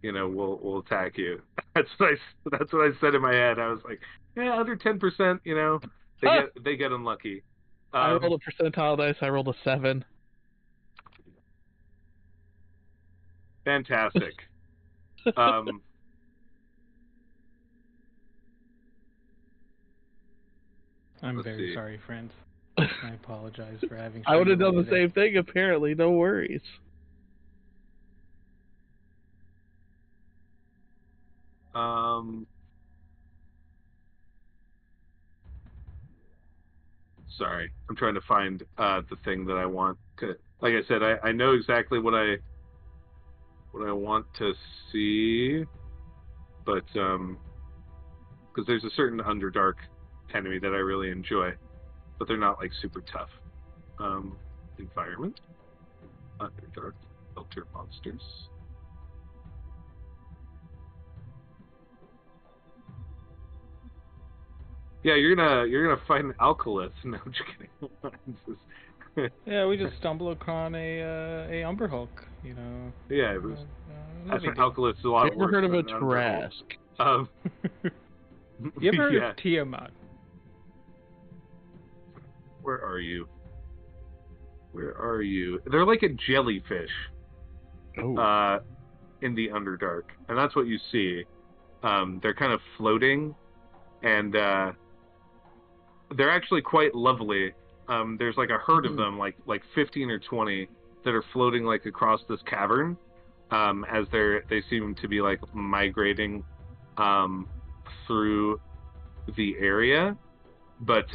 [SPEAKER 3] will attack you. That's what I said in my head. I was like, yeah, under 10%, they get unlucky.
[SPEAKER 1] I rolled a percentile dice. I rolled a 7.
[SPEAKER 3] Fantastic.
[SPEAKER 2] I'm very sorry, friends. I apologize for having.
[SPEAKER 1] I would have done the same thing. Apparently, no worries.
[SPEAKER 3] Sorry, I'm trying to find the thing that I want. Like I said, I know exactly what I want to see, but because there's a certain Underdark enemy that I really enjoy, but they're not like super tough. Environment, Underdark, filter monsters. Yeah, you're gonna find an alkalith. No, I'm just kidding.
[SPEAKER 2] Yeah, we just stumble upon a Umberhulk,
[SPEAKER 3] Yeah, it was. That's an alkalith's a lot worse.
[SPEAKER 1] You ever heard of a Trask?
[SPEAKER 2] You ever heard of Tiamat?
[SPEAKER 3] Where are you? They're like a jellyfish.
[SPEAKER 1] Oh.
[SPEAKER 3] In the Underdark, and that's what you see. They're kind of floating, and they're actually quite lovely. There's like a herd of them, like 15 or 20, that are floating like across this cavern, as they seem to be like migrating through the area. But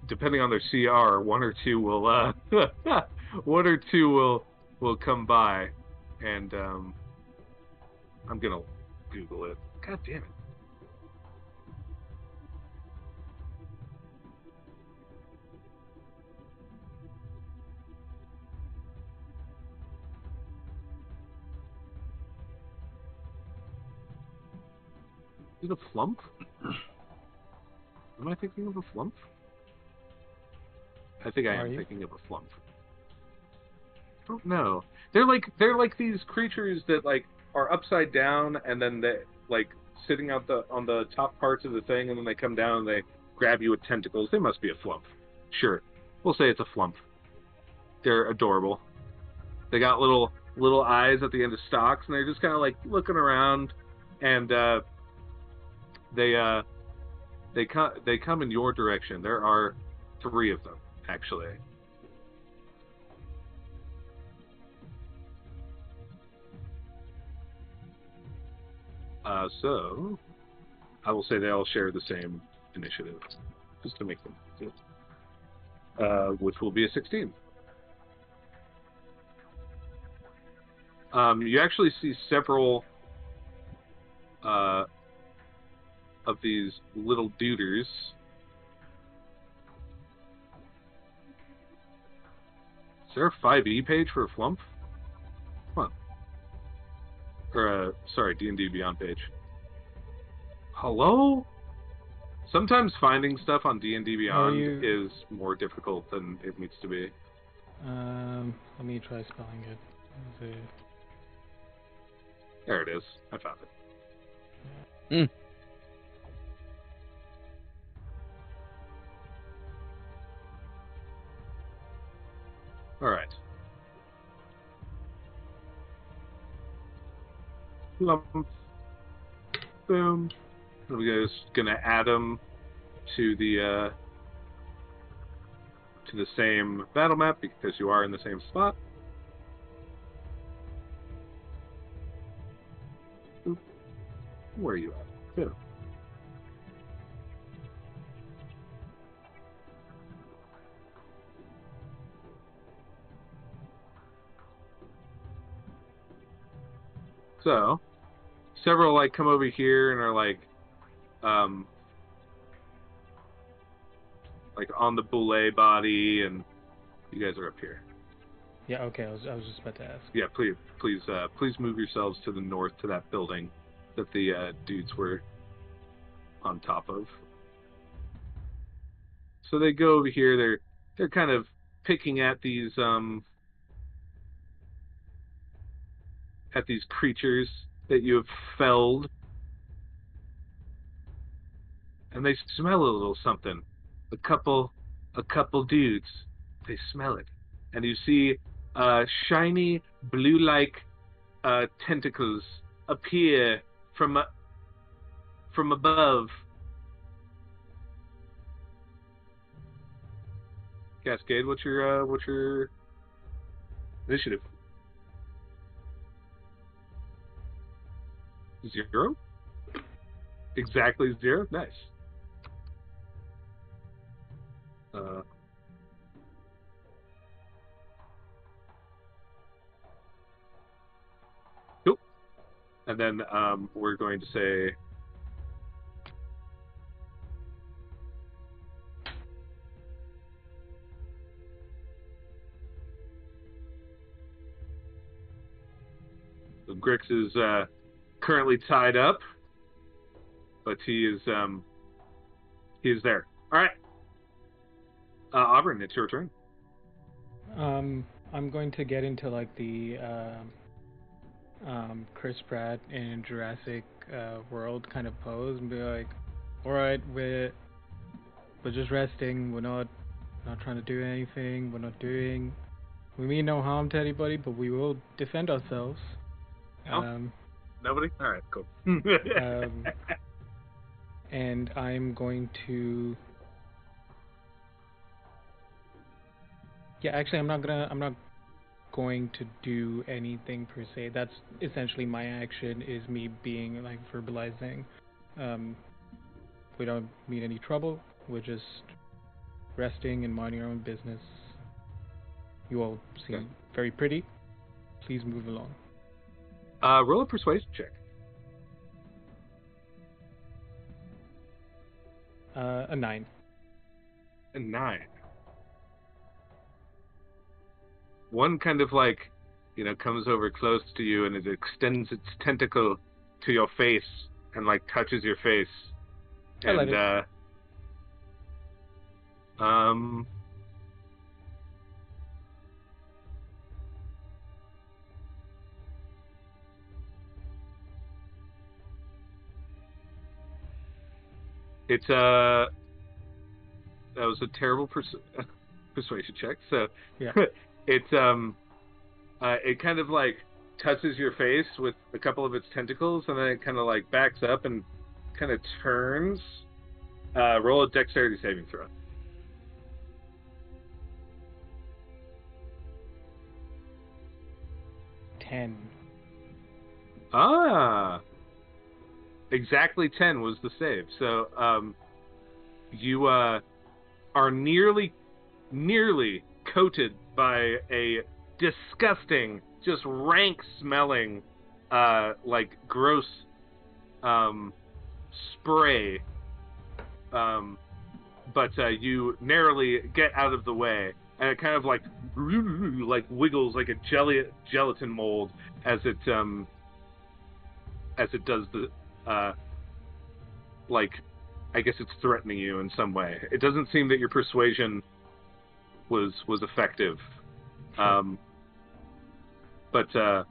[SPEAKER 3] depending on their CR, one or two will come by, and I'm gonna Google it. God damn it. Is it a flump? Am I thinking of a flump? I think I am thinking of a flump. I don't know. They're like these creatures that like are upside down, and then they like sitting on the top parts of the thing, and then they come down and they grab you with tentacles. They must be a flump. Sure, we'll say it's a flump. They're adorable. They got little eyes at the end of stalks, and they're just kind of like looking around, and they come in your direction. There are 3 of them, actually. So I will say they all share the same initiative, just to make them good. Which will be a 16. You actually see several of these little duders there a 5e page for a flump? Come on. Or, sorry, D&D Beyond page. Hello? Sometimes finding stuff on D&D Beyond is more difficult than it needs to be.
[SPEAKER 2] Let me try spelling it.
[SPEAKER 3] There it is. I found it.
[SPEAKER 1] Mm.
[SPEAKER 3] Alright. Lump. Boom. We're just gonna add them to the same battle map because you are in the same spot. Oop. Where are you at? Good. So, several like come over here and are like on the boulet body, and you guys are up here.
[SPEAKER 2] Yeah, okay. I was just about to ask.
[SPEAKER 3] Yeah, please move yourselves to the north to that building that the dudes were on top of. So they go over here. They're kind of picking at these creatures that you have felled, and they smell a little something. A couple dudes. They smell it, and you see shiny blue-like tentacles appear from above. Cascade, what's your initiative? 0? Exactly 0? Nice. Cool. And then we're going to say Grix is currently tied up, but he is there. All right. Auburn, it's your turn.
[SPEAKER 2] I'm going to get into like the Chris Pratt in Jurassic World kind of pose and be like, all right, we're just resting. We're not trying to do anything. We mean no harm to anybody, but we will defend ourselves.
[SPEAKER 3] No? Nobody? All right, cool.
[SPEAKER 2] And I'm going to. Yeah, actually, I'm not going to do anything per se. That's essentially my action, is me being like verbalizing. We don't mean any trouble. We're just resting and minding our own business. You all seem very pretty. Please move along.
[SPEAKER 3] Roll a persuasion check.
[SPEAKER 2] A 9.
[SPEAKER 3] A 9. One kind of like, comes over close to you and it extends its tentacle to your face and like touches your face. And it's that was a terrible persuasion check. So
[SPEAKER 2] yeah.
[SPEAKER 3] It's it kind of like touches your face with a couple of its tentacles, and then it kind of like backs up and kind of turns. Roll a dexterity saving throw.
[SPEAKER 2] 10.
[SPEAKER 3] Ah, exactly 10 was the save. So you are nearly coated by a disgusting, just rank-smelling, like gross spray. But you narrowly get out of the way, and it kind of like wiggles like a gelatin mold as it does the like, I guess it's threatening you in some way. It doesn't seem that your persuasion was effective. But are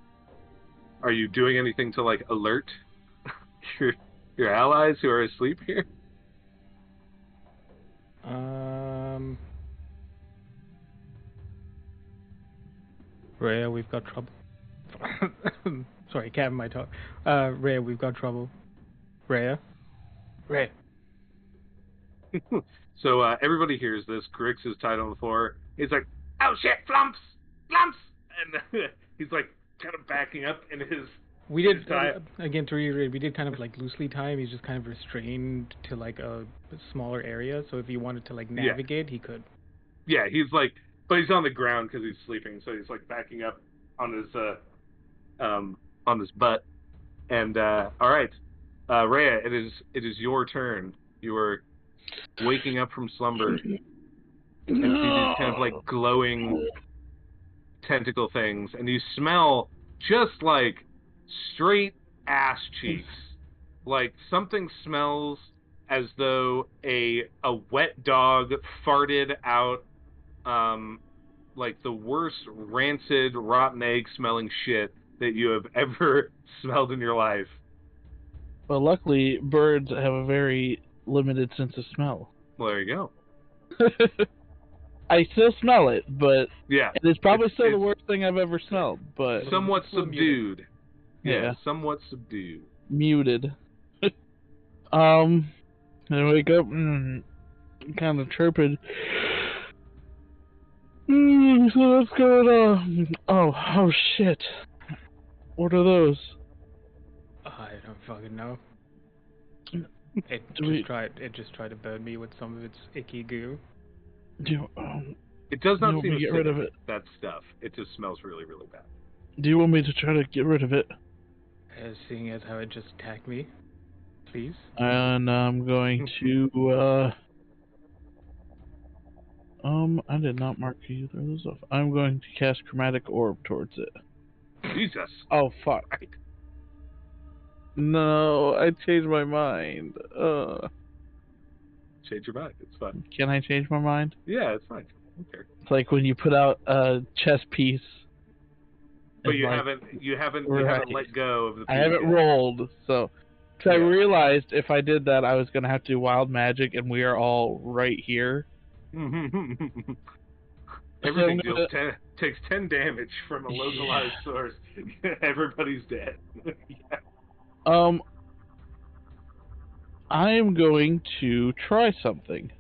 [SPEAKER 3] you doing anything to like alert your allies who are asleep here?
[SPEAKER 2] Rhea, we've got trouble. Sorry, cat in my talk. Rhea, we've got trouble. Rhea? Rhea.
[SPEAKER 3] So everybody hears this. Grix is tied on the floor. He's like, "Oh shit, flumps! Flumps!" And he's like kind of backing up in his...
[SPEAKER 2] We did, again, to reiterate, we did kind of like loosely tie him. He's just kind of restrained to like a smaller area. So if he wanted to like navigate, he could.
[SPEAKER 3] Yeah, he's like, but he's on the ground because he's sleeping. So he's like backing up on his butt. And all right, Rhea, it is your turn. You are waking up from slumber and see these kind of like glowing tentacle things, and you smell just like straight ass cheeks. Like something smells as though a wet dog farted out like the worst rancid, rotten egg smelling shit that you have ever smelled in your life.
[SPEAKER 1] Well, luckily, birds have a very limited sense of smell.
[SPEAKER 3] Well, there you go.
[SPEAKER 1] I still smell it, but
[SPEAKER 3] yeah,
[SPEAKER 1] it's probably still the worst thing I've ever smelled. But
[SPEAKER 3] somewhat subdued.
[SPEAKER 1] Yeah,
[SPEAKER 3] somewhat subdued.
[SPEAKER 1] Muted. I wake up and kind of chirping. So what's going on? Oh shit! What are those?
[SPEAKER 2] I don't fucking know. It just tried to burn me with some of its icky goo.
[SPEAKER 3] It does not seem to
[SPEAKER 1] get rid of it.
[SPEAKER 3] That stuff. It just smells really, really bad.
[SPEAKER 1] Do you want me to try to get rid of it?
[SPEAKER 2] Seeing as how it just attacked me, please.
[SPEAKER 1] And I'm going to. I did not mark either of those off. I'm going to cast Chromatic Orb towards it.
[SPEAKER 3] Jesus.
[SPEAKER 1] Oh fuck.
[SPEAKER 3] Right.
[SPEAKER 1] No, I changed my mind.
[SPEAKER 3] Change your mind. It's fine.
[SPEAKER 1] Can I change my mind?
[SPEAKER 3] Yeah, it's fine. Okay.
[SPEAKER 1] It's like when you put out a chess piece.
[SPEAKER 3] But you haven't let go of the piece.
[SPEAKER 1] I haven't rolled, so. Because I realized if I did that, I was going to have to do wild magic, and we are all right here.
[SPEAKER 3] Everything takes 10 damage from a localized source. Everybody's dead.
[SPEAKER 1] I am going to try something.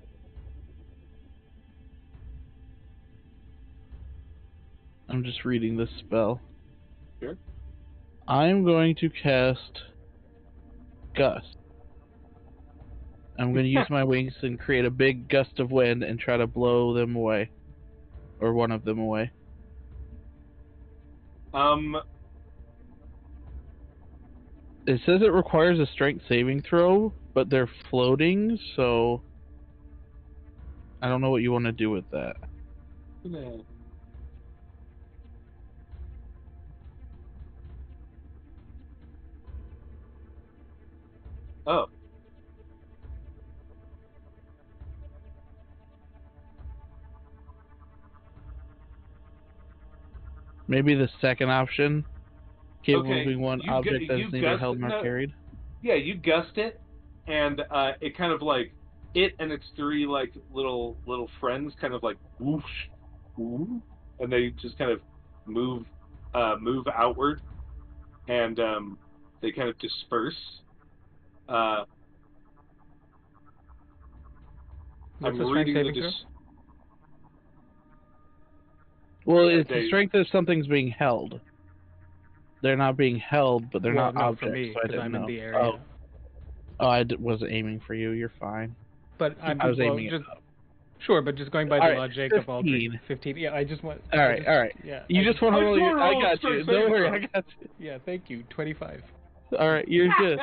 [SPEAKER 1] I'm just reading this spell.
[SPEAKER 3] Sure.
[SPEAKER 1] I'm going to cast Gust. I'm going to use my wings and create a big gust of wind and try to blow them away. Or one of them away. It says it requires a strength saving throw, but they're floating, so I don't know what you want to do with that.
[SPEAKER 3] No. Oh.
[SPEAKER 1] Maybe the second option. Capable of being one
[SPEAKER 3] you
[SPEAKER 1] object that is neither held nor carried.
[SPEAKER 3] Yeah, you gust it, and it kind of like it and its three like little friends kind of like whoosh, whoosh, and they just kind of move outward, and they kind of disperse. I'm reading the
[SPEAKER 1] Well, it's the strength of something's being held. They're not being held, but they're not objects.
[SPEAKER 2] For me,
[SPEAKER 1] because
[SPEAKER 2] I'm in the area.
[SPEAKER 1] Oh, I wasn't aiming for you. You're fine.
[SPEAKER 2] But I was aiming just up. Sure, but just going by the logic 15. Of all 15. Yeah, I just want.
[SPEAKER 1] All right. Yeah. You just want to roll. I got you. Don't worry, I got you.
[SPEAKER 2] Yeah, thank you. 25.
[SPEAKER 1] All right, you're good.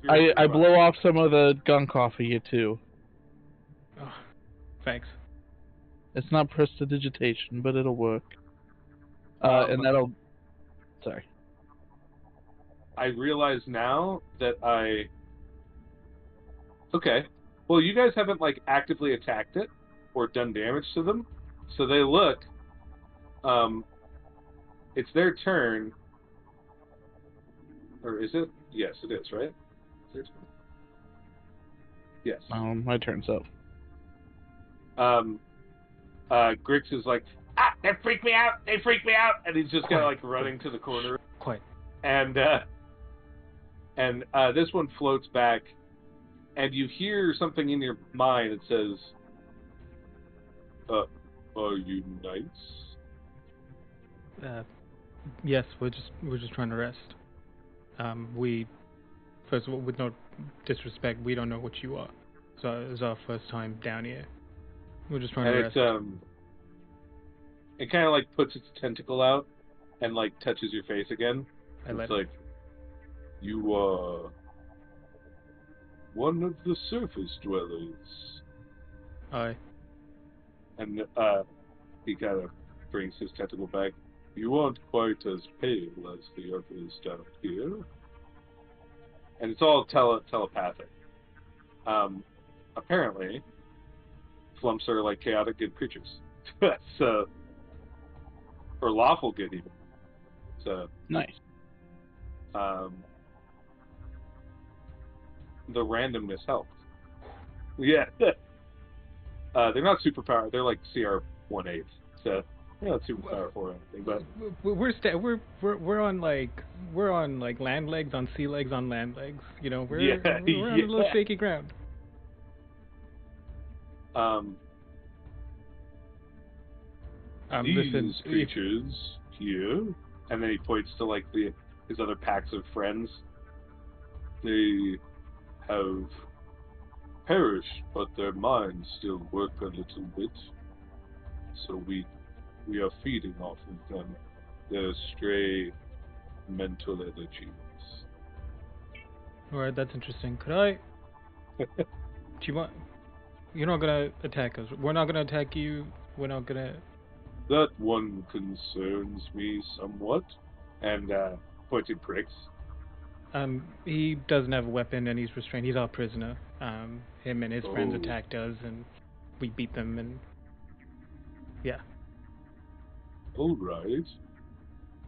[SPEAKER 1] I blow off some of the gunk off of you too.
[SPEAKER 2] Oh, thanks.
[SPEAKER 1] It's not prestidigitation, but it'll work. And that'll... Sorry.
[SPEAKER 3] I realize now that Okay. Well, you guys haven't, like, actively attacked it or done damage to them. So they look... It's their turn. Or is it? Yes, it is, right? It's their turn. Yes.
[SPEAKER 1] My turn's up.
[SPEAKER 3] Grix is like, they freaked me out! They freaked me out! And he's just kind of, like, running to the corner.
[SPEAKER 2] Quite.
[SPEAKER 3] And this one floats back, and you hear something in your mind that says, are you nice?
[SPEAKER 2] Yes, we're just trying to rest. First of all, with no disrespect, we don't know what you are. So it's our first time down here. We're just trying to rest.
[SPEAKER 3] It kind of, like, puts its tentacle out and, like, touches your face again. It's like, you are one of the surface dwellers.
[SPEAKER 2] Aye.
[SPEAKER 3] And he kind of brings his tentacle back. You aren't quite as pale as the others down here. And it's all telepathic. Apparently, flumps are like chaotic good creatures. So, or lawful good even. So
[SPEAKER 1] nice.
[SPEAKER 3] The randomness helps. Yeah. They're not super powered. They're like CR 1/8. So they're not super powerful or anything. But
[SPEAKER 2] we're on like land legs on sea legs on land legs. You know, we're on a little shaky ground.
[SPEAKER 3] These creatures here, and then he points to like his other packs of friends. They have perished, but their minds still work a little bit. So we are feeding off of them, their stray mental energies.
[SPEAKER 2] Alright, that's interesting. Could I... Do you want... You're not gonna attack us. We're not gonna attack you. We're not gonna...
[SPEAKER 3] That one concerns me somewhat. And, pointed pricks.
[SPEAKER 2] He doesn't have a weapon and he's restrained. He's our prisoner. Him and his friends attacked us and we beat them and... Yeah.
[SPEAKER 3] Alright.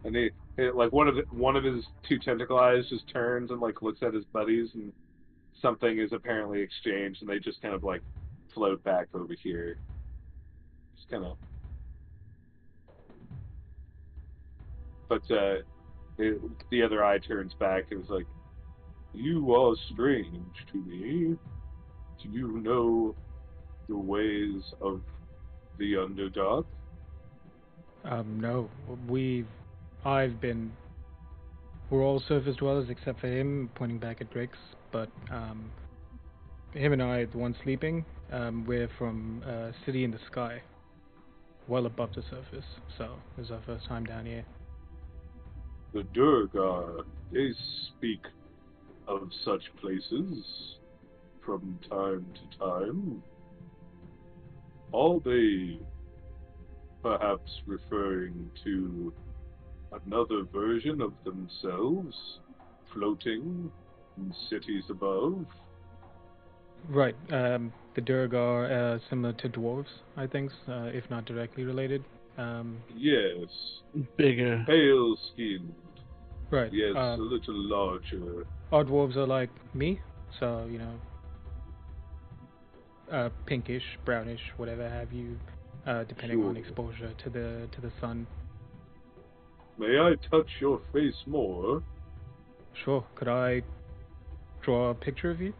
[SPEAKER 3] And he like one of his two tentacle eyes just turns and like looks at his buddies, and something is apparently exchanged, and they just kind of like float back over here. Just kind of. But the other eye turns back and is like, "You are strange to me. Do you know the ways of the Underdark?"
[SPEAKER 2] No. We're all surface dwellers except for him, pointing back at Grix, but him and I, the one sleeping, we're from a city in the sky, well above the surface, so this is our first time down here.
[SPEAKER 3] The Durgar, they speak of such places from time to time. Are they perhaps referring to another version of themselves, floating in cities above?
[SPEAKER 2] Right, the Durgar are similar to dwarves, I think, if not directly related.
[SPEAKER 3] Yes.
[SPEAKER 1] Bigger.
[SPEAKER 3] Pale-skinned.
[SPEAKER 2] Right.
[SPEAKER 3] Yes, a little larger.
[SPEAKER 2] Our dwarves are like me, so, you know, pinkish, brownish, whatever have you, depending on exposure to the sun.
[SPEAKER 3] May I touch your face more?
[SPEAKER 2] Sure. Could I draw a picture of you?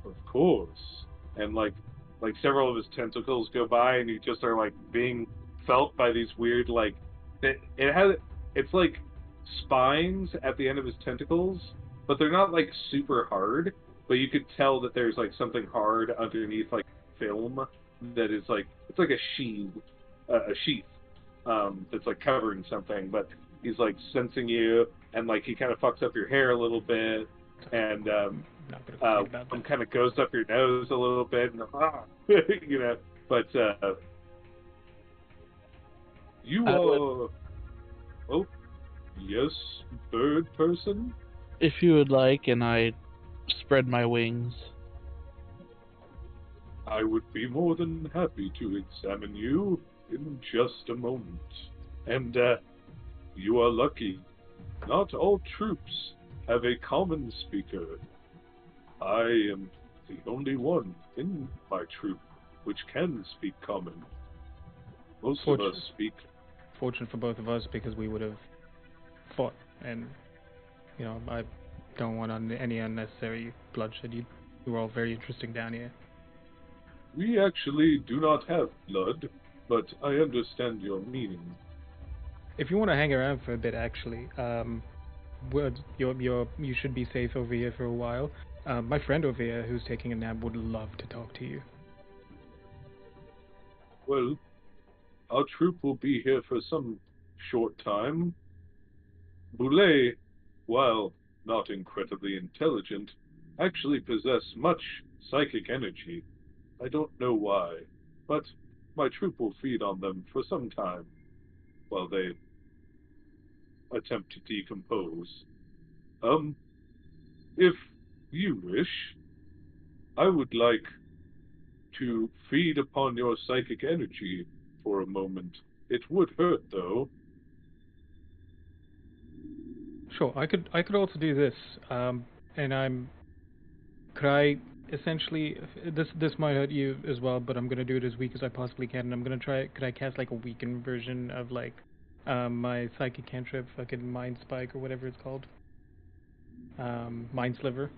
[SPEAKER 3] Of course. And like several of his tentacles go by, and you just are like being felt by these weird it's like spines at the end of his tentacles, but they're not like super hard. But you could tell that there's like something hard underneath, like film, that is like it's like a sheath that's like covering something. But he's like sensing you, and like he kind of fucks up your hair a little bit, and kind of goes up your nose a little bit, and you know, But you are. Oh, yes, bird person.
[SPEAKER 1] If you would like, and I spread my wings.
[SPEAKER 3] I would be more than happy to examine you in just a moment. And you are lucky. Not all troops have a common speaker. I am the only one in my troop which can speak common. Most of us speak.
[SPEAKER 2] Fortunate for both of us, because we would have fought, and I don't want any unnecessary bloodshed. You were all very interesting down here.
[SPEAKER 3] We actually do not have blood, but I understand your meaning.
[SPEAKER 2] If you want to hang around for a bit, actually, you should be safe over here for a while. My friend over here, who's taking a nap, would love to talk to you.
[SPEAKER 3] Well, our troop will be here for some short time. Boulay, while not incredibly intelligent, actually possess much psychic energy. I don't know why, but my troop will feed on them for some time while they attempt to decompose. If you wish, I would like to feed upon your psychic energy for a moment. It would hurt, though.
[SPEAKER 2] Sure, I could also do this. Could I essentially, this might hurt you as well, but I'm gonna do it as weak as I possibly can, and I'm gonna try. Could I cast like a weakened version of like my psychic cantrip, fucking mind spike or whatever it's called, mind sliver.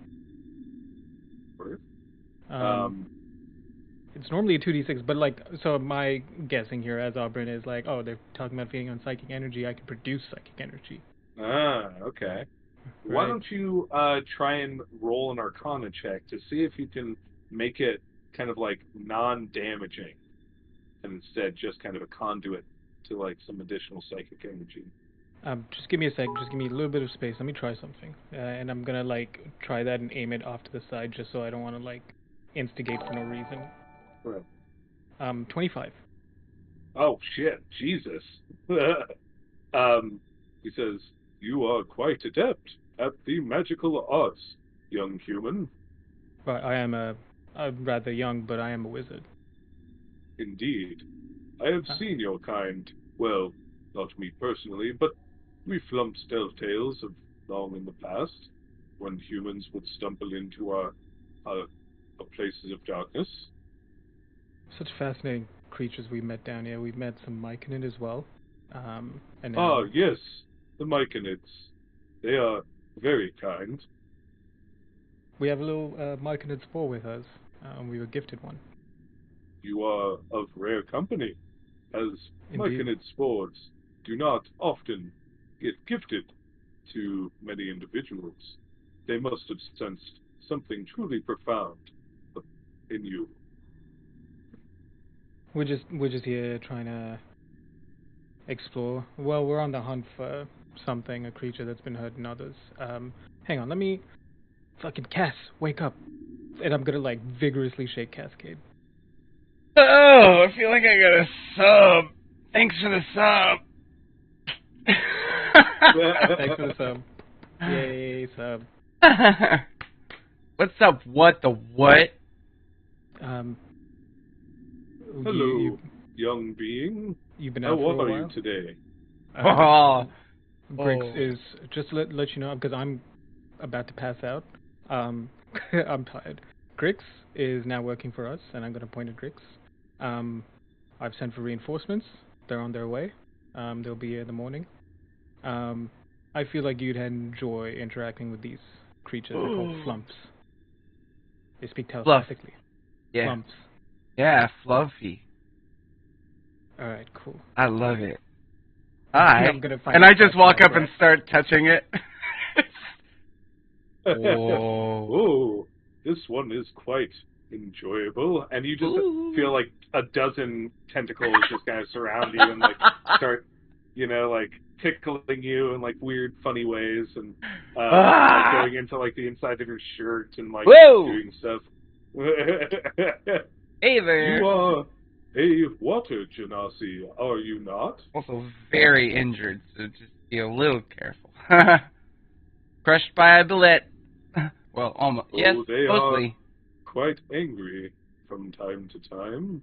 [SPEAKER 2] It's normally a 2d6, but like, so my guessing here as Auburn is like, oh, they're talking about feeding on psychic energy. I could produce psychic energy.
[SPEAKER 3] Ah, okay.
[SPEAKER 2] Right.
[SPEAKER 3] Why don't you try and roll an Arcana check to see if you can make it kind of like non-damaging, and instead just kind of a conduit to like some additional psychic energy.
[SPEAKER 2] Just give me a sec. Just give me a little bit of space. Let me try something, and I'm gonna like try that and aim it off to the side, just so I don't want to like instigate for no reason.
[SPEAKER 3] Right.
[SPEAKER 2] 25.
[SPEAKER 3] Oh shit, Jesus. He says, "You are quite adept at the magical arts, young human."
[SPEAKER 2] But I'm rather young, but I am a wizard.
[SPEAKER 3] Indeed. I have seen your kind. Well, not me personally, but we flumped stealth tales of long in the past, when humans would stumble into our places of darkness.
[SPEAKER 2] Such fascinating creatures we met down here. We've met some Myconid as well. And
[SPEAKER 3] yes, the Myconids. They are very kind.
[SPEAKER 2] We have a little Myconid spore with us, and we were gifted one.
[SPEAKER 3] You are of rare company, as
[SPEAKER 2] Indeed.
[SPEAKER 3] Myconid spores do not often get gifted to many individuals. They must have sensed something truly profound in you.
[SPEAKER 2] We're just here trying to explore. Well, we're on the hunt for something, a creature that's been hurting others. Hang on, let me fucking Cass, wake up. And I'm gonna like vigorously shake Cascade.
[SPEAKER 4] Oh, I feel like I got a sub. Thanks for the sub.
[SPEAKER 2] Thanks for the sub. Yay, sub.
[SPEAKER 4] What's up? What the what?
[SPEAKER 3] Hello, young being.
[SPEAKER 2] You've been out for a while?
[SPEAKER 3] How are you today?
[SPEAKER 2] Griggs is, just to let you know, because I'm about to pass out. I'm tired. Griggs is now working for us, and I'm going to point at Griggs. I've sent for reinforcements. They're on their way. They'll be here in the morning. I feel like you'd enjoy interacting with these creatures. They're called flumps. They speak telepathically.
[SPEAKER 4] Yeah.
[SPEAKER 2] Flumps.
[SPEAKER 4] Yeah, fluffy.
[SPEAKER 2] Alright, cool.
[SPEAKER 4] I love it. Alright.
[SPEAKER 2] And
[SPEAKER 4] I just walk up and start touching it.
[SPEAKER 3] Oh, this one is quite enjoyable. And you just feel like a dozen tentacles just kind of surround you and like start, like tickling you in like weird, funny ways, and like going into like the inside of your shirt and like doing stuff.
[SPEAKER 4] Hey there.
[SPEAKER 3] a water genasi, are you not?
[SPEAKER 4] Also very injured, so just be a little careful. Crushed by a bullet. Well, almost. Yes,
[SPEAKER 3] Oh, they
[SPEAKER 4] mostly.
[SPEAKER 3] are quite angry from time to time.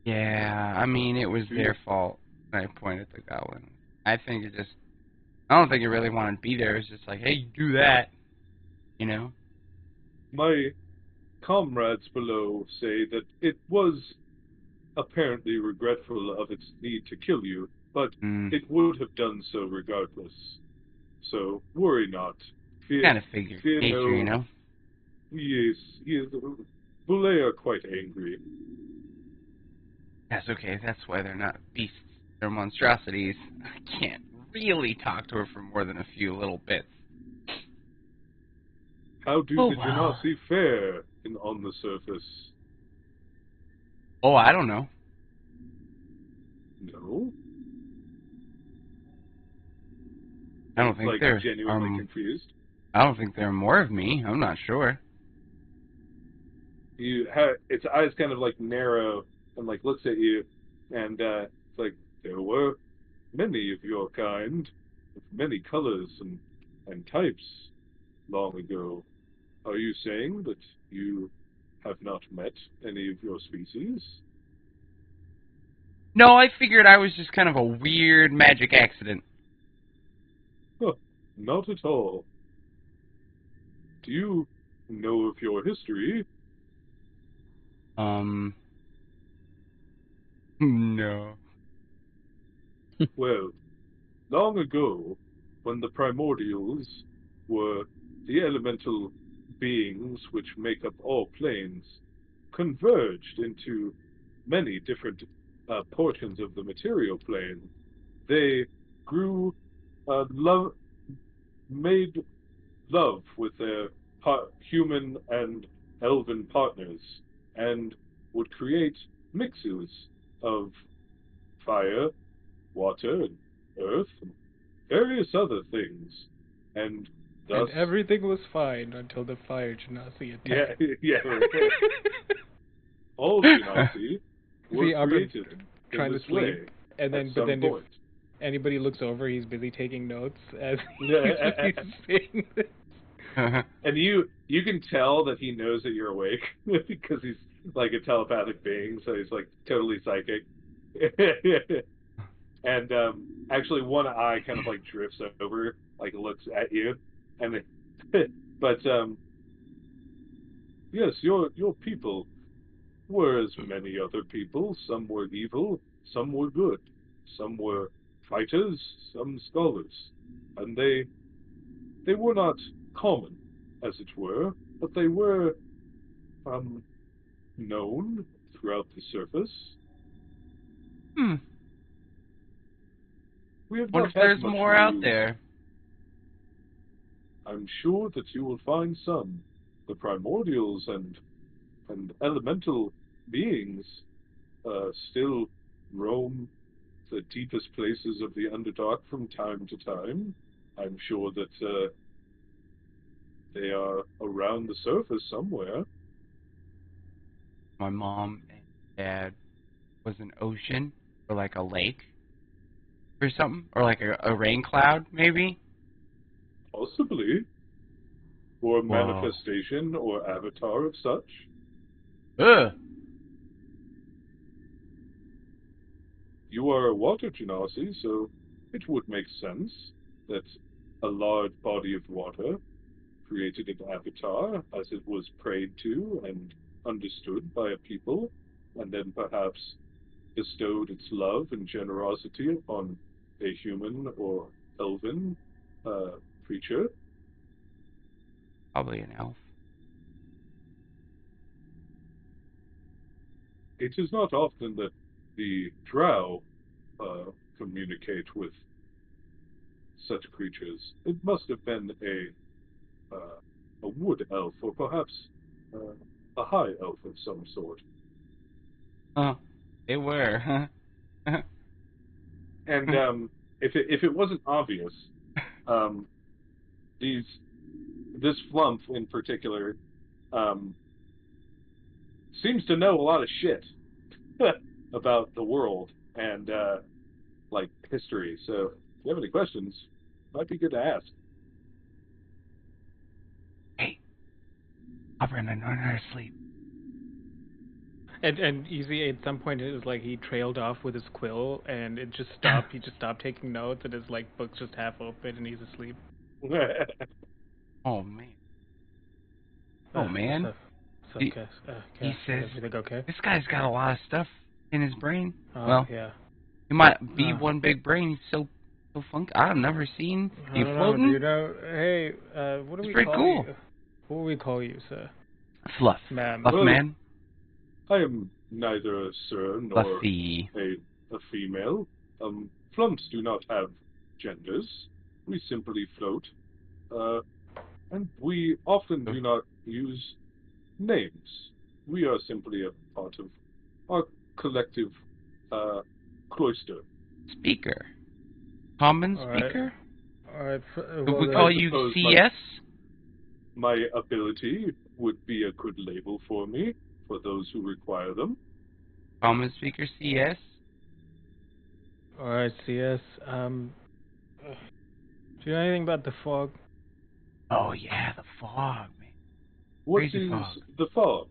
[SPEAKER 4] Yeah, I mean, it was their fault. I pointed at the goblin. I don't think it really wanted to be there. It was just like, hey, you do that. You know?
[SPEAKER 3] My comrades below say that it was apparently regretful of its need to kill you, but it would have done so regardless. So worry not.
[SPEAKER 4] Kind of figured.
[SPEAKER 3] Fear
[SPEAKER 4] Nature,
[SPEAKER 3] no.
[SPEAKER 4] you know?
[SPEAKER 3] Yes, Boulay are quite angry.
[SPEAKER 4] That's okay. That's why they're not beasts. They're monstrosities. I can't really talk to her for more than a few little bits.
[SPEAKER 3] How do the genasi fare on the surface?
[SPEAKER 4] Oh, I don't know.
[SPEAKER 3] No?
[SPEAKER 4] I don't think
[SPEAKER 3] like
[SPEAKER 4] there's
[SPEAKER 3] genuinely confused.
[SPEAKER 4] I don't think there are more of me. I'm not sure.
[SPEAKER 3] Its eyes kind of like narrow and like looks at you, and it's like there were many of your kind, with many colors and types long ago. Are you saying that you have not met any of your species?
[SPEAKER 4] No, I figured I was just kind of a weird magic accident.
[SPEAKER 3] Huh, not at all. Do you know of your history?
[SPEAKER 4] No.
[SPEAKER 3] Well, long ago, when the primordials were the elemental beings which make up all planes, converged into many different portions of the material plane, they grew, made love with their human and elven partners, and would create mixes of fire, water, and earth, and various other things, and thus...
[SPEAKER 2] And everything was fine until the fire genasi attacked.
[SPEAKER 3] Yeah. All genasi were created
[SPEAKER 2] trying
[SPEAKER 3] in
[SPEAKER 2] to
[SPEAKER 3] this
[SPEAKER 2] sleep,
[SPEAKER 3] way
[SPEAKER 2] and then, but then
[SPEAKER 3] point.
[SPEAKER 2] if anybody looks over, he's busy taking notes as he's saying this.
[SPEAKER 3] And you can tell that he knows that you're awake because he's like a telepathic being, so he's like totally psychic. And actually, one eye kind of like drifts over, like looks at you, and but yes, your people were as many other people. Some were evil, some were good, some were fighters, some scholars, and they were not common, as it were, but they were known throughout the surface. We have
[SPEAKER 4] Wonder
[SPEAKER 3] not
[SPEAKER 4] if
[SPEAKER 3] had
[SPEAKER 4] there's
[SPEAKER 3] much
[SPEAKER 4] more out there.
[SPEAKER 3] I'm sure that you will find some. The primordials and elemental beings still roam the deepest places of the Underdark from time to time. I'm sure that they are around the surface somewhere.
[SPEAKER 4] My mom and dad was an ocean or like a lake or something, or like a rain cloud, maybe.
[SPEAKER 3] Possibly. Or a manifestation or avatar of such.
[SPEAKER 4] Ugh.
[SPEAKER 3] You are a water genasi, so it would make sense that a large body of water created an avatar as it was prayed to and understood by a people, and then perhaps bestowed its love and generosity upon a human or elven creature.
[SPEAKER 4] Probably an elf.
[SPEAKER 3] It is not often that the drow communicate with such creatures. It must have been a wood elf, or perhaps a high elf of some sort.
[SPEAKER 4] They were.
[SPEAKER 3] And if it wasn't obvious, this flump in particular seems to know a lot of shit about the world and like history. So if you have any questions, might be good to ask.
[SPEAKER 4] Hey, Auburn, I know how to sleep.
[SPEAKER 2] And easy at some point it was like he trailed off with his quill and it just stopped. He just stopped taking notes and his like book's just half open and he's asleep.
[SPEAKER 4] Oh man. Oh man. He says
[SPEAKER 2] everything okay?
[SPEAKER 4] this guy's got a lot of stuff in his brain.
[SPEAKER 2] Oh,
[SPEAKER 4] well,
[SPEAKER 2] yeah.
[SPEAKER 4] he might be one big brain. He's so funky. I've never seen you floating.
[SPEAKER 2] You know, hey, what do we call
[SPEAKER 4] cool.
[SPEAKER 2] you? What do we call you, sir?
[SPEAKER 4] Fluff.
[SPEAKER 2] Ma'am.
[SPEAKER 4] Fluff man.
[SPEAKER 3] I am neither a sir nor
[SPEAKER 4] Fluffy.
[SPEAKER 3] a female. Flumps do not have genders. We simply float. And we often do not use names. We are simply a part of our collective cloister.
[SPEAKER 4] Speaker. Common speaker?
[SPEAKER 2] Alright.
[SPEAKER 4] Would we call you CS?
[SPEAKER 3] My ability would be a good label for me, for those who require them.
[SPEAKER 4] Common speaker CS?
[SPEAKER 2] Alright, CS. Do you know anything about the fog?
[SPEAKER 4] Oh yeah, the fog, man.
[SPEAKER 3] What
[SPEAKER 4] Crazy
[SPEAKER 3] is
[SPEAKER 4] fog.
[SPEAKER 3] the fog?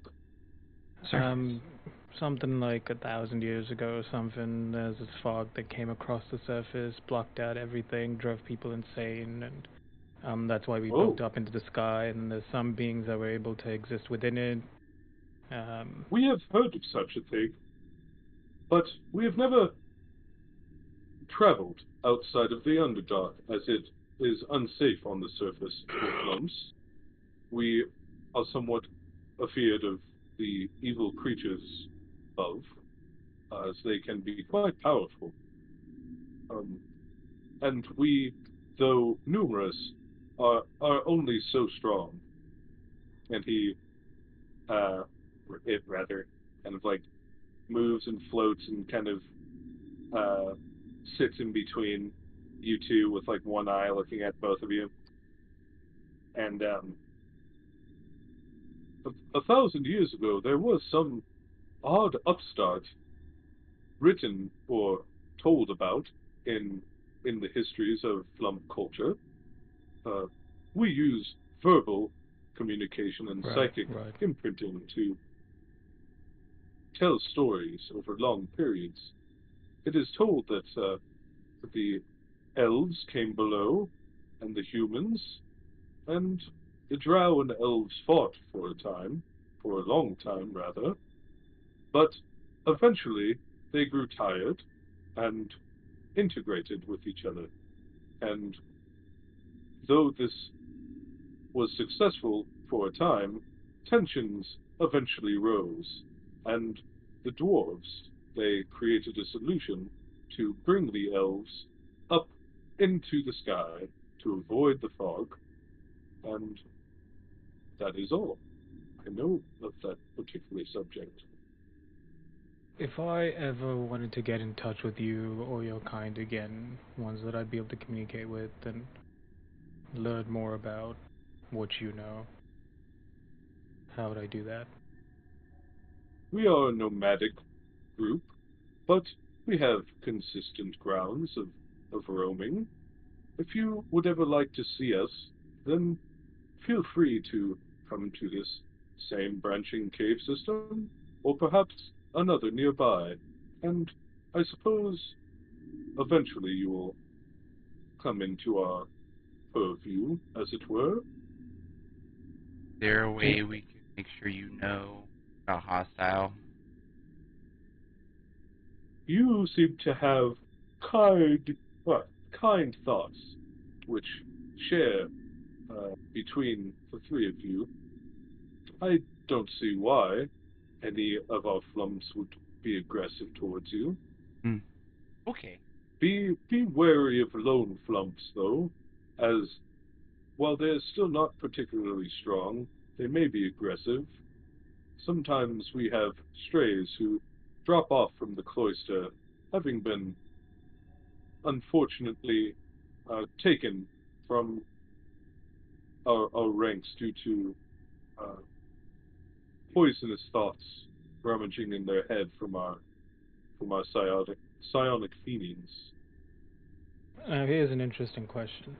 [SPEAKER 2] Something like 1,000 years ago or something, there's this fog that came across the surface, blocked out everything, drove people insane, and that's why we built up into the sky, and there's some beings that were able to exist within it.
[SPEAKER 3] We have heard of such a thing, but we have never traveled outside of the Underdark, as it is unsafe on the surface for Flumps. We are somewhat afeared of the evil creatures above, as they can be quite powerful. And we, though numerous, are only so strong. And he, rather, kind of like moves and floats and kind of sits in between you two with like one eye looking at both of you. And 1,000 years ago, there was some odd upstart written or told about in the histories of Flump culture. We use verbal communication and psychic imprinting to tell stories over long periods. It is told that the elves came below, and the humans, and the drow and elves fought for a long time rather, but eventually they grew tired and integrated with each other. And though this was successful for a time, tensions eventually rose, and the dwarves, they created a solution to bring the elves up into the sky to avoid the fog, and that is all I know of that particular subject.
[SPEAKER 2] If I ever wanted to get in touch with you or your kind again, ones that I'd be able to communicate with and learn more about what you know, how would I do that?
[SPEAKER 3] We are a nomadic group, but we have consistent grounds of roaming. If you would ever like to see us, then feel free to come to this same branching cave system, or perhaps another nearby, and I suppose eventually you will come into our purview, as it were.
[SPEAKER 4] Is there a way we can make sure you know about hostile?
[SPEAKER 3] You seem to have kind thoughts, which share between the three of you. I don't see why any of our flumps would be aggressive towards you.
[SPEAKER 4] Okay.
[SPEAKER 3] Be wary of lone flumps, though, as while they're still not particularly strong, they may be aggressive. Sometimes we have strays who drop off from the cloister, having been unfortunately taken from our ranks due to poisonous thoughts rummaging in their head from our psionic feelings.
[SPEAKER 2] Here's an interesting question.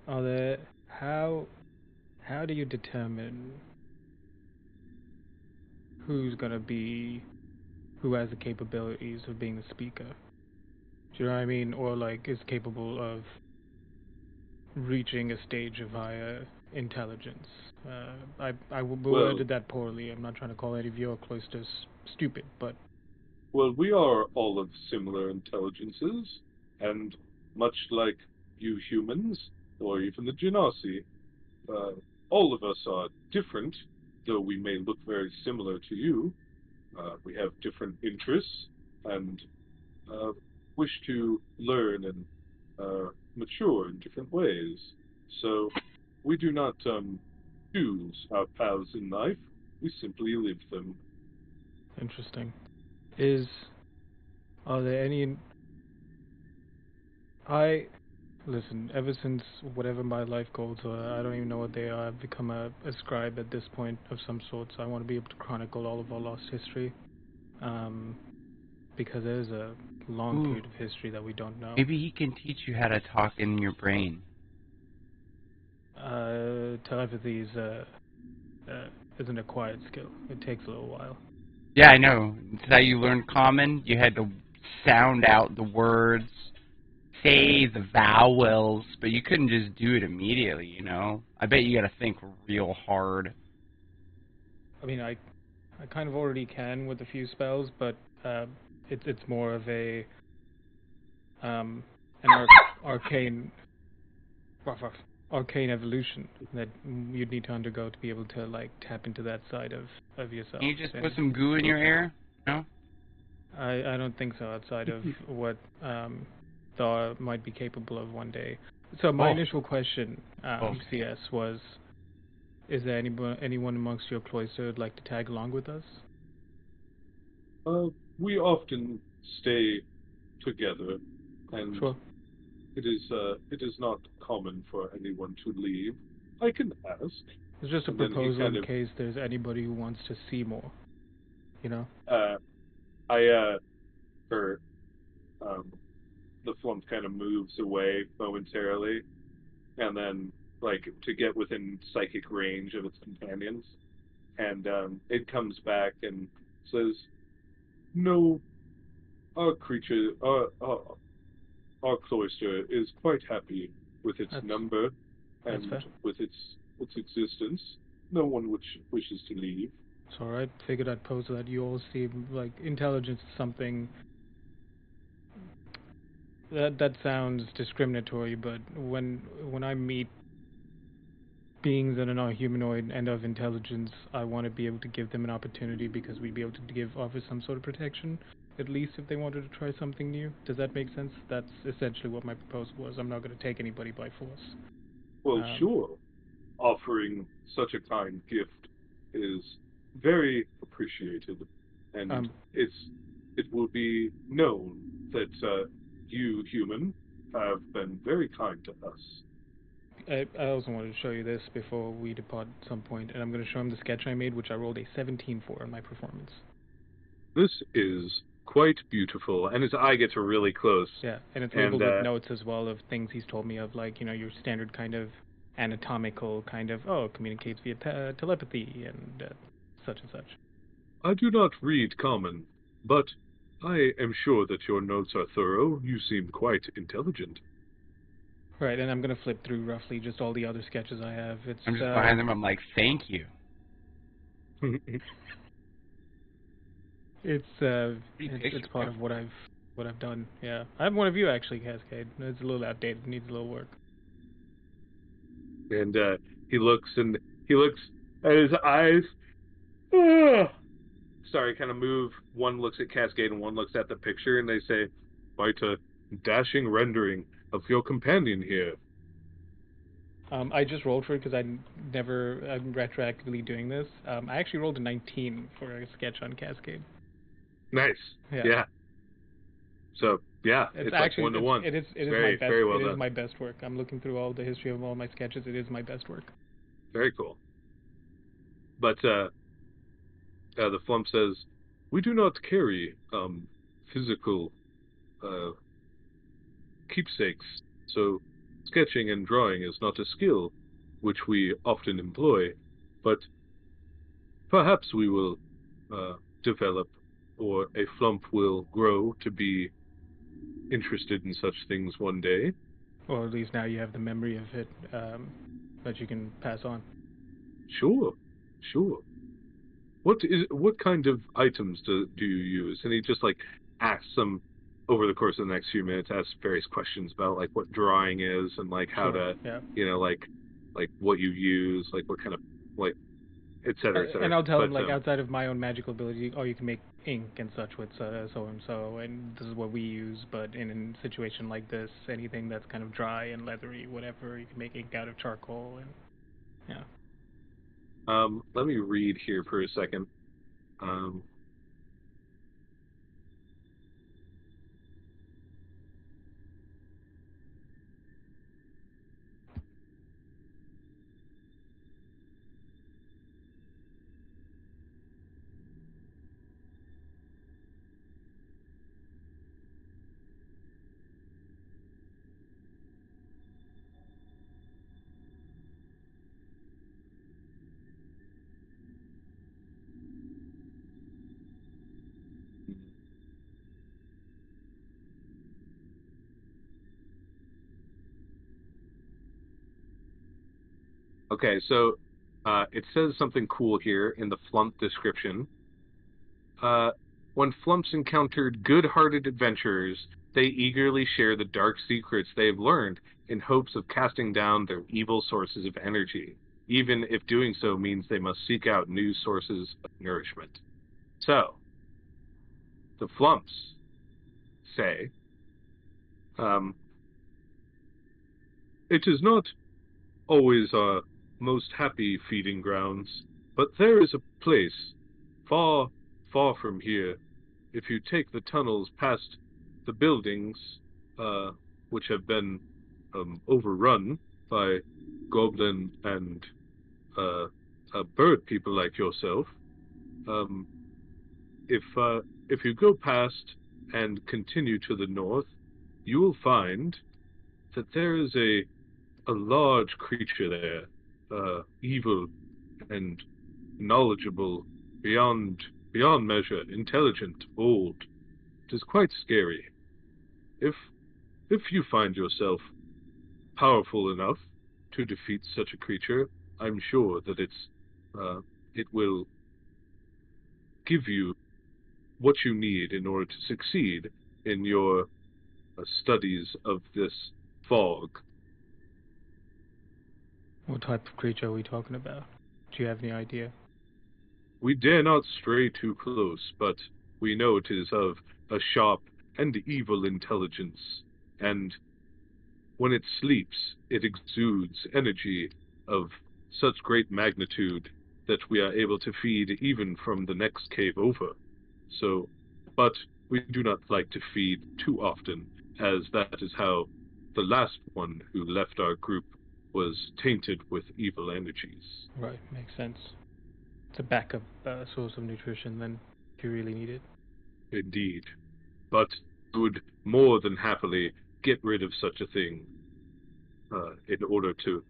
[SPEAKER 2] How do you determine who has the capabilities of being the speaker? Do you know what I mean? Or like is capable of reaching a stage of higher intelligence? I worded that poorly. I'm not trying to call any of your cloisters stupid, but...
[SPEAKER 3] Well, we are all of similar intelligences, and much like you humans, or even the Genasi, all of us are different, though we may look very similar to you. We have different interests, and wish to learn and mature in different ways. So we do not choose our paths in life, we simply live them.
[SPEAKER 2] Interesting. Are there any... Listen, ever since whatever my life goals are, I don't even know what they are. I've become a scribe at this point of some sort, so I want to be able to chronicle all of our lost history. Because there's a long period of history that we don't know.
[SPEAKER 4] Maybe he can teach you how to talk in your brain.
[SPEAKER 2] Telepathy is an acquired skill. It takes a little while.
[SPEAKER 4] Yeah, I know. It's how you learned common. You had to sound out the words, say the vowels, but you couldn't just do it immediately, you know? I bet you gotta think real hard.
[SPEAKER 2] I mean, I kind of already can with a few spells, but it's more of an arcane evolution that you'd need to undergo to be able to like tap into that side of yourself.
[SPEAKER 4] Can you just put some goo in your hair? No?
[SPEAKER 2] I don't think so, outside of what Thor might be capable of one day. So my initial question, CS, was, is there anyone amongst your cloister who'd like to tag along with us?
[SPEAKER 3] We often stay together, and
[SPEAKER 2] sure.
[SPEAKER 3] It is not common for anyone to leave. I can ask.
[SPEAKER 2] It's just a proposal in case there's anybody who wants to see more. You know?
[SPEAKER 3] The flump kind of moves away momentarily, and then, like, to get within psychic range of its companions, and it comes back and says, "No, our cloister is quite happy with its number and with its existence. No one wishes to leave."
[SPEAKER 2] It's alright. Figured I'd pose that. You all seem like intelligence is something that sounds discriminatory, but when I meet beings that are not humanoid and of intelligence, I want to be able to give them an opportunity because we'd be able to offer some sort of protection, at least if they wanted to try something new. Does that make sense? That's essentially what my proposal was. I'm not going to take anybody by force.
[SPEAKER 3] Well, sure. Offering such a kind gift is very appreciated, and it will be known that you, human, have been very kind to us.
[SPEAKER 2] I also wanted to show you this before we depart at some point, and I'm going to show him the sketch I made, which I rolled a 17 for in my performance.
[SPEAKER 3] This is quite beautiful, and his eye gets really close.
[SPEAKER 2] Yeah, and it's labeled with notes as well of things he's told me of, like, you know, your standard kind of anatomical kind of, communicates via telepathy and such and such.
[SPEAKER 3] I do not read common, but I am sure that your notes are thorough. You seem quite intelligent.
[SPEAKER 2] Right, and I'm going to flip through roughly just all the other sketches I have.
[SPEAKER 4] I'm just behind them, I'm like, thank you.
[SPEAKER 2] It's part of what I've done. Yeah, I have one of you actually, Cascade. It's a little outdated, needs a little work.
[SPEAKER 3] And he looks at his eyes. Sorry, kind of move. One looks at Cascade and one looks at the picture, and they say, "Quite a dashing rendering of your companion here."
[SPEAKER 2] I just rolled for it because I'm retroactively doing this. I actually rolled a 19 for a sketch on Cascade.
[SPEAKER 3] Nice. Yeah. So, yeah, it's actually like 1 to 1.
[SPEAKER 2] It is my best. It is my best work. I'm looking through all the history of all my sketches. It is my best work.
[SPEAKER 3] Very cool. But the flump says, We do not carry physical uh, keepsakes, so sketching and drawing is not a skill which we often employ, but perhaps we will develop, or a flump will grow to be interested in such things one day.
[SPEAKER 2] Or at least now you have the memory of it that you can pass on.
[SPEAKER 3] Sure, sure. What kind of items do you use? And he just like asks some over the course of the next few minutes, asks various questions about like what drawing is and like how
[SPEAKER 2] Sure,
[SPEAKER 3] to,
[SPEAKER 2] yeah.
[SPEAKER 3] like what you use, like what kind of like et cetera, et cetera.
[SPEAKER 2] And I'll tell
[SPEAKER 3] But
[SPEAKER 2] him, like, outside of my own magical ability, oh, you can make ink and such with so and so, and this is what we use, but in a situation like this, anything that's kind of dry and leathery, whatever, you can make ink out of charcoal, and, yeah.
[SPEAKER 3] let me read here for a second. Um, okay, so it says something cool here in the flump description. Uh, when flumps encountered good-hearted adventurers, they eagerly share the dark secrets they have learned in hopes of casting down their evil sources of energy, even if doing so means they must seek out new sources of nourishment. So, the flumps say, um, it is not always our most happy feeding grounds, but there is a place far, far from here. If you take the tunnels past the buildings, uh, which have been overrun by goblin and bird people like yourself, um, if you go past and continue to the north, you will find that there is a large creature there, evil and knowledgeable beyond measure, intelligent, bold. It is quite scary. If if you find yourself powerful enough to defeat such a creature, I'm sure that it will give you what you need in order to succeed in your studies of this fog.
[SPEAKER 2] What type of creature are we talking about? Do you have any idea?
[SPEAKER 3] We dare not stray too close, but we know it is of a sharp and evil intelligence, and when it sleeps, it exudes energy of such great magnitude that we are able to feed even from the next cave over. So, but we do not like to feed too often, as that is how the last one who left our group was tainted with evil energies.
[SPEAKER 2] Right, makes sense. It's a backup source of nutrition then, if you really need it.
[SPEAKER 3] Indeed. But we would more than happily get rid of such a thing in order to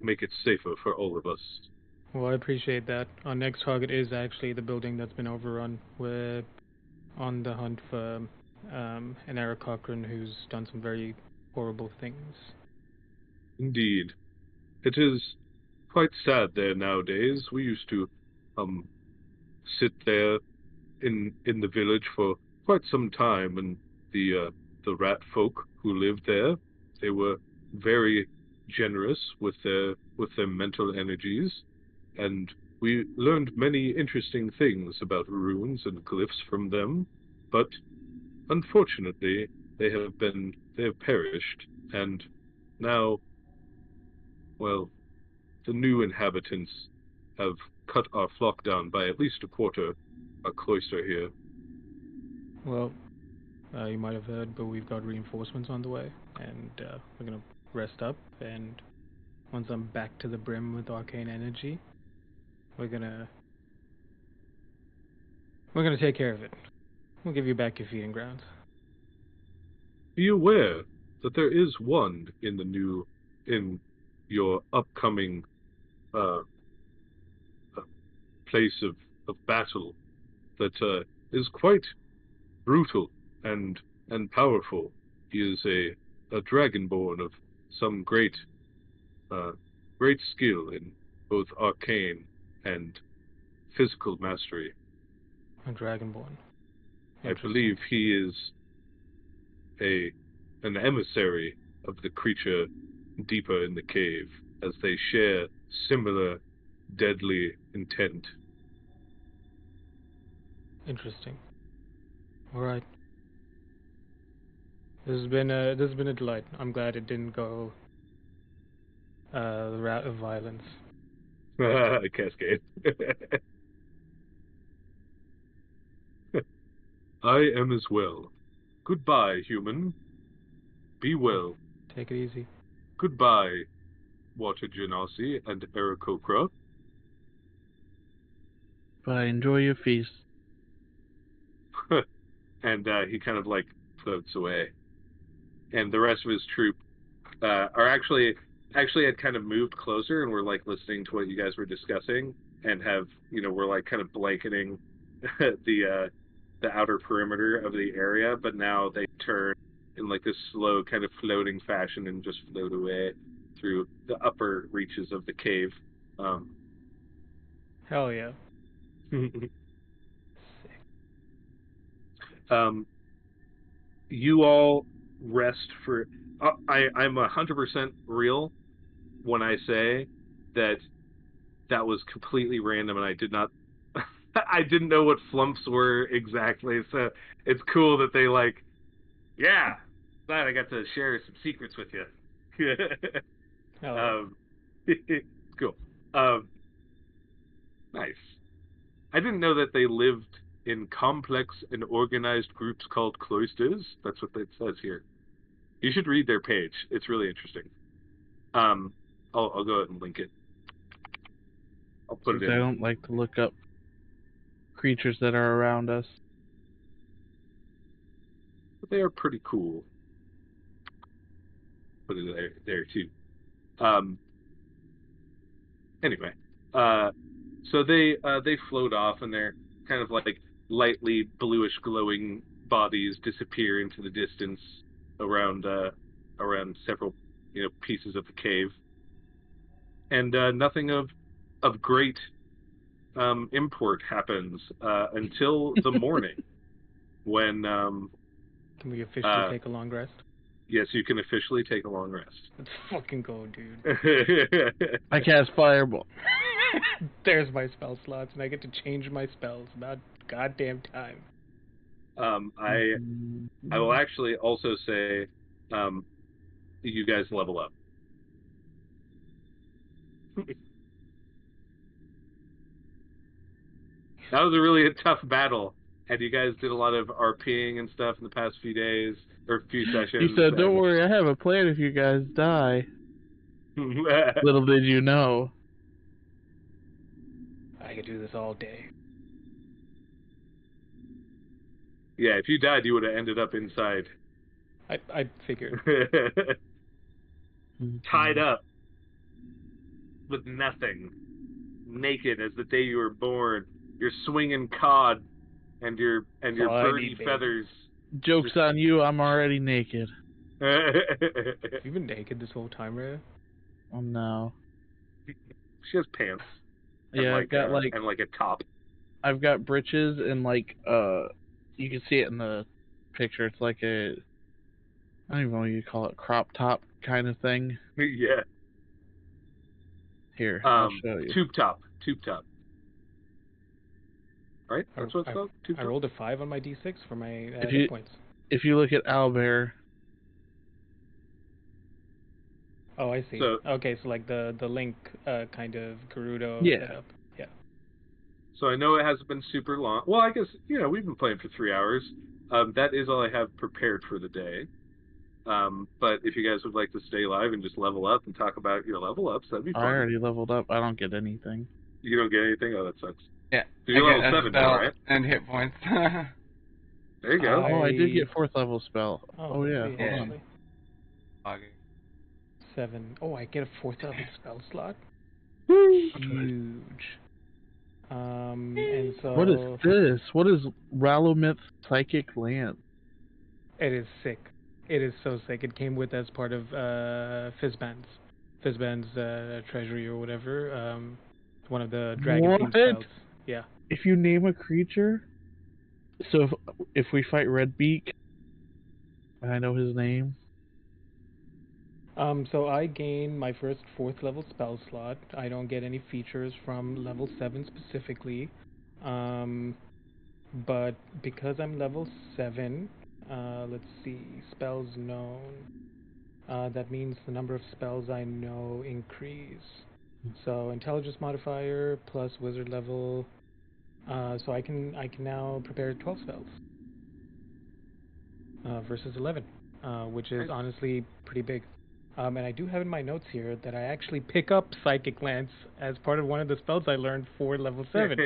[SPEAKER 3] make it safer for all of us.
[SPEAKER 2] Well, I appreciate that. Our next target is actually the building that's been overrun. We're on the hunt for an Eric Cochran who's done some very horrible things.
[SPEAKER 3] Indeed. It is quite sad there nowadays. We used to sit there in the village for quite some time, and the rat folk who lived there, they were very generous with their mental energies, and we learned many interesting things about runes and glyphs from them, but unfortunately they have perished, and now, well, the new inhabitants have cut our flock down by at least a quarter, our cloister here.
[SPEAKER 2] Well, you might have heard, but we've got reinforcements on the way, and we're gonna rest up, and once I'm back to the brim with arcane energy, we're gonna We're gonna take care of it. We'll give you back your feeding grounds.
[SPEAKER 3] Be aware that there is one in your upcoming place of battle that is quite brutal and powerful. He is a dragonborn of some great skill in both arcane and physical mastery.
[SPEAKER 2] A dragonborn.
[SPEAKER 3] I believe he is an emissary of the creature deeper in the cave, as they share similar deadly intent.
[SPEAKER 2] Interesting. All right. This has been a delight. I'm glad it didn't go the route of violence.
[SPEAKER 3] Cascade. I am as well. Goodbye, human. Be well.
[SPEAKER 2] Take it easy.
[SPEAKER 3] Goodbye, Water Genasi and Aarakocra.
[SPEAKER 1] Bye. Enjoy your feast.
[SPEAKER 3] And he kind of like floats away. And the rest of his troop are actually had kind of moved closer and were like listening to what you guys were discussing and have, were like kind of blanketing the outer perimeter of the area, but now they turn in like this slow kind of floating fashion and just float away through the upper reaches of the cave.
[SPEAKER 2] Hell yeah.
[SPEAKER 3] You all rest for... I'm 100% real when I say that was completely random and I did not... I didn't know what flumps were exactly, so it's cool that they like... Yeah, glad I got to share some secrets with you. Cool. Nice. I didn't know that they lived in complex and organized groups called cloisters. That's what it says here. You should read their page. It's really interesting. I'll go ahead and link it. I'll put it in.
[SPEAKER 1] I don't like to look up creatures that are around us.
[SPEAKER 3] But they are pretty cool. Put it there too. Anyway, so they float off and they're kind of like lightly bluish glowing bodies disappear into the distance around several pieces of the cave, and nothing of great import happens until the morning when
[SPEAKER 2] can we officially take a long rest?
[SPEAKER 3] Yes, you can officially take a long rest.
[SPEAKER 2] Let's fucking go, dude.
[SPEAKER 1] I cast Fireball.
[SPEAKER 2] There's my spell slots, and I get to change my spells about goddamn time.
[SPEAKER 3] I will actually also say, you guys level up. That was a really tough battle, and you guys did a lot of RPing and stuff in the past few days, or few sessions.
[SPEAKER 1] He said, don't worry, I have a plan if you guys die. Little did you know.
[SPEAKER 2] I could do this all day.
[SPEAKER 3] Yeah, if you died, you would have ended up inside.
[SPEAKER 2] I figured.
[SPEAKER 3] Tied up. With nothing. Naked as the day you were born. You're swinging cod and your birdie feathers.
[SPEAKER 1] Joke's on you, I'm already naked.
[SPEAKER 2] You've been naked this whole time, Ray?
[SPEAKER 1] Oh no.
[SPEAKER 3] She has pants.
[SPEAKER 1] Yeah,
[SPEAKER 3] I've
[SPEAKER 1] got
[SPEAKER 3] and like a top.
[SPEAKER 1] I've got breeches and like you can see it in the picture. It's like a, I don't even know what you call it, crop top kind of thing.
[SPEAKER 3] Yeah.
[SPEAKER 1] Here, I'll show you.
[SPEAKER 3] Tube top. Right? That's what it's called?
[SPEAKER 2] I rolled a 5 on my d6 for my
[SPEAKER 1] hit
[SPEAKER 2] points.
[SPEAKER 1] If you look at Owlbear.
[SPEAKER 2] Oh, I see.
[SPEAKER 3] So,
[SPEAKER 2] okay, so like the Link kind of Gerudo setup. Yeah.
[SPEAKER 3] So I know it hasn't been super long. Well, I guess, we've been playing for 3 hours. That is all I have prepared for the day. But if you guys would like to stay live and just level up and talk about your level ups, that'd be fun.
[SPEAKER 1] I already leveled up. I don't get anything.
[SPEAKER 3] You don't get anything? Oh, that sucks.
[SPEAKER 4] Yeah.
[SPEAKER 3] You're
[SPEAKER 4] I get
[SPEAKER 3] level
[SPEAKER 4] a
[SPEAKER 3] 7
[SPEAKER 4] spell
[SPEAKER 3] now, right?
[SPEAKER 4] and hit points.
[SPEAKER 3] There you go.
[SPEAKER 1] Oh, I did get 4th level spell. Oh yeah, hold
[SPEAKER 4] yeah.
[SPEAKER 1] on.
[SPEAKER 4] Okay.
[SPEAKER 2] 7. Oh, I get a 4th level spell slot.
[SPEAKER 1] Woo!
[SPEAKER 2] Huge. And so
[SPEAKER 1] What is this? What is Ralomith Psychic Lance?
[SPEAKER 2] it is sick. It is so sick. It came with as part of Fizzband's treasury or whatever. One of the dragon themed spells. Yeah.
[SPEAKER 1] If you name a creature, so if we fight Redbeak, and I know his name.
[SPEAKER 2] So I gain my first 4th level spell slot. I don't get any features from level 7 specifically. But because I'm level 7, let's see, spells known. That means the number of spells I know increase. So intelligence modifier plus wizard level. So I can now prepare 12 spells versus 11, which is honestly pretty big. And I do have in my notes here that I actually pick up Psychic Lance as part of one of the spells I learned for level 7.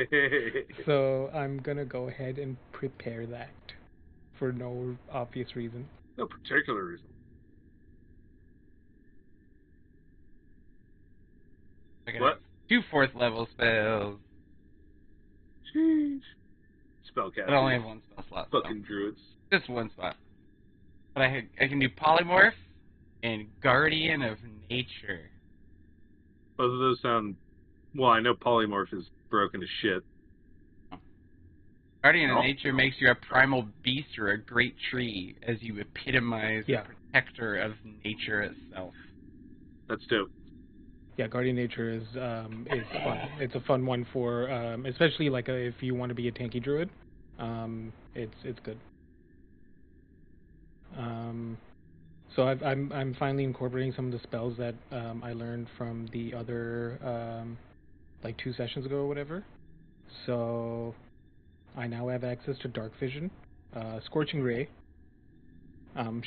[SPEAKER 2] So I'm going to go ahead and prepare that for no obvious reason.
[SPEAKER 3] No particular reason. What?
[SPEAKER 4] 2 4th level spells.
[SPEAKER 3] Jeez. Spellcasters.
[SPEAKER 4] I only have 1 spell slot.
[SPEAKER 3] Fucking druids.
[SPEAKER 4] Just 1 spot. But I can do Polymorph and Guardian of Nature.
[SPEAKER 3] Both of those sound... Well, I know Polymorph is broken to shit.
[SPEAKER 4] Guardian of Nature makes you a primal beast or a great tree, as you epitomize the protector of nature itself.
[SPEAKER 3] That's dope.
[SPEAKER 2] Yeah, Guardian Nature is fun. It's a fun one for, especially like if you want to be a tanky druid. It's good. So I'm finally incorporating some of the spells that I learned from the other like 2 sessions ago or whatever. So I now have access to Dark Vision, Scorching Ray,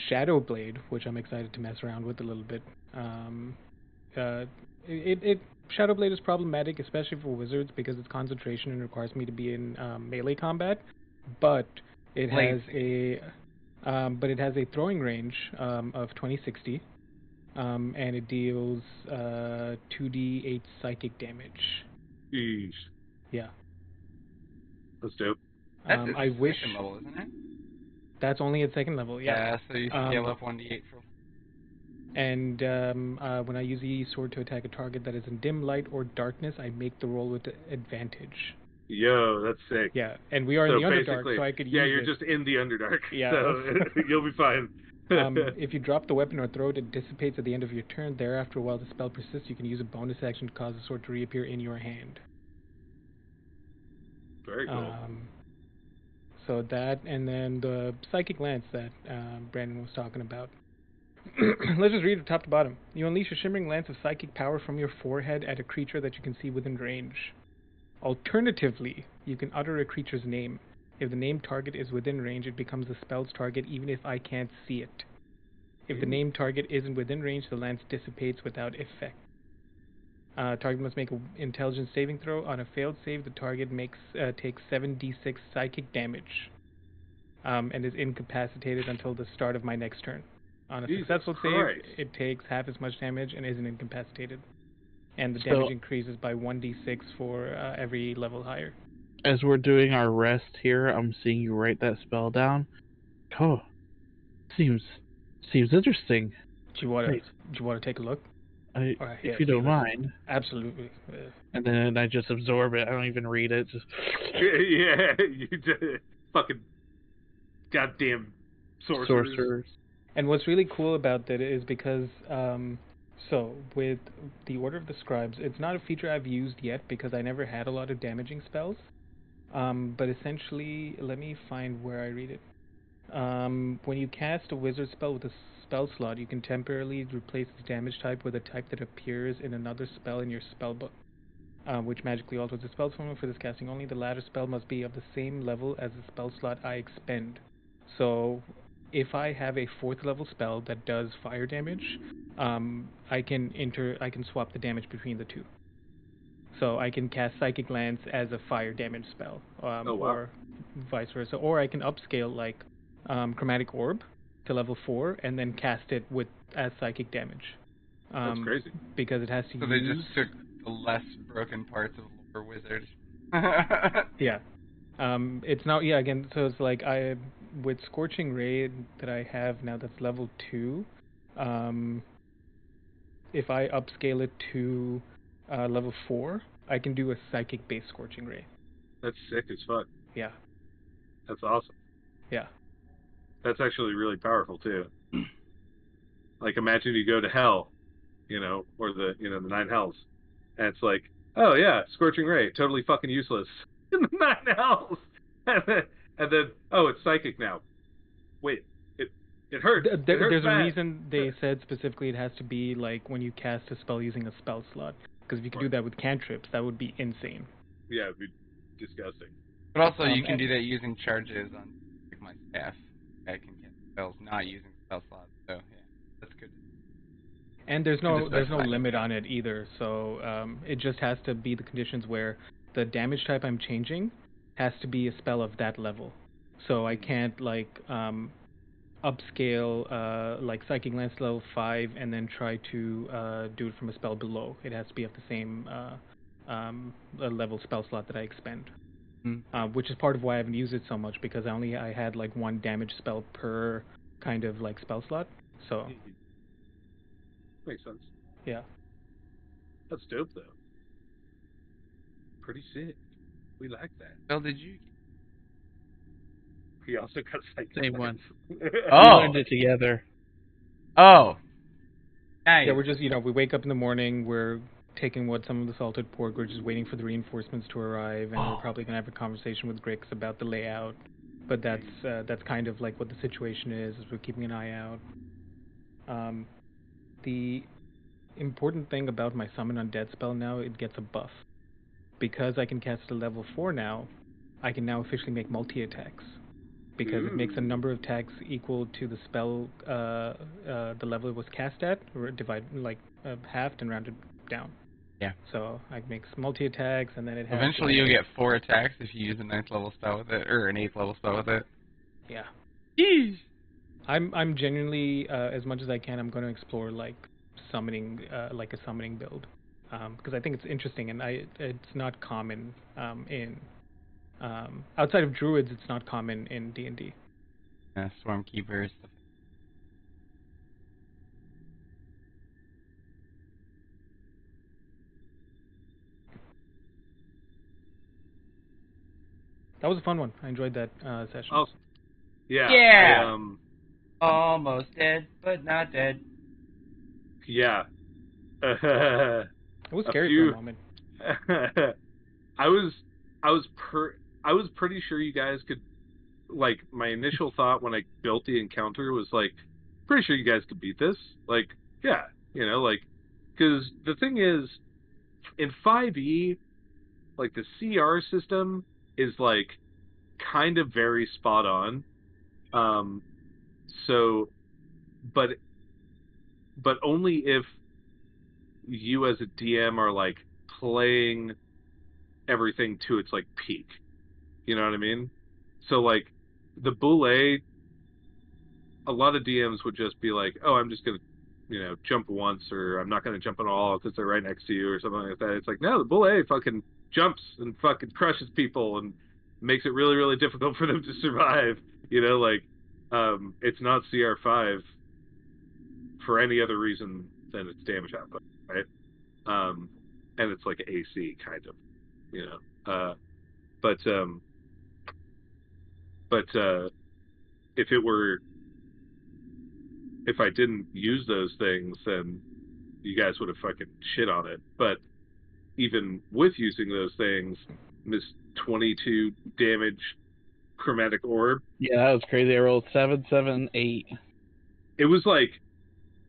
[SPEAKER 2] Shadow Blade, which I'm excited to mess around with a little bit. Shadow Blade is problematic, especially for wizards, because its concentration and requires me to be in melee combat. But it has a throwing range of 2060, and it deals 2d8 psychic damage.
[SPEAKER 3] Jeez.
[SPEAKER 2] Yeah.
[SPEAKER 3] That's dope.
[SPEAKER 4] That's
[SPEAKER 2] I wish.
[SPEAKER 4] 2nd level, isn't it?
[SPEAKER 2] That's only at 2nd level. Yeah.
[SPEAKER 4] So you scale up 1d8 for.
[SPEAKER 2] And when I use the sword to attack a target that is in dim light or darkness, I make the roll with advantage.
[SPEAKER 3] Yo, that's sick.
[SPEAKER 2] Yeah, and we are in the Underdark, so I could use it.
[SPEAKER 3] Yeah, you're just in the Underdark.
[SPEAKER 2] Yeah.
[SPEAKER 3] So you'll be fine.
[SPEAKER 2] If you drop the weapon or throw it, it dissipates at the end of your turn. Thereafter, while the spell persists, you can use a bonus action to cause the sword to reappear in your hand.
[SPEAKER 3] Very cool.
[SPEAKER 2] So that, and then the Psychic Lance that Brandon was talking about. Let's just read it top to bottom. You unleash a shimmering lance of psychic power from your forehead at a creature that you can see within range. Alternatively, you can utter a creature's name. If the named target is within range, it becomes the spell's target even if I can't see it. If the named target isn't within range, the lance dissipates without effect. Target must make an intelligence saving throw. On a failed save, the target takes 7d6 psychic damage and is incapacitated until the start of my next turn. On a successful save, it takes half as much damage and isn't incapacitated. And the damage increases by 1d6 for every level higher.
[SPEAKER 1] As we're doing our rest here, I'm seeing you write that spell down. Oh, seems interesting.
[SPEAKER 2] Do you want to take a look?
[SPEAKER 1] If you don't mind.
[SPEAKER 2] Absolutely.
[SPEAKER 1] And then I just absorb it. I don't even read it. Just
[SPEAKER 3] yeah, you did. Fucking goddamn sorcerers.
[SPEAKER 2] And what's really cool about that is because, so with the Order of the Scribes, it's not a feature I've used yet because I never had a lot of damaging spells. But essentially, let me find where I read it. When you cast a wizard spell with a spell slot, you can temporarily replace its damage type with a type that appears in another spell in your spellbook, which magically alters the spell formula for this casting only. The latter spell must be of the same level as the spell slot I expend. So if I have a 4th level spell that does fire damage, I can swap the damage between the two. So I can cast Psychic Lance as a fire damage spell,
[SPEAKER 3] Oh, wow.
[SPEAKER 2] or vice versa. Or I can upscale like Chromatic Orb to level 4 and then cast it as psychic damage.
[SPEAKER 3] That's crazy.
[SPEAKER 2] Because it has to
[SPEAKER 4] So
[SPEAKER 2] use...
[SPEAKER 4] they just took the less broken parts of Lore Wizard.
[SPEAKER 2] Yeah. It's now, yeah, again, so it's like with Scorching Ray that I have now that's level 2, if I upscale it to level 4, I can do a psychic-based Scorching Ray.
[SPEAKER 3] That's sick as fuck.
[SPEAKER 2] Yeah.
[SPEAKER 3] That's awesome.
[SPEAKER 2] Yeah.
[SPEAKER 3] That's actually really powerful, too. Like, imagine you go to hell, or the 9 hells, and it's like, oh, yeah, Scorching Ray, totally fucking useless in the 9 hells. And then, oh, it's psychic now. Wait, it hurts.
[SPEAKER 2] There's a reason they said specifically it has to be like when you cast a spell using a spell slot. Because if you could do that with cantrips, that would be insane.
[SPEAKER 3] Yeah, it'd be disgusting.
[SPEAKER 4] But also, you can do that using charges on my staff. I can get spells not using spell slots, so yeah, that's good.
[SPEAKER 2] And there's no limit on it either, so it just has to be the conditions where the damage type I'm changing has to be a spell of that level. So I can't like upscale like Psychic Lance level 5 and then try to do it from a spell below. It has to be of the same level spell slot that I expend. Which is part of why I haven't used it so much, because I had like 1 damage spell per kind of like spell slot. So
[SPEAKER 3] makes sense.
[SPEAKER 2] Yeah.
[SPEAKER 3] That's dope though. Pretty sick. We like that.
[SPEAKER 4] Well, did you?
[SPEAKER 3] He also got psychic.
[SPEAKER 1] Same one.
[SPEAKER 4] Oh.
[SPEAKER 1] We learned it together.
[SPEAKER 4] Oh. Nice.
[SPEAKER 2] Yeah, we're just, we wake up in the morning, we're taking some of the salted pork, we're just waiting for the reinforcements to arrive, and we're probably going to have a conversation with Grix about the layout. But that's kind of like what the situation is we're keeping an eye out. The important thing about my Summon Undead spell now, it gets a buff. Because I can cast it at level 4 now, I can now officially make multi-attacks. Because it makes a number of attacks equal to the spell, the level it was cast at, or halved and rounded down.
[SPEAKER 4] Yeah.
[SPEAKER 2] So I can make multi-attacks, and then it has...
[SPEAKER 4] Eventually you'll get 4 attacks if you use a 9th level spell with it, or an 8th level spell with it.
[SPEAKER 2] Yeah.
[SPEAKER 4] Jeez.
[SPEAKER 2] I'm genuinely, as much as I can, I'm going to explore, like, summoning, like a summoning build. Because I think it's interesting, and it's not common in... outside of druids, it's not common in D&D.
[SPEAKER 4] Yeah, Swarm Keepers.
[SPEAKER 2] That was a fun one. I enjoyed that session.
[SPEAKER 3] Awesome. Yeah.
[SPEAKER 4] Yeah. Almost dead, but not dead.
[SPEAKER 3] Yeah.
[SPEAKER 2] It was scary for a moment.
[SPEAKER 3] I was pretty sure you guys could, like, my initial thought when I built the encounter was like, pretty sure you guys could beat this. Like, yeah, like, because the thing is, in 5e, like, the CR system is, like, kind of very spot on. So, but only if you as a DM are, like, playing everything to its, like, peak. You know what I mean? So, like, the Boule, a lot of DMs would just be like, oh, I'm just going to, jump once, or I'm not going to jump at all because they're right next to you, or something like that. It's like, no, the Boule fucking jumps and fucking crushes people and makes it really, really difficult for them to survive. It's not CR5 for any other reason than its damage output, right? And it's like AC, kind of, But if I didn't use those things, then you guys would have fucking shit on it. But even with using those things, this 22 damage chromatic orb.
[SPEAKER 1] Yeah, that was crazy. I rolled 7, 7, 8.
[SPEAKER 3] It was like,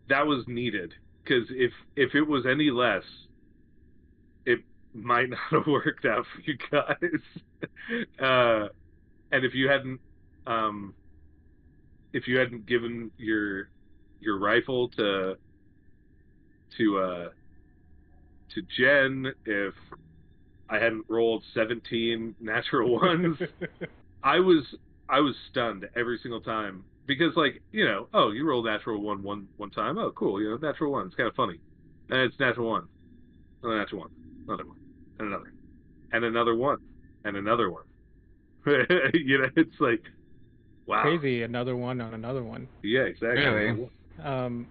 [SPEAKER 3] that was needed. Because if it was any less, it might not have worked out for you guys. And if you hadn't given your rifle to Jen, if I hadn't rolled 17 natural ones. I was stunned every single time because, like, oh, you rolled natural one time. Oh, cool. Natural one. It's kind of funny. And it's natural one. Another natural one. Another one. And another. And another one. And another one. It's like, wow.
[SPEAKER 2] Crazy. Another one on another one.
[SPEAKER 3] Yeah, exactly.
[SPEAKER 4] Really?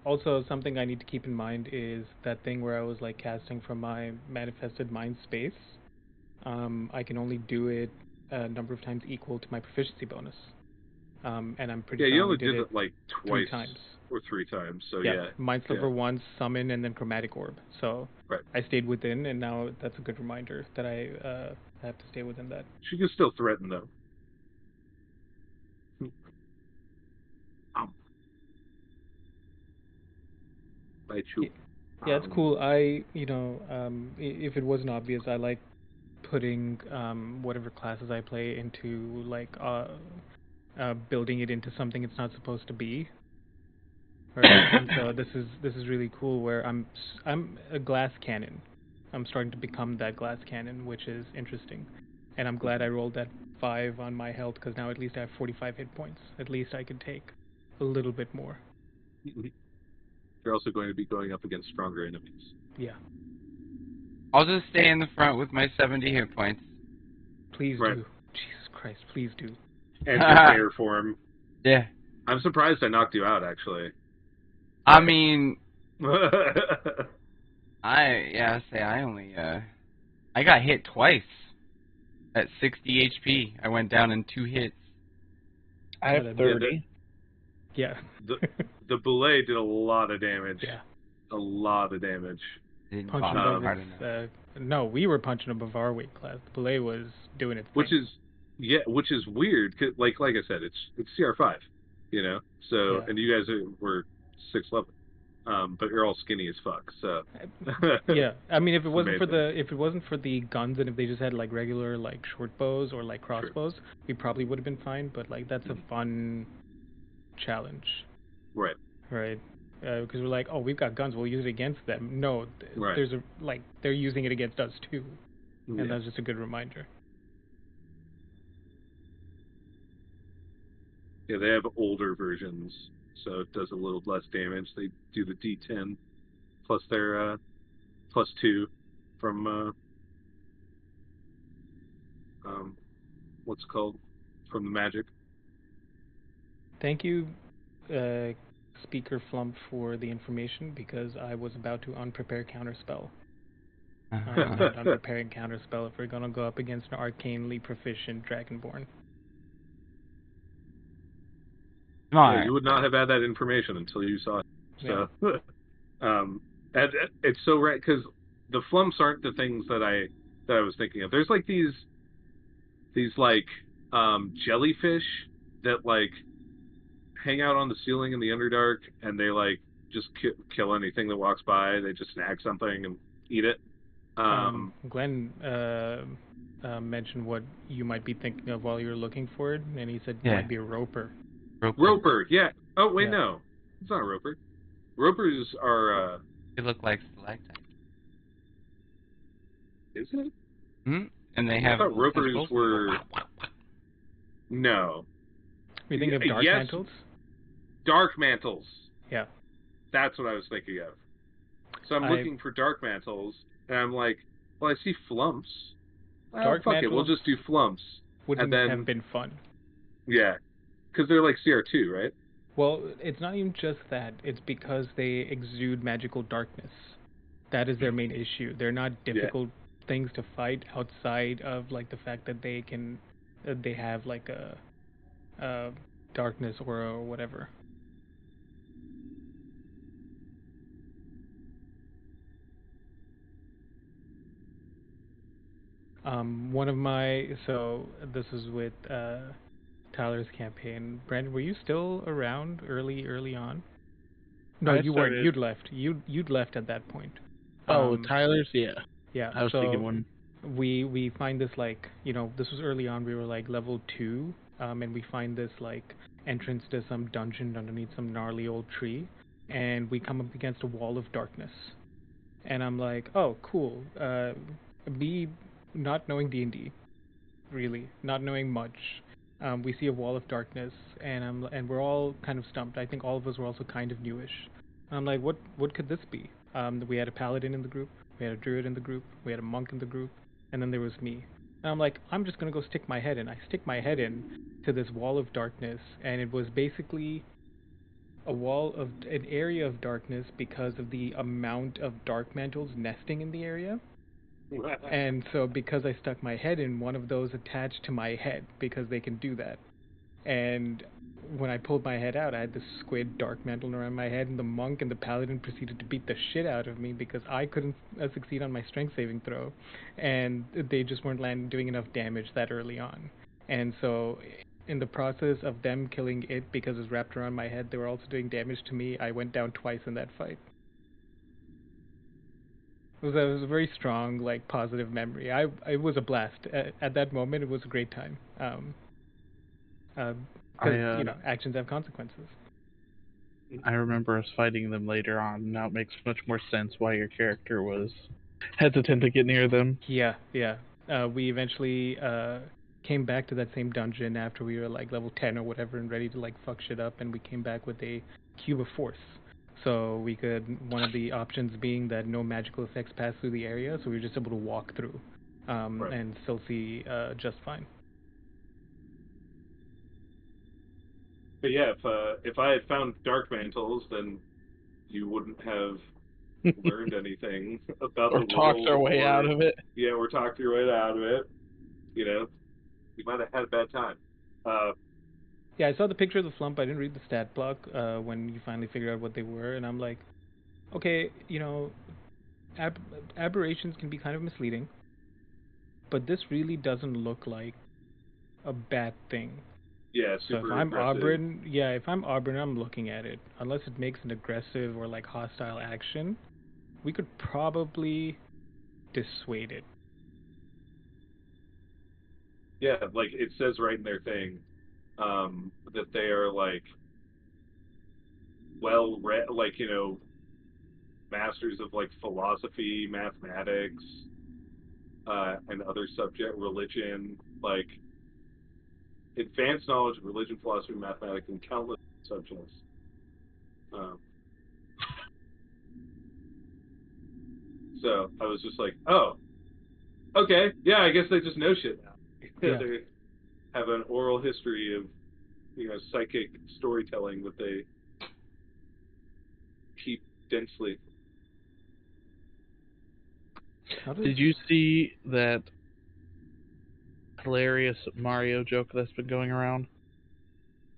[SPEAKER 2] Also, something I need to keep in mind is that thing where I was like casting from my manifested mind space. I can only do it a number of times equal to my proficiency bonus. And I'm pretty sure
[SPEAKER 3] you
[SPEAKER 2] I
[SPEAKER 3] only did it like twice
[SPEAKER 2] 3 times.
[SPEAKER 3] or 3 times. So
[SPEAKER 2] Mind Sliver once, summon, and then chromatic orb. So
[SPEAKER 3] right.
[SPEAKER 2] I stayed within, and now that's a good reminder that I have to stay within that.
[SPEAKER 3] She can still threaten though. By you.
[SPEAKER 2] Yeah, it's cool. If it wasn't obvious, I like putting whatever classes I play into like building it into something it's not supposed to be. Right? And so this is really cool. Where I'm a glass cannon. I'm starting to become that glass cannon, which is interesting. And I'm glad I rolled that 5 on my health because now at least I have 45 hit points. At least I can take a little bit more.
[SPEAKER 3] You're also going to be going up against stronger enemies.
[SPEAKER 2] Yeah.
[SPEAKER 4] I'll just stay in the front with my 70 hit points.
[SPEAKER 2] Please do. Jesus Christ, please do.
[SPEAKER 3] And prepare for him.
[SPEAKER 4] Yeah.
[SPEAKER 3] I'm surprised I knocked you out, actually.
[SPEAKER 4] I mean... I only, I got hit twice. At 60 HP. I went down in 2 hits.
[SPEAKER 1] I have 30.
[SPEAKER 2] Yeah.
[SPEAKER 3] The belay did a lot of damage.
[SPEAKER 2] Yeah.
[SPEAKER 3] A lot of damage.
[SPEAKER 2] Punching above no, we were punching above our weight class. The belay was doing its thing.
[SPEAKER 3] Which is weird. Cause like I said, it's CR5, So and you guys were 6 level, but you're all skinny as fuck. So
[SPEAKER 2] yeah, I mean, if it wasn't for the guns and if they just had like regular like short bows or like crossbows, we probably would have been fine. But like that's a fun challenge.
[SPEAKER 3] Right.
[SPEAKER 2] Right. Because we're like, oh, we've got guns, we'll use it against them. No, there's they're using it against us too, and that's just a good reminder.
[SPEAKER 3] Yeah, they have older versions, so it does a little less damage. They do the D10 plus their +2 from what's it called, from the magic.
[SPEAKER 2] Thank you, Speaker Flump, for the information because I was about to unprepare counterspell. Unpreparing counterspell if we're gonna go up against an arcanely proficient Dragonborn.
[SPEAKER 3] Yeah, you would not have had that information until you saw it. So, and it's so right because the flumps aren't the things that I was thinking of. There's like these like jellyfish that like hang out on the ceiling in the Underdark, and they like just kill anything that walks by. They just snag something and eat it.
[SPEAKER 2] Glenn mentioned what you might be thinking of while you were looking for it, and he said it might be a roper.
[SPEAKER 3] Roper, yeah. Oh wait, no, it's not a roper. Ropers are.
[SPEAKER 4] They look like stalactites.
[SPEAKER 3] Is it?
[SPEAKER 4] Hmm. And they have.
[SPEAKER 3] I thought ropers were. No.
[SPEAKER 2] You think of dark mantles?
[SPEAKER 3] Dark mantles.
[SPEAKER 2] Yeah.
[SPEAKER 3] That's what I was thinking of. So I'm looking for dark mantles, and I'm like, well, I see flumps.
[SPEAKER 2] Dark
[SPEAKER 3] fuck it, we'll just do flumps.
[SPEAKER 2] Wouldn't have been fun.
[SPEAKER 3] Yeah. Because they're like CR2, right?
[SPEAKER 2] Well, it's not even just that. It's because they exude magical darkness. That is their main issue. They're not difficult things to fight outside of like the fact that they have like a darkness aura or whatever. This is with Tyler's campaign. Brandon, were you still around early on? No, you weren't. You'd left. You'd left at that point.
[SPEAKER 1] Tyler's, yeah.
[SPEAKER 2] Yeah.
[SPEAKER 1] I was thinking one.
[SPEAKER 2] We find this like, this was early on. We were like level 2, and we find this like entrance to some dungeon underneath some gnarly old tree, and we come up against a wall of darkness. And I'm like, oh, cool. Be not knowing D&D, really, not knowing much, we see a wall of darkness, and we're all kind of stumped. I think all of us were also kind of newish. I'm like, what could this be? We had a paladin in the group, we had a druid in the group, we had a monk in the group, and then there was me. And I'm like, I'm just gonna go stick my head in. I stick my head in to this wall of darkness, and it was basically an area of darkness because of the amount of dark mantles nesting in the area. And so because I stuck my head in, one of those attached to my head because they can do that. And when I pulled my head out, I had this squid dark mantle around my head, and the monk and the paladin proceeded to beat the shit out of me because I couldn't succeed on my strength saving throw, and they just weren't doing enough damage that early on. And so in the process of them killing it because it was wrapped around my head, they were also doing damage to me. I went down twice in that fight. It was a very strong, like, positive memory. It was a blast. At that moment, it was a great time. Because, actions have consequences.
[SPEAKER 1] I remember us fighting them later on. Now it makes much more sense why your character was hesitant to get near them.
[SPEAKER 2] Yeah. We eventually came back to that same dungeon after we were, like, level 10 or whatever and ready to, like, fuck shit up, and we came back with a cube of force. So one of the options being that no magical effects pass through the area, so we were just able to walk through and still see just fine.
[SPEAKER 3] But yeah, if I had found dark mantles, then you wouldn't have learned anything about
[SPEAKER 1] or
[SPEAKER 3] the
[SPEAKER 1] talked
[SPEAKER 3] world,
[SPEAKER 1] our way out of it.
[SPEAKER 3] Yeah, or talked your way out of it. You know, you might have had a bad time.
[SPEAKER 2] Yeah, I saw the picture of the flump. I didn't read the stat block when you finally figured out what they were, and I'm like, okay, aberrations can be kind of misleading, but this really doesn't look like a bad thing.
[SPEAKER 3] Yeah,
[SPEAKER 2] so if I'm Auburn, I'm looking at it. Unless it makes an aggressive or like hostile action, we could probably dissuade it.
[SPEAKER 3] Yeah, like it says right in their thing that they are like well read, like masters of like philosophy, mathematics, and other religion, like advanced knowledge of religion, philosophy, mathematics, and countless subjects. So I was just like, oh, okay, yeah, I guess they just know shit now.
[SPEAKER 2] Yeah.
[SPEAKER 3] They have an oral history of, psychic storytelling that they keep densely.
[SPEAKER 1] Did you see that hilarious Mario joke that's been going around?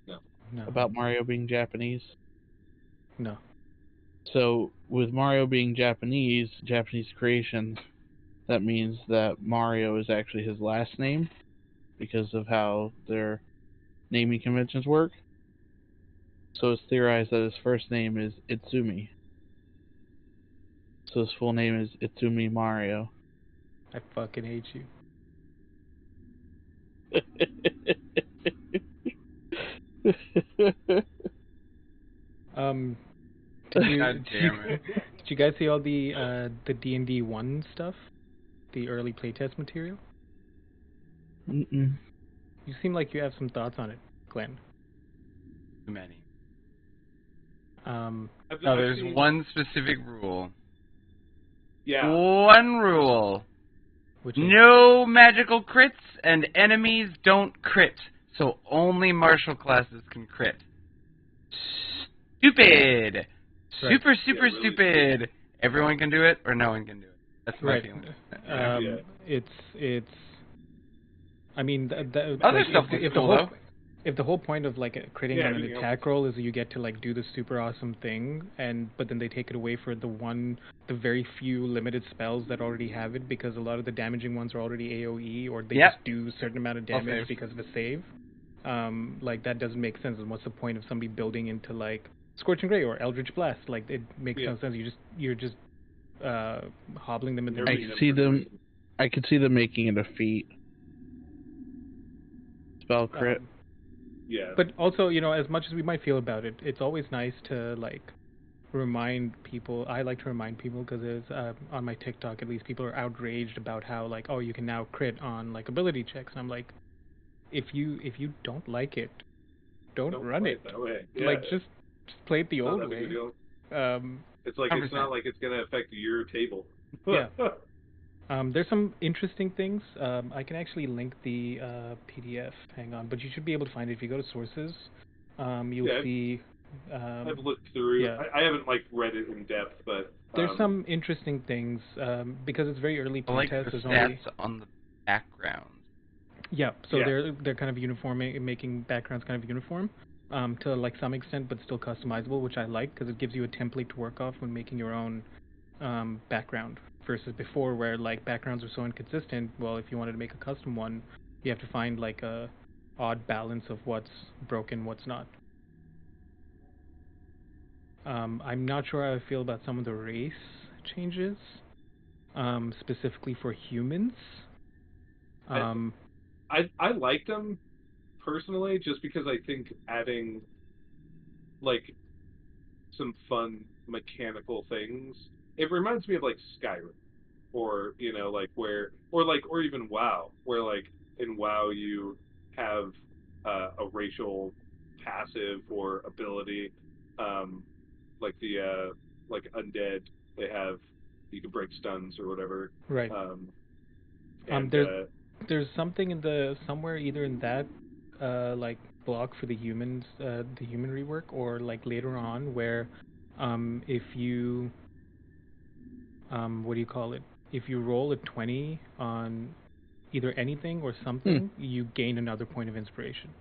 [SPEAKER 3] No.
[SPEAKER 1] About Mario being Japanese?
[SPEAKER 2] No.
[SPEAKER 1] So, with Mario being Japanese creation, that means that Mario is actually his last name because of how their naming conventions work. So it's theorized that his first name is Itsumi. So his full name is Itsumi Mario.
[SPEAKER 2] I fucking hate you. Did you guys see all the D&D 1 stuff? The early playtest material?
[SPEAKER 1] Mm-mm.
[SPEAKER 2] You seem like you have some thoughts on it, Glenn.
[SPEAKER 4] Too many.
[SPEAKER 2] No,
[SPEAKER 4] there's one specific rule.
[SPEAKER 3] Yeah.
[SPEAKER 4] One rule. No magical crits, and enemies don't crit. So only martial classes can crit. Stupid!
[SPEAKER 2] Right.
[SPEAKER 4] Super really stupid!
[SPEAKER 3] Stupid.
[SPEAKER 4] Everyone can do it, or no one can do it. That's my feeling.
[SPEAKER 2] It's. I mean,
[SPEAKER 4] other stuff is cool, though.
[SPEAKER 2] If the whole point of like critting on an attack roll is that you get to like do the super awesome thing, but then they take it away for the very few limited spells that already have it, because a lot of the damaging ones are already AOE, or they just do a certain amount of damage because of a save. Like that doesn't make sense. And what's the point of somebody building into like Scorching Ray or Eldritch Blast? Like it makes no sense. You're just hobbling them in the.
[SPEAKER 1] I could see them making it a feat. Spell crit.
[SPEAKER 3] Yeah.
[SPEAKER 2] But also, as much as we might feel about it, it's always nice to like remind people. I like to remind people because on my TikTok, at least, people are outraged about how like, oh, you can now crit on like ability checks. And I'm like, if you don't like it, don't run it.
[SPEAKER 3] That way. Yeah.
[SPEAKER 2] Like just play it the old way.
[SPEAKER 3] It's like 100%. It's not like it's gonna affect your table.
[SPEAKER 2] Yeah. There's some interesting things. I can actually link the PDF. Hang on, but you should be able to find it if you go to sources. You'll see.
[SPEAKER 3] I've looked through. Yeah. I haven't like read it in depth, but
[SPEAKER 2] there's some interesting things because it's very early playtest.
[SPEAKER 4] The stats on the background.
[SPEAKER 2] Yeah, so they're kind of uniform, making backgrounds kind of uniform to like some extent, but still customizable, which I like because it gives you a template to work off when making your own background. Versus before, where like backgrounds are so inconsistent. Well, if you wanted to make a custom one, you have to find like a odd balance of what's broken, what's not. I'm not sure how I feel about some of the race changes, specifically for humans.
[SPEAKER 3] I liked them personally, just because I think adding like some fun mechanical things. It reminds me of like Skyrim, or like or even WoW, where like in WoW you have a racial passive or ability, like the like undead, they have, you can break stuns or whatever.
[SPEAKER 2] Right. There's something in somewhere either in that like block for the humans, the human rework, or like later on where if you what do you call it? If you roll a 20 on either anything or something, you gain another point of inspiration.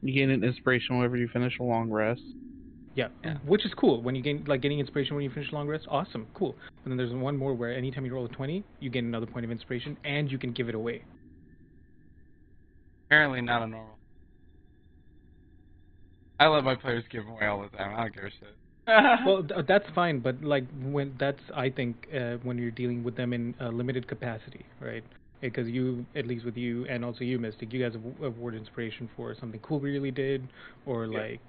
[SPEAKER 1] You gain an inspiration whenever you finish a long rest.
[SPEAKER 2] Yeah, which is cool. When you getting inspiration when you finish a long rest, awesome, cool. And then there's one more where anytime you roll a 20, you gain another point of inspiration, and you can give it away.
[SPEAKER 4] Apparently not a normal. I let my players give them away all the time. I don't give a shit.
[SPEAKER 2] Well, that's fine, but like I think when you're dealing with them in limited capacity, right? Because you, at least with you, and also you, Mystic, you guys award inspiration for something cool we really did, or like,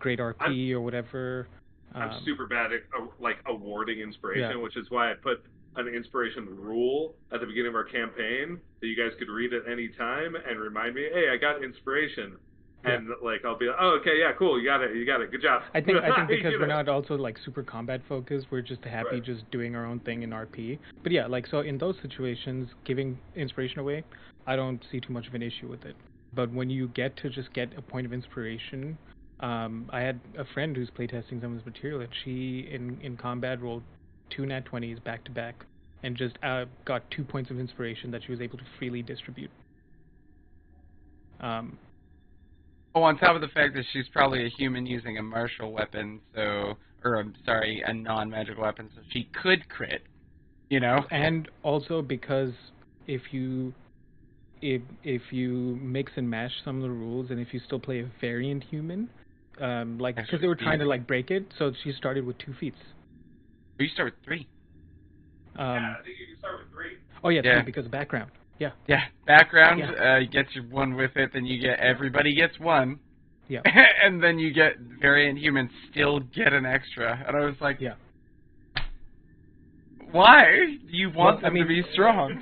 [SPEAKER 2] great RP or whatever.
[SPEAKER 3] I'm super bad at like awarding inspiration, which is why I put an inspiration rule at the beginning of our campaign that you guys could read at any time and remind me, hey, I got inspiration. And like I'll be like, oh, okay, yeah, cool, you got it, good job.
[SPEAKER 2] I think because we're not also like super combat focused, we're just happy just doing our own thing in RP. But yeah, like so in those situations, giving inspiration away, I don't see too much of an issue with it. But when you get to just get a point of inspiration, I had a friend who's playtesting some of this material, and she in combat rolled 2 nat 20s back to back, and just got 2 points of inspiration that she was able to freely distribute.
[SPEAKER 4] Oh, on top of the fact that she's probably a human using a martial weapon, a non-magical weapon, so she could crit,
[SPEAKER 2] And also because if you mix and match some of the rules, and if you still play a variant human, because they were trying to like break it, so she started with 2 feats.
[SPEAKER 4] You start with 3.
[SPEAKER 3] You start with 3.
[SPEAKER 2] Oh yeah, 3 because of background.
[SPEAKER 4] Yeah, background, you get your 1 with it, then you get, everybody gets 1.
[SPEAKER 2] Yeah.
[SPEAKER 4] And then you get variant humans still get an extra. And I was like, why? You want them to be strong.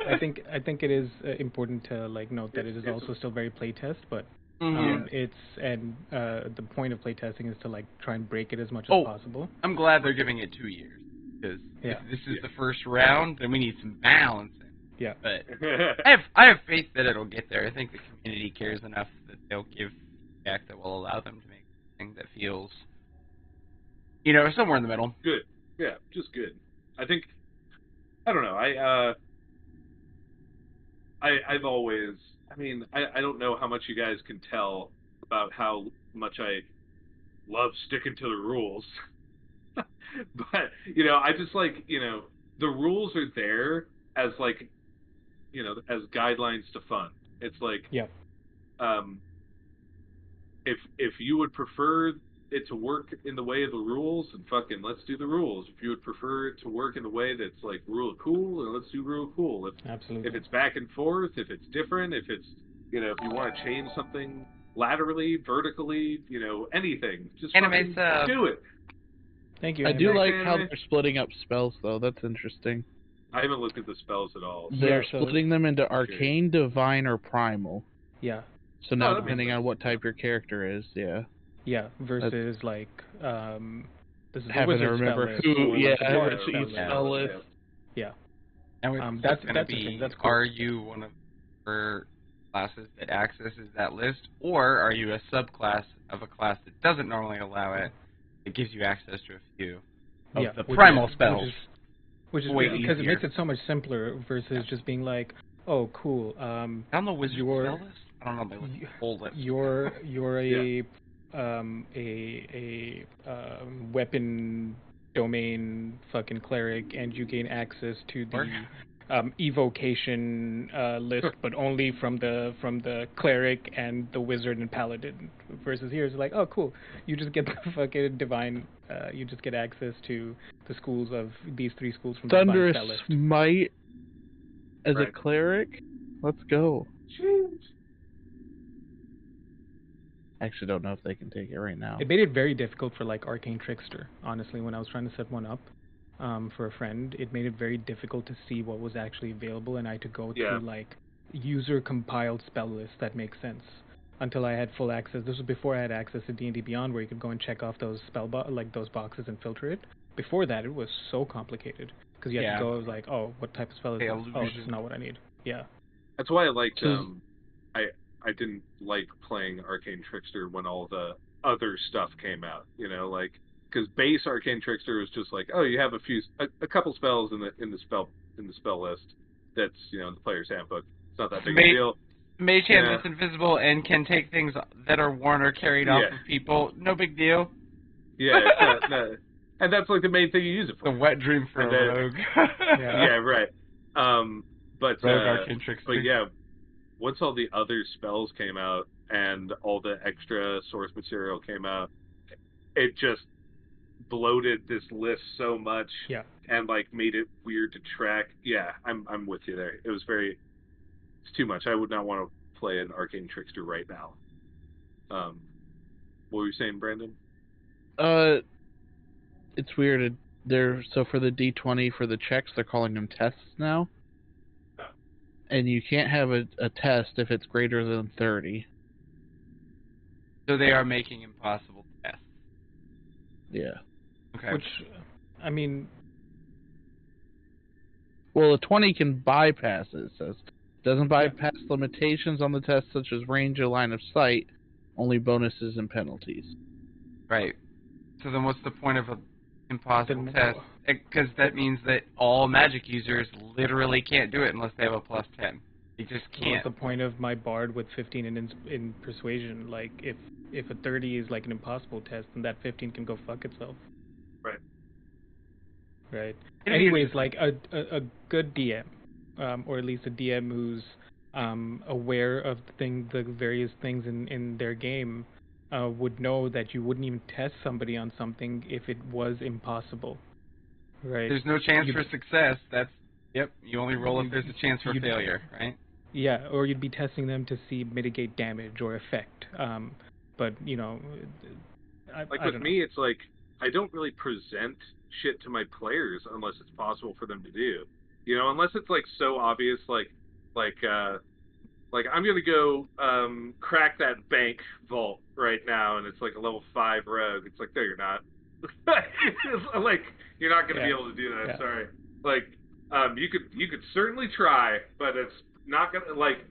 [SPEAKER 2] I think it is important to like note that it is also still very playtest, but the point of playtesting is to like try and break it as much as possible.
[SPEAKER 4] I'm glad they're giving it 2 years, because if this is the first round, then we need some balance.
[SPEAKER 2] Yeah,
[SPEAKER 4] but I have faith that it'll get there. I think the community cares enough that they'll give feedback that will allow them to make something that feels, somewhere in the middle.
[SPEAKER 3] Good, yeah, just good. I think, I don't know. I've always, I don't know how much you guys can tell about how much I love sticking to the rules, but I just like the rules are there as like. As guidelines to fun. It's like, if you would prefer it to work in the way of the rules, then fucking let's do the rules. If you would prefer it to work in the way that's like rule of cool, then let's do rule of cool.
[SPEAKER 2] Absolutely.
[SPEAKER 3] If it's back and forth, if it's different, if it's, if you want to change something laterally, vertically, anything, just fucking do it.
[SPEAKER 2] Thank you.
[SPEAKER 1] I do
[SPEAKER 2] Anime.
[SPEAKER 1] like how they're splitting up spells, though. That's interesting.
[SPEAKER 3] I haven't looked at the spells at all.
[SPEAKER 1] They're splitting them into arcane, divine, or primal.
[SPEAKER 2] Yeah.
[SPEAKER 1] So now, depending on what type your character is, yeah.
[SPEAKER 2] Yeah, versus like this is a
[SPEAKER 1] having to
[SPEAKER 2] wizard
[SPEAKER 1] remember
[SPEAKER 2] spell list.
[SPEAKER 1] who,
[SPEAKER 2] Yeah,
[SPEAKER 1] each spell list.
[SPEAKER 2] Yeah.
[SPEAKER 4] And
[SPEAKER 2] that's
[SPEAKER 4] going to be,
[SPEAKER 2] interesting. That's cool.
[SPEAKER 4] are you one of the classes that accesses that list, or are you a subclass of a class that doesn't normally allow it? It gives you access to a few of the primal spells.
[SPEAKER 2] Which is
[SPEAKER 4] way
[SPEAKER 2] because
[SPEAKER 4] easier.
[SPEAKER 2] it makes it so much simpler versus just being like, oh, cool.
[SPEAKER 4] I don't know wizard spell list. I don't know the whole list.
[SPEAKER 2] You're a weapon domain fucking cleric, and you gain access to the evocation list, but only from the cleric and the wizard and paladin. Versus here, it's like, oh, cool. You just get the fucking divine. You just get access to the schools of these 3 schools from the divine spell list.
[SPEAKER 1] Thunderous Might as a cleric. Let's go.
[SPEAKER 3] Jeez.
[SPEAKER 1] I actually don't know if they can take it right now.
[SPEAKER 2] It made it very difficult for like Arcane Trickster. Honestly, when I was trying to set one up for a friend, it made it very difficult to see what was actually available, and I had to go through like user compiled spell lists that make sense until I had full access. This was before I had access to D&D Beyond, where you could go and check off those those boxes and filter it. Before that, it was so complicated because you had to go like, oh, what type of spell is this? Oh, this is not what I need. Yeah.
[SPEAKER 3] That's why I liked I didn't like playing Arcane Trickster when all the other stuff came out, you know, like, because base Arcane Trickster was just like, oh, you have a couple spells in the spell list that's, you know, in the player's handbook. It's not that big a deal.
[SPEAKER 4] Mage Hand that's invisible and can take things that are worn or carried off of people. No big deal.
[SPEAKER 3] Yeah, no. And that's like the main thing you use it for.
[SPEAKER 4] The wet dream for a rogue.
[SPEAKER 3] Right. But
[SPEAKER 4] Rogue Arcane Trickster.
[SPEAKER 3] But yeah, once all the other spells came out and all the extra source material came out, it just bloated this list so much.
[SPEAKER 2] Yeah.
[SPEAKER 3] And like made it weird to track. Yeah, I'm with you there. It was it's too much. I would not want to play an Arcane Trickster right now. What were you saying, Brandon?
[SPEAKER 1] It's weird. So for the D20 for the checks, they're calling them tests now. And you can't have a test if it's greater than 30.
[SPEAKER 4] So they are making impossible tests.
[SPEAKER 1] Yeah.
[SPEAKER 4] Okay.
[SPEAKER 2] Which, I mean...
[SPEAKER 1] Well, a 20 can bypass it, it says. Doesn't bypass limitations on the test such as range or line of sight, only bonuses and penalties.
[SPEAKER 4] Right. So then what's the point of an impossible test? Because that means that all magic users literally can't do it unless they have a +10. You just can't.
[SPEAKER 2] What's the point of my bard with 15 in persuasion? Like, if a 30 is like an impossible test, then that 15 can go fuck itself.
[SPEAKER 3] Right.
[SPEAKER 2] Right. Anyways, like a good DM, or at least a DM who's aware of the various things in their game, would know that you wouldn't even test somebody on something if it was impossible. Right.
[SPEAKER 4] There's no chance for success. You only roll if there's a chance for failure, right?
[SPEAKER 2] Yeah, or you'd be testing them to see mitigate damage or effect. But you know,
[SPEAKER 3] with me, it's like I don't really present shit to my players unless it's possible for them to do. You know, unless it's like so obvious, like I'm gonna go crack that bank vault right now, and it's like a level 5 rogue. It's like, no, you're not. Like, you're not gonna be able to do that.
[SPEAKER 2] Yeah.
[SPEAKER 3] Sorry. Like, you could certainly try, but it's not gonna, like,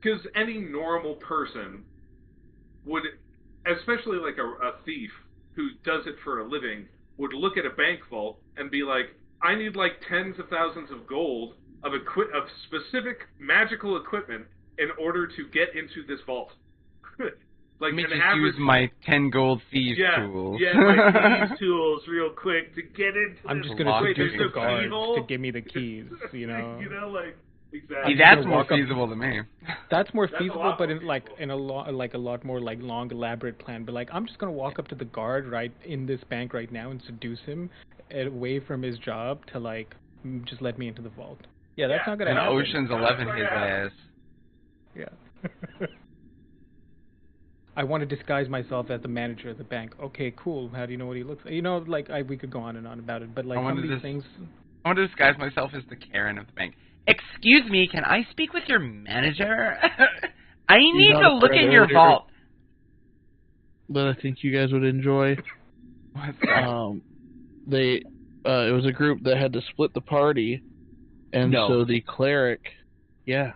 [SPEAKER 3] because any normal person would, especially like a thief who does it for a living, would look at a bank vault and be like, I need like tens of thousands of gold of specific magical equipment in order to get into this vault. Like,
[SPEAKER 4] let me just use my 10 gold thieves tools.
[SPEAKER 5] Yeah, my thieves tools real quick to get into
[SPEAKER 2] I'm just going to seduce the guards to give me the keys, you know.
[SPEAKER 3] You know, like, exactly.
[SPEAKER 4] See, that's more feasible to me.
[SPEAKER 2] That's more feasible, but in a lot more like long elaborate plan. But like, I'm just going to walk up to the guard right in this bank right now and seduce him away from his job to like just let me into the vault. Yeah, that's not going to happen.
[SPEAKER 4] Ocean's 11 his ass.
[SPEAKER 2] Yeah. I want to disguise myself as the manager of the bank. Okay, cool. How do you know what he looks like? You know, like, we could go on and on about it, but, like, some of these things...
[SPEAKER 4] I want to disguise myself as the Karen of the bank. Excuse me, can I speak with your manager? I need to look in your vault.
[SPEAKER 1] That I think you guys would enjoy.
[SPEAKER 4] What's that?
[SPEAKER 1] It was a group that had to split the party, and so the cleric, the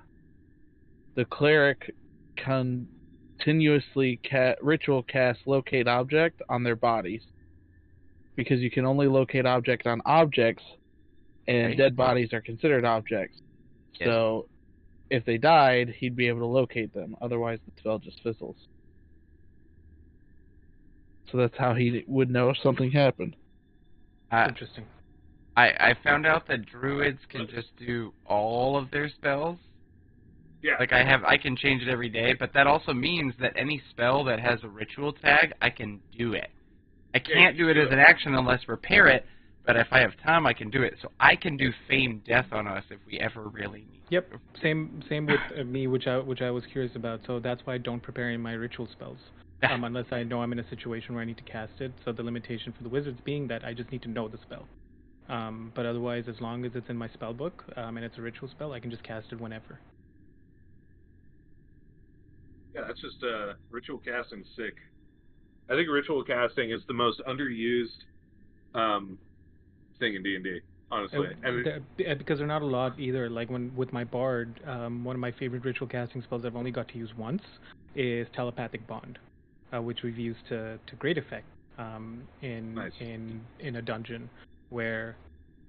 [SPEAKER 1] cleric continuously ritual cast locate object on their bodies, because you can only locate object on objects, and dead bodies are considered objects. Yes. So if they died, he'd be able to locate them. Otherwise, the spell just fizzles. So that's how he would know if something happened.
[SPEAKER 2] Interesting.
[SPEAKER 4] I found out that druids can just do all of their spells.
[SPEAKER 3] Yeah.
[SPEAKER 4] Like I can change it every day, but that also means that any spell that has a ritual tag, I can do it. I can't do it as an action unless repair it, but if I have time, I can do it. So I can do feign death on us if we ever really need to.
[SPEAKER 2] Yep. Same with me, which I was curious about. So that's why I don't prepare any of my ritual spells. Unless I know I'm in a situation where I need to cast it. So the limitation for the wizards being that I just need to know the spell. But otherwise, as long as it's in my spell book and it's a ritual spell, I can just cast it whenever.
[SPEAKER 3] Yeah, that's just ritual casting sick. I think ritual casting is the most underused thing in D&D, honestly.
[SPEAKER 2] Because they're not a lot either. Like with my bard, one of my favorite ritual casting spells I've only got to use once is telepathic bond. Which we've used to great effect in a dungeon where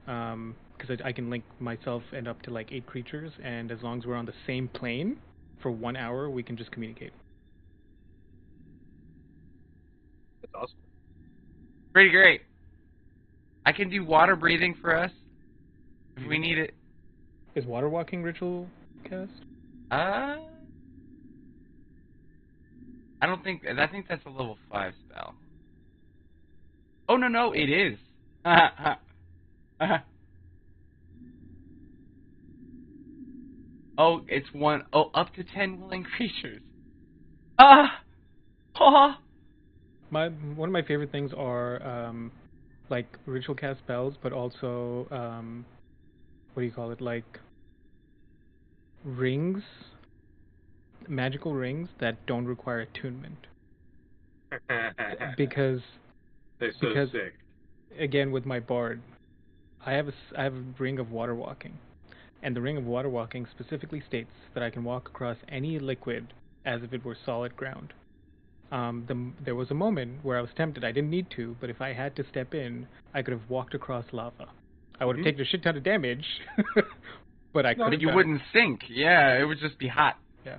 [SPEAKER 2] because I can link myself and up to like 8 creatures, and as long as we're on the same plane for 1 hour, we can just communicate.
[SPEAKER 3] That's awesome.
[SPEAKER 4] Pretty great. I can do water breathing for us if we need it.
[SPEAKER 2] Is water walking ritual cast?
[SPEAKER 4] I think that's a level 5 spell. Oh, no, it is. Oh, it's one. Oh, up to 10 willing creatures.
[SPEAKER 2] One of my favorite things are like ritual cast spells, but also what do you call it? Like rings. Magical rings that don't require attunement. because
[SPEAKER 3] sick.
[SPEAKER 2] Again, with my bard, I have a ring of water walking, and the ring of water walking specifically states that I can walk across any liquid as if it were solid ground. There was a moment where I was tempted. I didn't need to, but if I had to step in, I could have walked across lava. I would have taken a shit ton of damage, but I could.
[SPEAKER 4] You wouldn't sink. Yeah, it would just be hot.
[SPEAKER 2] Yeah.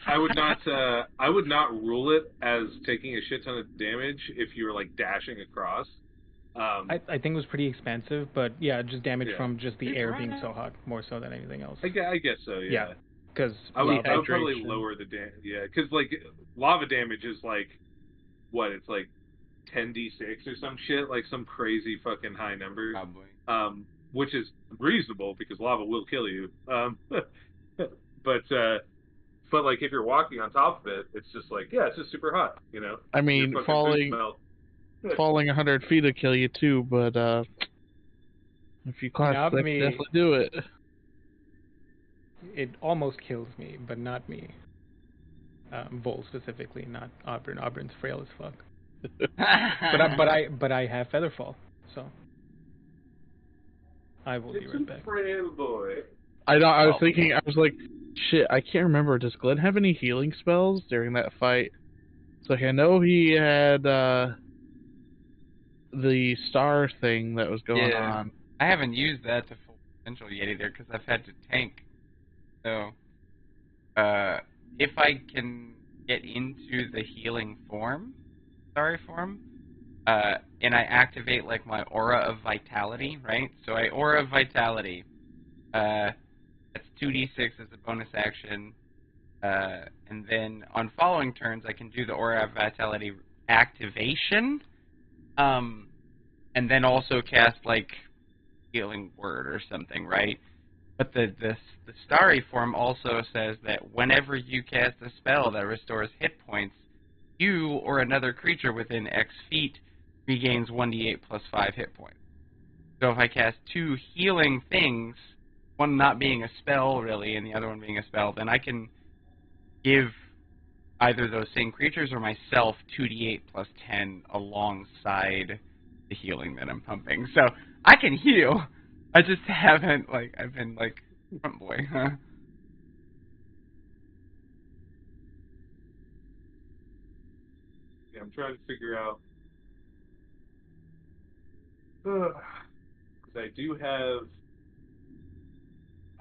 [SPEAKER 3] I would not rule it as taking a shit ton of damage if you were like dashing across.
[SPEAKER 2] I think it was pretty expensive, but yeah, just damage from just the air being so hot, more so than anything else.
[SPEAKER 3] I guess so. Yeah.
[SPEAKER 2] Because
[SPEAKER 3] I would probably lower the damage. Yeah, because like lava damage is like what? It's like 10d6 or some shit, like some crazy fucking high number.
[SPEAKER 4] Probably.
[SPEAKER 3] Which is reasonable because lava will kill you. But like if you're walking on top of it, it's just like it's just super hot, you know.
[SPEAKER 1] I mean, falling 100 feet will kill you too, but if you class slick, definitely do it.
[SPEAKER 2] It almost kills me, but not me. Bull specifically, not Auburn. Auburn's frail as fuck. but I have Featherfall, so I will be right back.
[SPEAKER 3] Frail boy.
[SPEAKER 1] I was thinking. I was like, shit. I can't remember. Does Glenn have any healing spells during that fight? So I know he had the star thing that was going on.
[SPEAKER 4] I haven't used that to full potential yet either because I've had to tank. So, if I can get into the healing form, starry form, and I activate like my aura of vitality, right? So I aura of vitality. That's 2d6 as a bonus action, and then on following turns I can do the aura of vitality activation, and then also cast like healing word or something, right? But the starry form also says that whenever you cast a spell that restores hit points, you or another creature within X feet regains 1d8 plus 5 hit points. So if I cast 2 healing things, one not being a spell really, and the other one being a spell, then I can give either those same creatures or myself 2d8 plus 10 alongside the healing that I'm pumping. So I can heal. I just haven't, I've been, front boy, huh?
[SPEAKER 3] Yeah, I'm trying to figure out. I do have.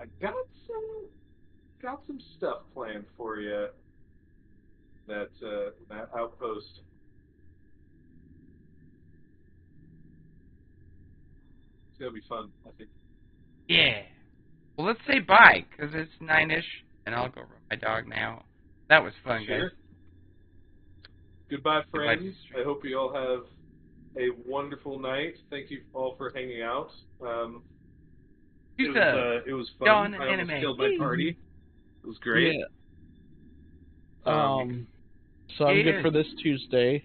[SPEAKER 3] I got some stuff planned for you. That outpost. It's gonna be fun, I think.
[SPEAKER 4] Yeah. Well, let's say bye, because it's 9-ish, and I'll go run my dog now. That was fun,
[SPEAKER 3] Sure.
[SPEAKER 4] guys.
[SPEAKER 3] Goodbye,
[SPEAKER 4] Goodbye,
[SPEAKER 3] friends. I hope you all have a wonderful night. Thank you all for hanging out. It was fun.
[SPEAKER 4] Dawn
[SPEAKER 3] I almost
[SPEAKER 4] anime.
[SPEAKER 3] killed my party. It was great.
[SPEAKER 1] Yeah. So I'm good for this Tuesday,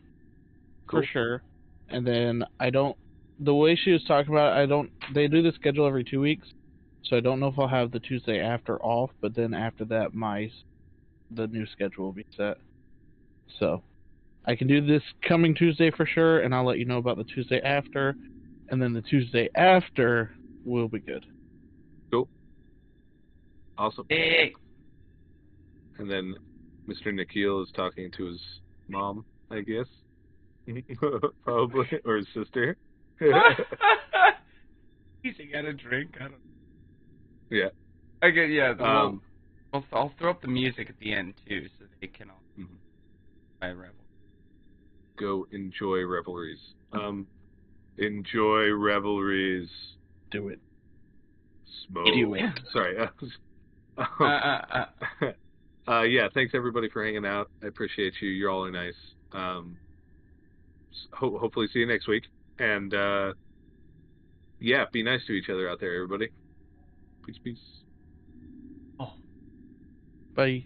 [SPEAKER 3] Cool.
[SPEAKER 1] for sure. And then the way she was talking about it, they do the schedule every 2 weeks, so I don't know if I'll have the Tuesday after off, but then after that, the new schedule will be set. So I can do this coming Tuesday for sure, and I'll let you know about the Tuesday after, and then the Tuesday after will be good.
[SPEAKER 3] Cool. Awesome.
[SPEAKER 4] Hey.
[SPEAKER 3] And then Mr. Nikhil is talking to his mom, I guess. Probably. Or his sister.
[SPEAKER 4] He's got a drink. I don't.
[SPEAKER 3] Yeah.
[SPEAKER 4] Okay, yeah. I'll throw up the music at the end too, so they can all buy revel.
[SPEAKER 3] Go enjoy revelries. Enjoy revelries.
[SPEAKER 1] Do it.
[SPEAKER 3] Smoke.
[SPEAKER 1] Do it.
[SPEAKER 3] Sorry. Yeah, thanks everybody for hanging out. I appreciate you. You all are nice. Hopefully see you next week. And yeah, be nice to each other out there, everybody. Peace, peace.
[SPEAKER 1] Bye.